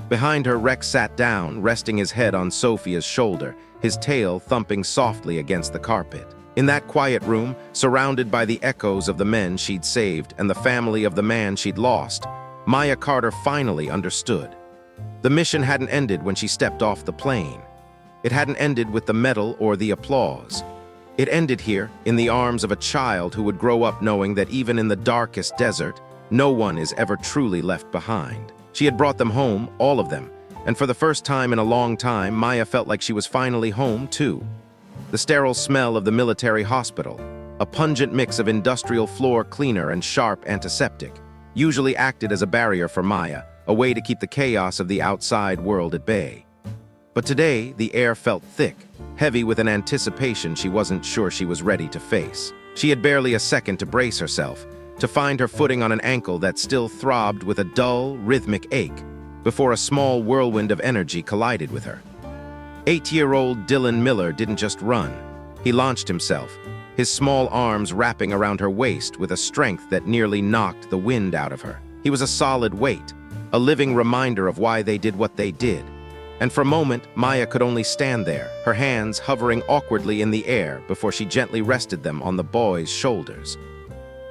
Behind her, Rex sat down, resting his head on Sophia's shoulder, his tail thumping softly against the carpet. In that quiet room, surrounded by the echoes of the men she'd saved and the family of the man she'd lost, Maya Carter finally understood. The mission hadn't ended when she stepped off the plane. It hadn't ended with the medal or the applause. It ended here, in the arms of a child who would grow up knowing that even in the darkest desert, no one is ever truly left behind. She had brought them home, all of them, and for the first time in a long time, Maya felt like she was finally home, too. The sterile smell of the military hospital, a pungent mix of industrial floor cleaner and sharp antiseptic, usually acted as a barrier for Maya, a way to keep the chaos of the outside world at bay. But today, the air felt thick, heavy with an anticipation she wasn't sure she was ready to face. She had barely a second to brace herself, to find her footing on an ankle that still throbbed with a dull, rhythmic ache, before a small whirlwind of energy collided with her. 8-year-old Dylan Miller didn't just run. He launched himself, his small arms wrapping around her waist with a strength that nearly knocked the wind out of her. He was a solid weight, a living reminder of why they did what they did. And for a moment, Maya could only stand there, her hands hovering awkwardly in the air before she gently rested them on the boy's shoulders.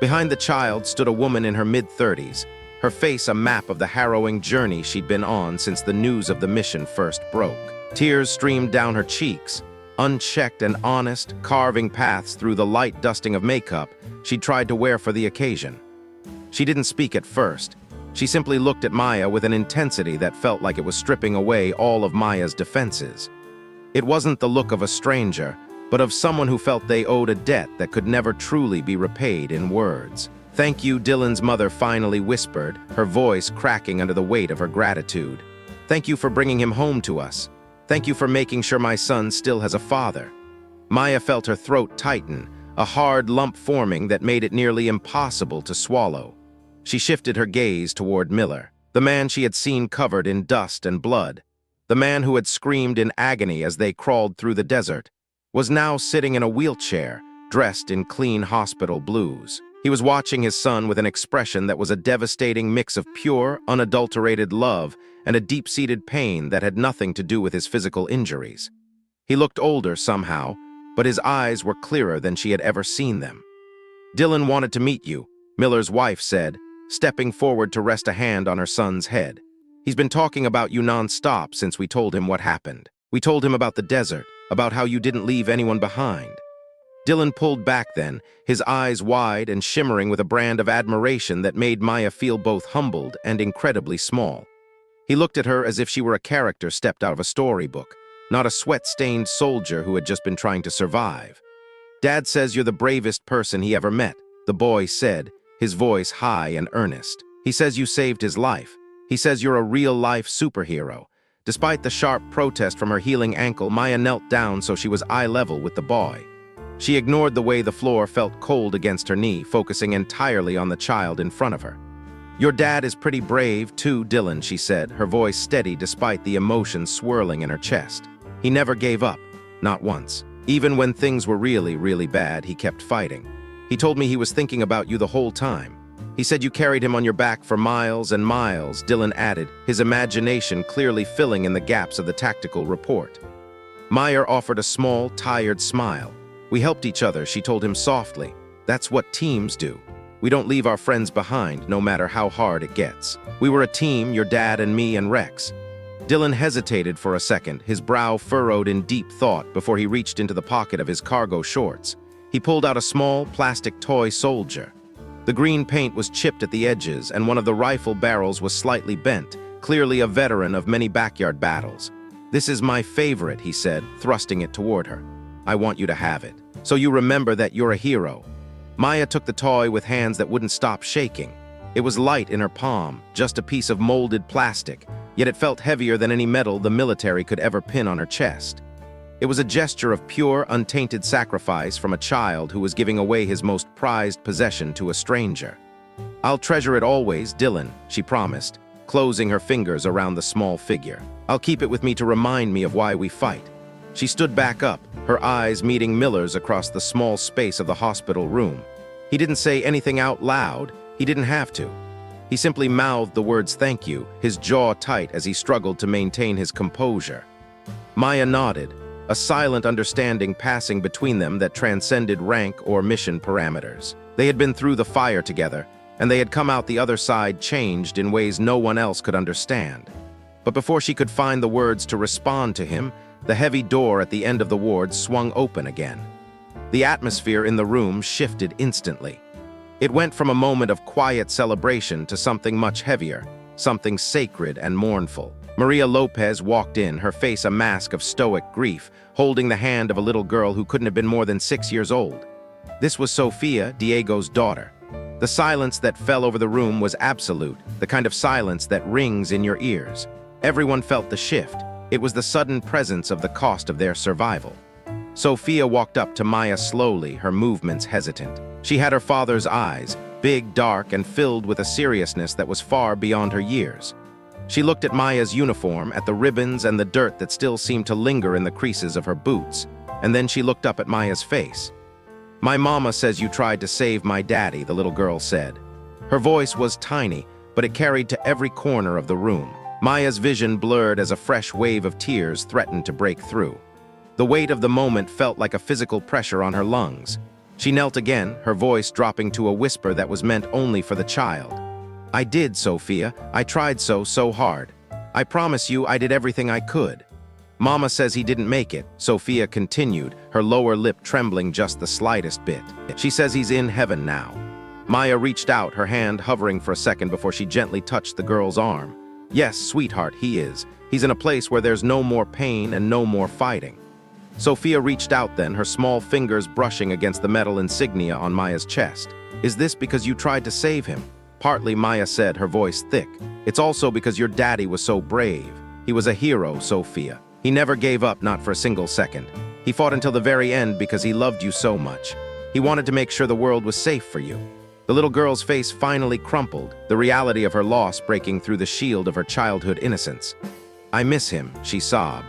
Behind the child stood a woman in her mid-30s, her face a map of the harrowing journey she'd been on since the news of the mission first broke. Tears streamed down her cheeks, unchecked and honest, carving paths through the light dusting of makeup she'd tried to wear for the occasion. She didn't speak at first. She simply looked at Maya with an intensity that felt like it was stripping away all of Maya's defenses. It wasn't the look of a stranger, but of someone who felt they owed a debt that could never truly be repaid in words. "Thank you," Dylan's mother finally whispered, her voice cracking under the weight of her gratitude. "Thank you for bringing him home to us. Thank you for making sure my son still has a father." Maya felt her throat tighten, a hard lump forming that made it nearly impossible to swallow. She shifted her gaze toward Miller, the man she had seen covered in dust and blood. The man who had screamed in agony as they crawled through the desert was now sitting in a wheelchair, dressed in clean hospital blues. He was watching his son with an expression that was a devastating mix of pure, unadulterated love and a deep-seated pain that had nothing to do with his physical injuries. He looked older somehow, but his eyes were clearer than she had ever seen them. "Dylan wanted to meet you," Miller's wife said, stepping forward to rest a hand on her son's head. "He's been talking about you non-stop since we told him what happened. We told him about the desert, about how you didn't leave anyone behind." Dylan pulled back then, his eyes wide and shimmering with a brand of admiration that made Maya feel both humbled and incredibly small. He looked at her as if she were a character stepped out of a storybook, not a sweat-stained soldier who had just been trying to survive. "Dad says you're the bravest person he ever met," the boy said, his voice high and earnest. "He says you saved his life. He says you're a real-life superhero." Despite the sharp protest from her healing ankle, Maya knelt down so she was eye-level with the boy. She ignored the way the floor felt cold against her knee, focusing entirely on the child in front of her. "Your dad is pretty brave, too, Dylan," she said, her voice steady despite the emotion swirling in her chest. "He never gave up, not once. Even when things were really, really bad, he kept fighting. He told me he was thinking about you the whole time. He said you carried him on your back for miles and miles," Dylan added, his imagination clearly filling in the gaps of the tactical report. Maya offered a small, tired smile. "We helped each other," she told him softly. "That's what teams do. We don't leave our friends behind, no matter how hard it gets. We were a team, your dad and me and Rex." Dylan hesitated for a second, his brow furrowed in deep thought before he reached into the pocket of his cargo shorts. He pulled out a small, plastic toy soldier. The green paint was chipped at the edges, and one of the rifle barrels was slightly bent, clearly a veteran of many backyard battles. "This is my favorite," he said, thrusting it toward her. "I want you to have it, so you remember that you're a hero." Maya took the toy with hands that wouldn't stop shaking. It was light in her palm, just a piece of molded plastic, yet it felt heavier than any metal the military could ever pin on her chest. It was a gesture of pure, untainted sacrifice from a child who was giving away his most prized possession to a stranger. "I'll treasure it always, Dylan," she promised, closing her fingers around the small figure. "I'll keep it with me to remind me of why we fight." She stood back up, her eyes meeting Miller's across the small space of the hospital room. He didn't say anything out loud. He didn't have to. He simply mouthed the words "thank you," his jaw tight as he struggled to maintain his composure. Maya nodded, a silent understanding passing between them that transcended rank or mission parameters. They had been through the fire together, and they had come out the other side changed in ways no one else could understand. But before she could find the words to respond to him, the heavy door at the end of the ward swung open again. The atmosphere in the room shifted instantly. It went from a moment of quiet celebration to something much heavier, something sacred and mournful. Maria Lopez walked in, her face a mask of stoic grief, holding the hand of a little girl who couldn't have been more than 6 years old. This was Sofia, Diego's daughter. The silence that fell over the room was absolute, the kind of silence that rings in your ears. Everyone felt the shift. It was the sudden presence of the cost of their survival. Sofia walked up to Maya slowly, her movements hesitant. She had her father's eyes, big, dark, and filled with a seriousness that was far beyond her years. She looked at Maya's uniform, at the ribbons and the dirt that still seemed to linger in the creases of her boots, and then she looked up at Maya's face. "My mama says you tried to save my daddy," the little girl said. Her voice was tiny, but it carried to every corner of the room. Maya's vision blurred as a fresh wave of tears threatened to break through. The weight of the moment felt like a physical pressure on her lungs. She knelt again, her voice dropping to a whisper that was meant only for the child. "I did, Sophia. I tried so hard. I promise you I did everything I could." "Mama says he didn't make it," Sophia continued, her lower lip trembling just the slightest bit. "She says he's in heaven now." Maya reached out, her hand hovering for a second before she gently touched the girl's arm. "Yes, sweetheart, he is. He's in a place where there's no more pain and no more fighting." Sophia reached out then, her small fingers brushing against the metal insignia on Maya's chest. "Is this because you tried to save him?" "Partly," Maya said, her voice thick. "It's also because your daddy was so brave. He was a hero, Sophia. He never gave up, not for a single second. He fought until the very end because he loved you so much. He wanted to make sure the world was safe for you." The little girl's face finally crumpled, the reality of her loss breaking through the shield of her childhood innocence. "I miss him," she sobbed.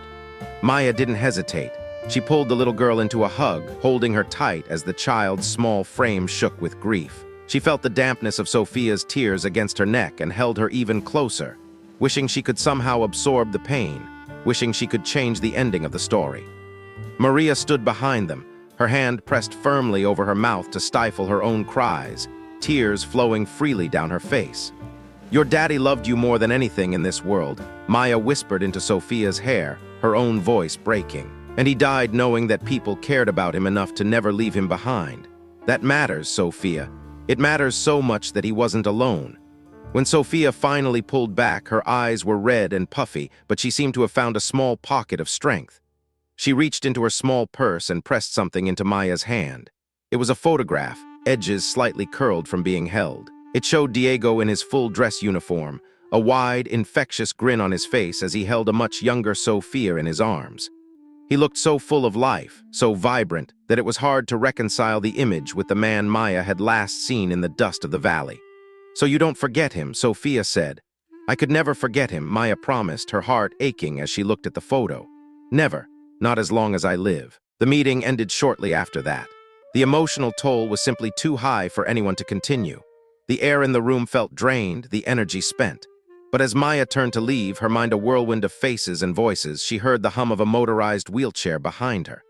Maya didn't hesitate. She pulled the little girl into a hug, holding her tight as the child's small frame shook with grief. She felt the dampness of Sophia's tears against her neck and held her even closer, wishing she could somehow absorb the pain, wishing she could change the ending of the story. Maria stood behind them, her hand pressed firmly over her mouth to stifle her own cries, tears flowing freely down her face. "Your daddy loved you more than anything in this world," Maya whispered into Sophia's hair, her own voice breaking. "And he died knowing that people cared about him enough to never leave him behind. That matters, Sophia. It matters so much that he wasn't alone." When Sophia finally pulled back, her eyes were red and puffy, but she seemed to have found a small pocket of strength. She reached into her small purse and pressed something into Maya's hand. It was a photograph, edges slightly curled from being held. It showed Diego in his full dress uniform, a wide, infectious grin on his face as he held a much younger Sophia in his arms. He looked so full of life, so vibrant, that it was hard to reconcile the image with the man Maya had last seen in the dust of the valley. "So you don't forget him," Sophia said. "I could never forget him," Maya promised, her heart aching as she looked at the photo. "Never, not as long as I live." The meeting ended shortly after that. The emotional toll was simply too high for anyone to continue. The air in the room felt drained, the energy spent. But as Maya turned to leave, her mind a whirlwind of faces and voices, she heard the hum of a motorized wheelchair behind her.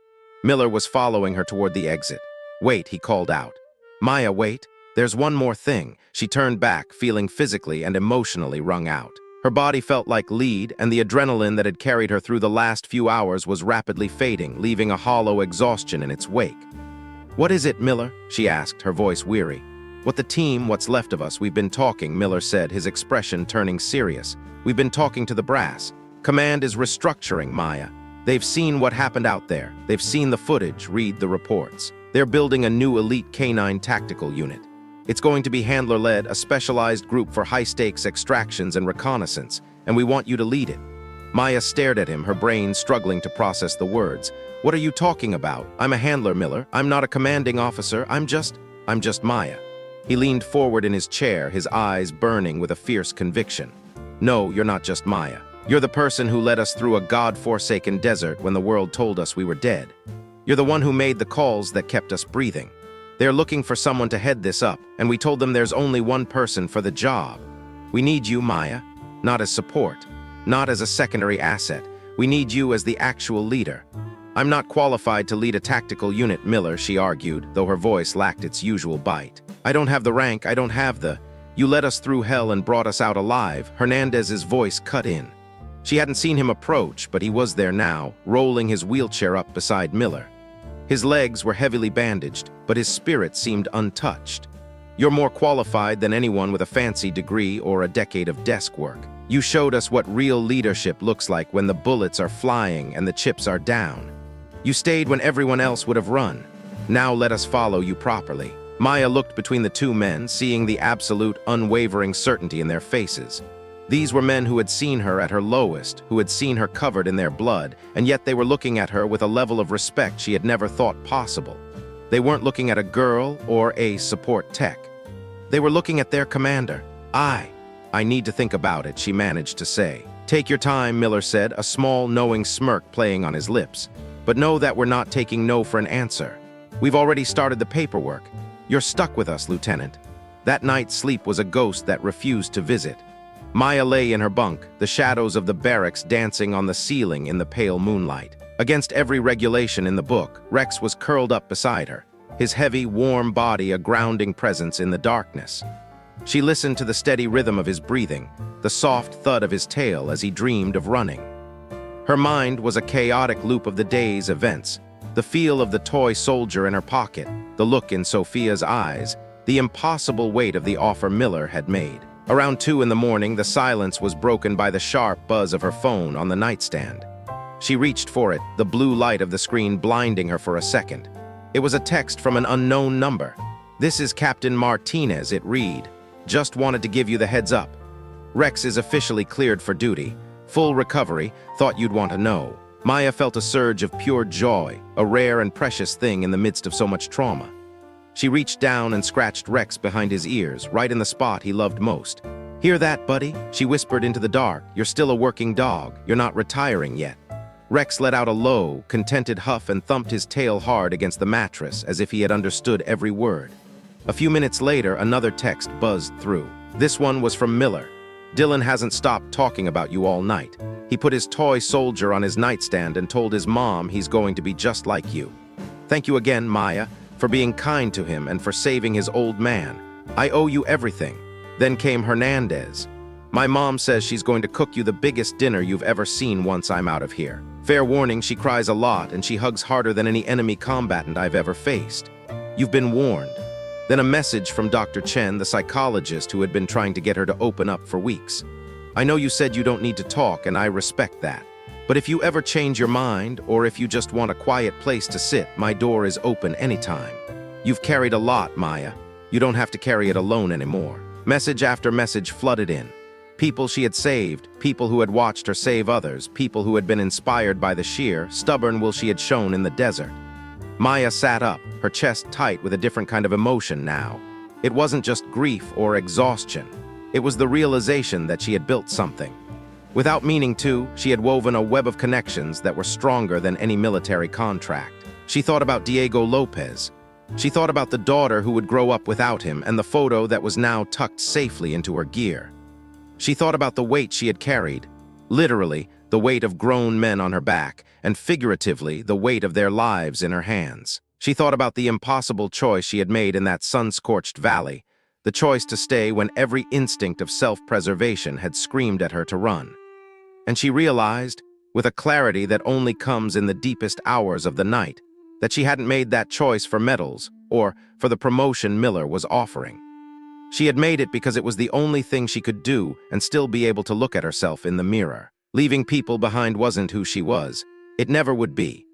Miller was following her toward the exit. "Wait," he called out. "Maya, wait. There's one more thing." She turned back, feeling physically and emotionally wrung out. Her body felt like lead, and the adrenaline that had carried her through the last few hours was rapidly fading, leaving a hollow exhaustion in its wake. "What is it, Miller?" she asked, her voice weary. "What the team, what's left of us, we've been talking," Miller said, his expression turning serious. "We've been talking to the brass. Command is restructuring, Maya. They've seen what happened out there. They've seen the footage, read the reports. They're building a new elite canine tactical unit. It's going to be handler-led, a specialized group for high-stakes extractions and reconnaissance, and we want you to lead it." Maya stared at him, her brain struggling to process the words. "What are you talking about? I'm a handler, Miller. I'm not a commanding officer. I'm just Maya." He leaned forward in his chair, his eyes burning with a fierce conviction. "No, you're not just Maya. You're the person who led us through a God-forsaken desert when the world told us we were dead. You're the one who made the calls that kept us breathing. They're looking for someone to head this up, and we told them there's only one person for the job. We need you, Maya, not as support, not as a secondary asset. We need you as the actual leader." "I'm not qualified to lead a tactical unit, Miller," she argued, though her voice lacked its usual bite. "I don't have the rank, I don't have the... You led us through hell and brought us out alive." Hernandez's voice cut in. She hadn't seen him approach, but he was there now, rolling his wheelchair up beside Miller. His legs were heavily bandaged, but his spirit seemed untouched. "You're more qualified than anyone with a fancy degree or a decade of desk work. You showed us what real leadership looks like when the bullets are flying and the chips are down. You stayed when everyone else would have run. Now let us follow you properly." Maya looked between the two men, seeing the absolute, unwavering certainty in their faces. These were men who had seen her at her lowest, who had seen her covered in their blood, and yet they were looking at her with a level of respect she had never thought possible. They weren't looking at a girl or a support tech. They were looking at their commander. I need to think about it," she managed to say. "Take your time," Miller said, a small, knowing smirk playing on his lips. "But know that we're not taking no for an answer. We've already started the paperwork. You're stuck with us, Lieutenant." That night's sleep was a ghost that refused to visit. Maya lay in her bunk, the shadows of the barracks dancing on the ceiling in the pale moonlight. Against every regulation in the book, Rex was curled up beside her, his heavy, warm body a grounding presence in the darkness. She listened to the steady rhythm of his breathing, the soft thud of his tail as he dreamed of running. Her mind was a chaotic loop of the day's events, the feel of the toy soldier in her pocket, the look in Sophia's eyes, the impossible weight of the offer Miller had made. Around 2 in the morning, the silence was broken by the sharp buzz of her phone on the nightstand. She reached for it, the blue light of the screen blinding her for a second. It was a text from an unknown number. "This is Captain Martinez," it read. "Just wanted to give you the heads up. Rex is officially cleared for duty. Full recovery, thought you'd want to know." Maya felt a surge of pure joy, a rare and precious thing in the midst of so much trauma. She reached down and scratched Rex behind his ears, right in the spot he loved most. "Hear that, buddy?" she whispered into the dark. "You're still a working dog. You're not retiring yet." Rex let out a low, contented huff and thumped his tail hard against the mattress as if he had understood every word. A few minutes later, another text buzzed through. This one was from Miller. "Dylan hasn't stopped talking about you all night. He put his toy soldier on his nightstand and told his mom he's going to be just like you. Thank you again, Maya, for being kind to him and for saving his old man. I owe you everything. Then came Hernandez. My mom says she's going to cook you the biggest dinner you've ever seen once I'm out of here. Fair warning, she cries a lot and she hugs harder than any enemy combatant I've ever faced. You've been warned. Then a message from Dr. Chen, the psychologist who had been trying to get her to open up for weeks. I know you said you don't need to talk, and I respect that. But if you ever change your mind, or if you just want a quiet place to sit, my door is open anytime. You've carried a lot, Maya. You don't have to carry it alone anymore. Message after message flooded in. People she had saved, people who had watched her save others, people who had been inspired by the sheer, stubborn will she had shown in the desert. Maya sat up, her chest tight with a different kind of emotion now. It wasn't just grief or exhaustion. It was the realization that she had built something. Without meaning to, she had woven a web of connections that were stronger than any military contract. She thought about Diego Lopez. She thought about the daughter who would grow up without him and the photo that was now tucked safely into her gear. She thought about the weight she had carried, literally, the weight of grown men on her back, and figuratively, the weight of their lives in her hands. She thought about the impossible choice she had made in that sun-scorched valley, the choice to stay when every instinct of self-preservation had screamed at her to run. And she realized, with a clarity that only comes in the deepest hours of the night, that she hadn't made that choice for medals or for the promotion Miller was offering. She had made it because it was the only thing she could do and still be able to look at herself in the mirror. Leaving people behind wasn't who she was. It never would be.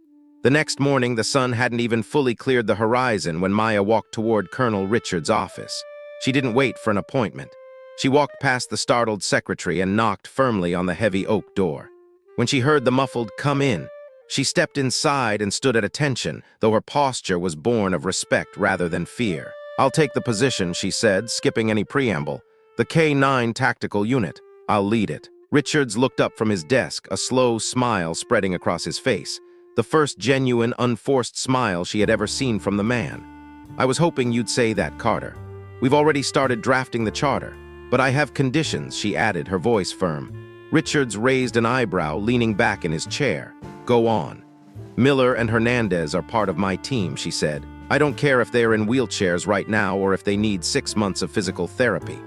The next morning, the sun hadn't even fully cleared the horizon when Maya walked toward Colonel Richard's office. She didn't wait for an appointment. She walked past the startled secretary and knocked firmly on the heavy oak door. When she heard the muffled "come in," she stepped inside and stood at attention, though her posture was born of respect rather than fear. "I'll take the position," she said, skipping any preamble. "The K-9 tactical unit. I'll lead it." Richards looked up from his desk, a slow smile spreading across his face. The first genuine, unforced smile she had ever seen from the man. "I was hoping you'd say that, Carter. We've already started drafting the charter. But I have conditions," she added, her voice firm. Richards raised an eyebrow, leaning back in his chair. "Go on." "Miller and Hernandez are part of my team," she said. "I don't care if they are in wheelchairs right now or if they need 6 months of physical therapy.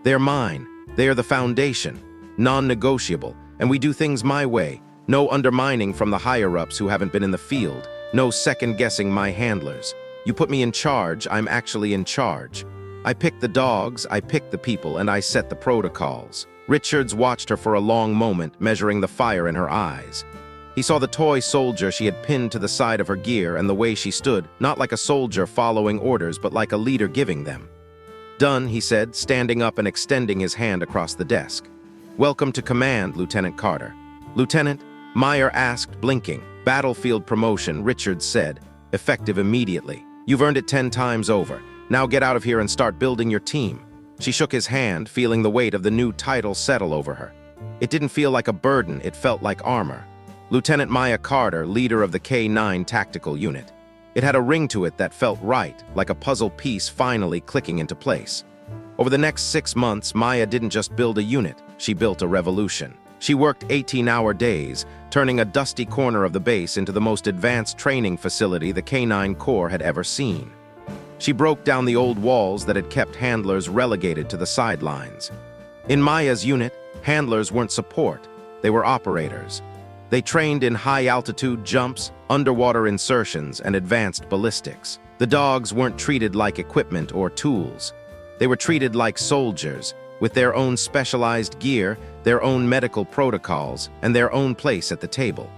They're mine. They are the foundation, non-negotiable, and we do things my way. No undermining from the higher-ups who haven't been in the field. No second-guessing my handlers. You put me in charge, I'm actually in charge. I pick the dogs, I pick the people, and I set the protocols." Richards watched her for a long moment, measuring the fire in her eyes. He saw the toy soldier she had pinned to the side of her gear and the way she stood, not like a soldier following orders, but like a leader giving them. "Done," he said, standing up and extending his hand across the desk. "Welcome to command, Lieutenant Carter." "Lieutenant?" Meyer asked, blinking. "Battlefield promotion," Richards said, "effective immediately. You've earned it 10 times over. Now get out of here and start building your team." She shook his hand, feeling the weight of the new title settle over her. It didn't feel like a burden, it felt like armor. Lieutenant Maya Carter, leader of the K-9 tactical unit. It had a ring to it that felt right, like a puzzle piece finally clicking into place. Over the next 6 months, Maya didn't just build a unit, she built a revolution. She worked 18-hour days, turning a dusty corner of the base into the most advanced training facility the K-9 Corps had ever seen. She broke down the old walls that had kept handlers relegated to the sidelines. In Maya's unit, handlers weren't support, they were operators. They trained in high-altitude jumps, underwater insertions, and advanced ballistics. The dogs weren't treated like equipment or tools. They were treated like soldiers, with their own specialized gear, their own medical protocols, and their own place at the table.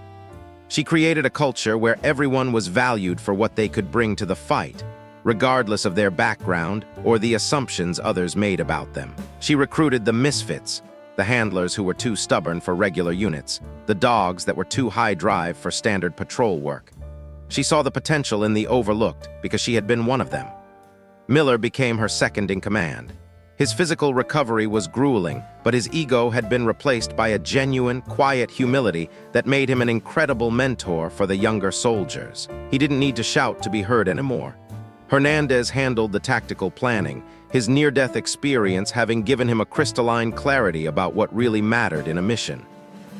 She created a culture where everyone was valued for what they could bring to the fight, regardless of their background or the assumptions others made about them. She recruited the misfits, the handlers who were too stubborn for regular units, the dogs that were too high drive for standard patrol work. She saw the potential in the overlooked because she had been one of them. Miller became her second in command. His physical recovery was grueling, but his ego had been replaced by a genuine, quiet humility that made him an incredible mentor for the younger soldiers. He didn't need to shout to be heard anymore. Hernandez handled the tactical planning, his near-death experience having given him a crystalline clarity about what really mattered in a mission.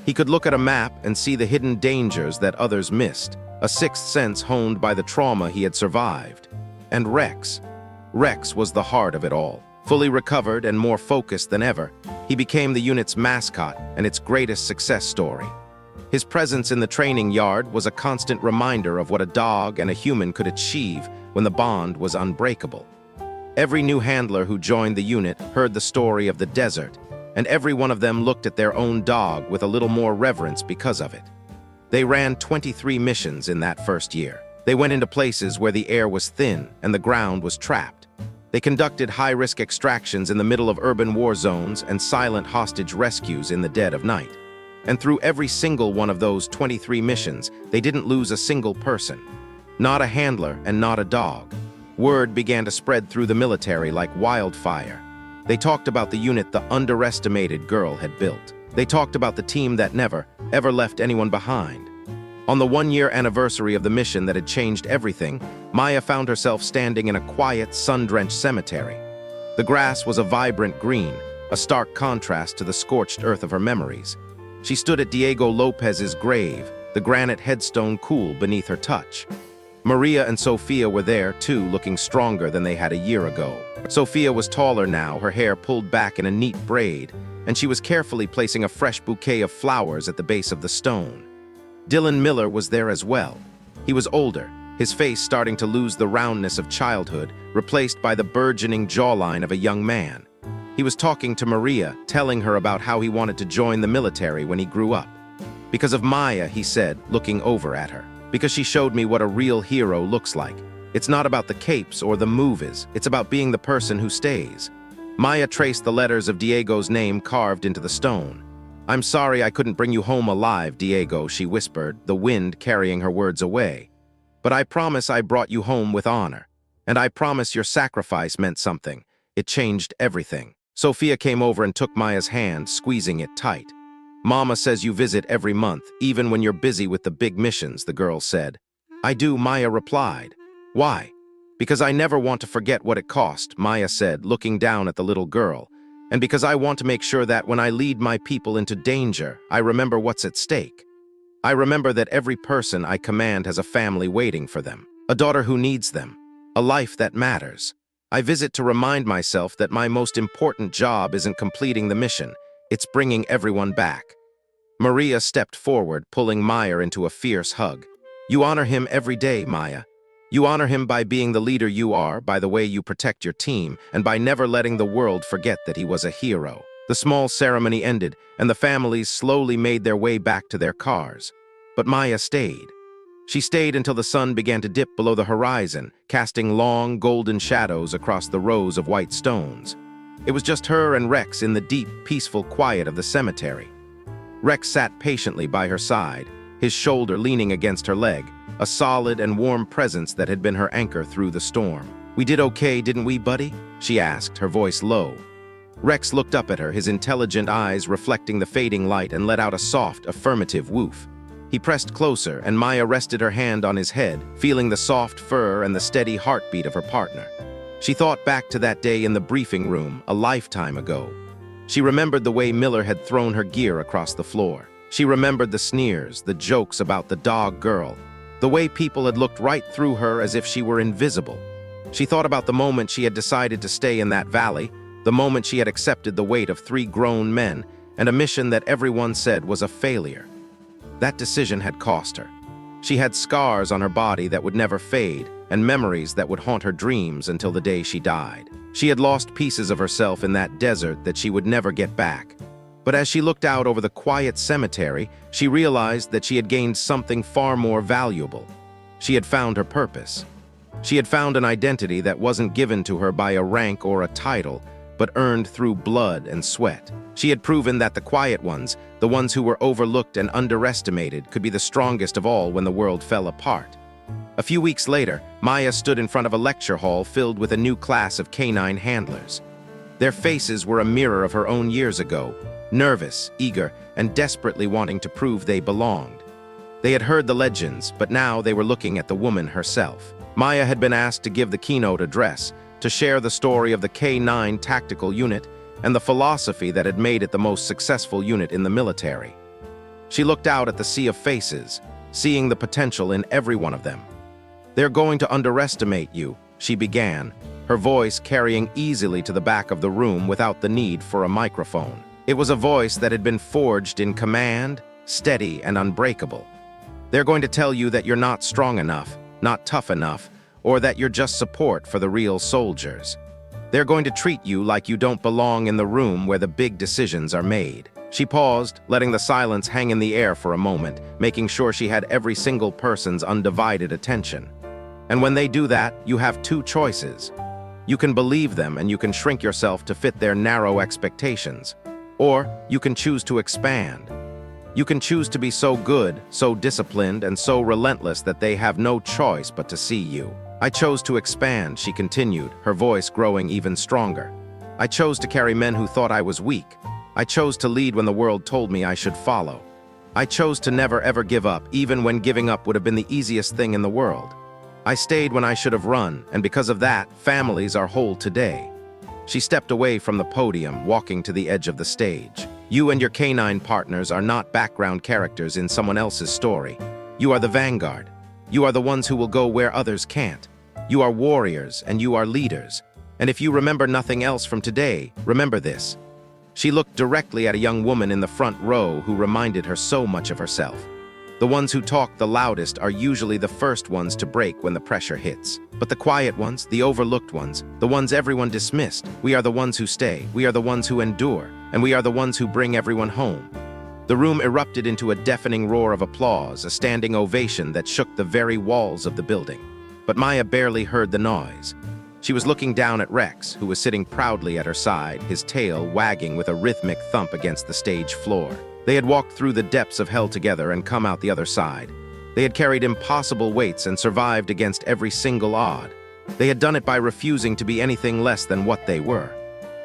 He could look at a map and see the hidden dangers that others missed, a sixth sense honed by the trauma he had survived. And Rex. Rex was the heart of it all. Fully recovered and more focused than ever, he became the unit's mascot and its greatest success story. His presence in the training yard was a constant reminder of what a dog and a human could achieve when the bond was unbreakable. Every new handler who joined the unit heard the story of the desert, and every one of them looked at their own dog with a little more reverence because of it. They ran 23 missions in that first year. They went into places where the air was thin and the ground was trapped. They conducted high-risk extractions in the middle of urban war zones and silent hostage rescues in the dead of night. And through every single one of those 23 missions, they didn't lose a single person. Not a handler and not a dog. Word began to spread through the military like wildfire. They talked about the unit the underestimated girl had built. They talked about the team that never, ever left anyone behind. On the one-year anniversary of the mission that had changed everything, Maya found herself standing in a quiet, sun-drenched cemetery. The grass was a vibrant green, a stark contrast to the scorched earth of her memories. She stood at Diego Lopez's grave, the granite headstone cool beneath her touch. Maria and Sofia were there, too, looking stronger than they had a year ago. Sofia was taller now, her hair pulled back in a neat braid, and she was carefully placing a fresh bouquet of flowers at the base of the stone. Dylan Miller was there as well. He was older, his face starting to lose the roundness of childhood, replaced by the burgeoning jawline of a young man. He was talking to Maria, telling her about how he wanted to join the military when he grew up. Because of Maya, he said, looking over at her. Because she showed me what a real hero looks like. It's not about the capes or the movies, it's about being the person who stays. Maya traced the letters of Diego's name carved into the stone. "I'm sorry I couldn't bring you home alive, Diego," she whispered, the wind carrying her words away. "But I promise I brought you home with honor. And I promise your sacrifice meant something. It changed everything." Sofia came over and took Maya's hand, squeezing it tight. "Mama says you visit every month, even when you're busy with the big missions," the girl said. "I do," Maya replied. "Why?" "Because I never want to forget what it cost," Maya said, looking down at the little girl. "And because I want to make sure that when I lead my people into danger, I remember what's at stake. I remember that every person I command has a family waiting for them, a daughter who needs them, a life that matters. I visit to remind myself that my most important job isn't completing the mission, it's bringing everyone back." Maria stepped forward, pulling Maya into a fierce hug. "You honor him every day, Maya. You honor him by being the leader you are, by the way you protect your team, and by never letting the world forget that he was a hero." The small ceremony ended, and the families slowly made their way back to their cars. But Maya stayed. She stayed until the sun began to dip below the horizon, casting long, golden shadows across the rows of white stones. It was just her and Rex in the deep, peaceful quiet of the cemetery. Rex sat patiently by her side, his shoulder leaning against her leg, a solid and warm presence that had been her anchor through the storm. "We did okay, didn't we, buddy?" she asked, her voice low. Rex looked up at her, his intelligent eyes reflecting the fading light, and let out a soft, affirmative woof. He pressed closer, and Maya rested her hand on his head, feeling the soft fur and the steady heartbeat of her partner. She thought back to that day in the briefing room, a lifetime ago. She remembered the way Miller had thrown her gear across the floor. She remembered the sneers, the jokes about the dog girl, the way people had looked right through her as if she were invisible. She thought about the moment she had decided to stay in that valley, the moment she had accepted the weight of 3 grown men and a mission that everyone said was a failure. That decision had cost her. She had scars on her body that would never fade, and memories that would haunt her dreams until the day she died. She had lost pieces of herself in that desert that she would never get back. But as she looked out over the quiet cemetery, she realized that she had gained something far more valuable. She had found her purpose. She had found an identity that wasn't given to her by a rank or a title, but earned through blood and sweat. She had proven that the quiet ones, the ones who were overlooked and underestimated, could be the strongest of all when the world fell apart. A few weeks later, Maya stood in front of a lecture hall filled with a new class of canine handlers. Their faces were a mirror of her own years ago, nervous, eager, and desperately wanting to prove they belonged. They had heard the legends, but now they were looking at the woman herself. Maya had been asked to give the keynote address, to share the story of the K9 tactical unit and the philosophy that had made it the most successful unit in the military. She looked out at the sea of faces, seeing the potential in every one of them. "They're going to underestimate you," she began, her voice carrying easily to the back of the room without the need for a microphone. It was a voice that had been forged in command, steady and unbreakable. "They're going to tell you that you're not strong enough, not tough enough, or that you're just support for the real soldiers. They're going to treat you like you don't belong in the room where the big decisions are made." She paused, letting the silence hang in the air for a moment, making sure she had every single person's undivided attention. "And when they do that, you have two choices. You can believe them and you can shrink yourself to fit their narrow expectations. Or you can choose to expand. You can choose to be so good, so disciplined, and so relentless that they have no choice but to see you." "I chose to expand," she continued, her voice growing even stronger. "I chose to carry men who thought I was weak. I chose to lead when the world told me I should follow. I chose to never ever give up, even when giving up would have been the easiest thing in the world. I stayed when I should have run, and because of that, families are whole today." She stepped away from the podium, walking to the edge of the stage. "You and your canine partners are not background characters in someone else's story. You are the vanguard. You are the ones who will go where others can't. You are warriors and you are leaders. And if you remember nothing else from today, remember this." She looked directly at a young woman in the front row who reminded her so much of herself. The ones who talk the loudest are usually the first ones to break when the pressure hits. But the quiet ones, the overlooked ones, the ones everyone dismissed, we are the ones who stay, we are the ones who endure, and we are the ones who bring everyone home. The room erupted into a deafening roar of applause, a standing ovation that shook the very walls of the building. But Maya barely heard the noise. She was looking down at Rex, who was sitting proudly at her side, his tail wagging with a rhythmic thump against the stage floor. They had walked through the depths of hell together and come out the other side. They had carried impossible weights and survived against every single odd. They had done it by refusing to be anything less than what they were.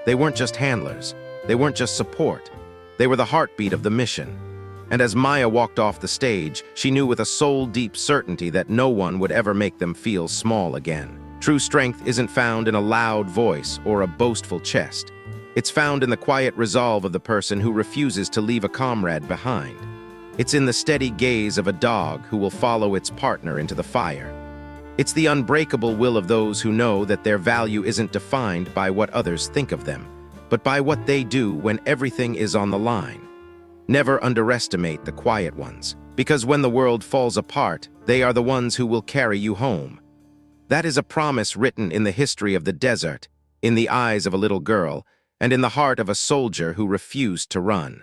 They weren't just handlers. They weren't just support. They were the heartbeat of the mission. And as Maya walked off the stage, she knew with a soul-deep certainty that no one would ever make them feel small again. True strength isn't found in a loud voice or a boastful chest. It's found in the quiet resolve of the person who refuses to leave a comrade behind. It's in the steady gaze of a dog who will follow its partner into the fire. It's the unbreakable will of those who know that their value isn't defined by what others think of them, but by what they do when everything is on the line. Never underestimate the quiet ones, because when the world falls apart, they are the ones who will carry you home. That is a promise written in the history of the desert, in the eyes of a little girl, and in the heart of a soldier who refused to run.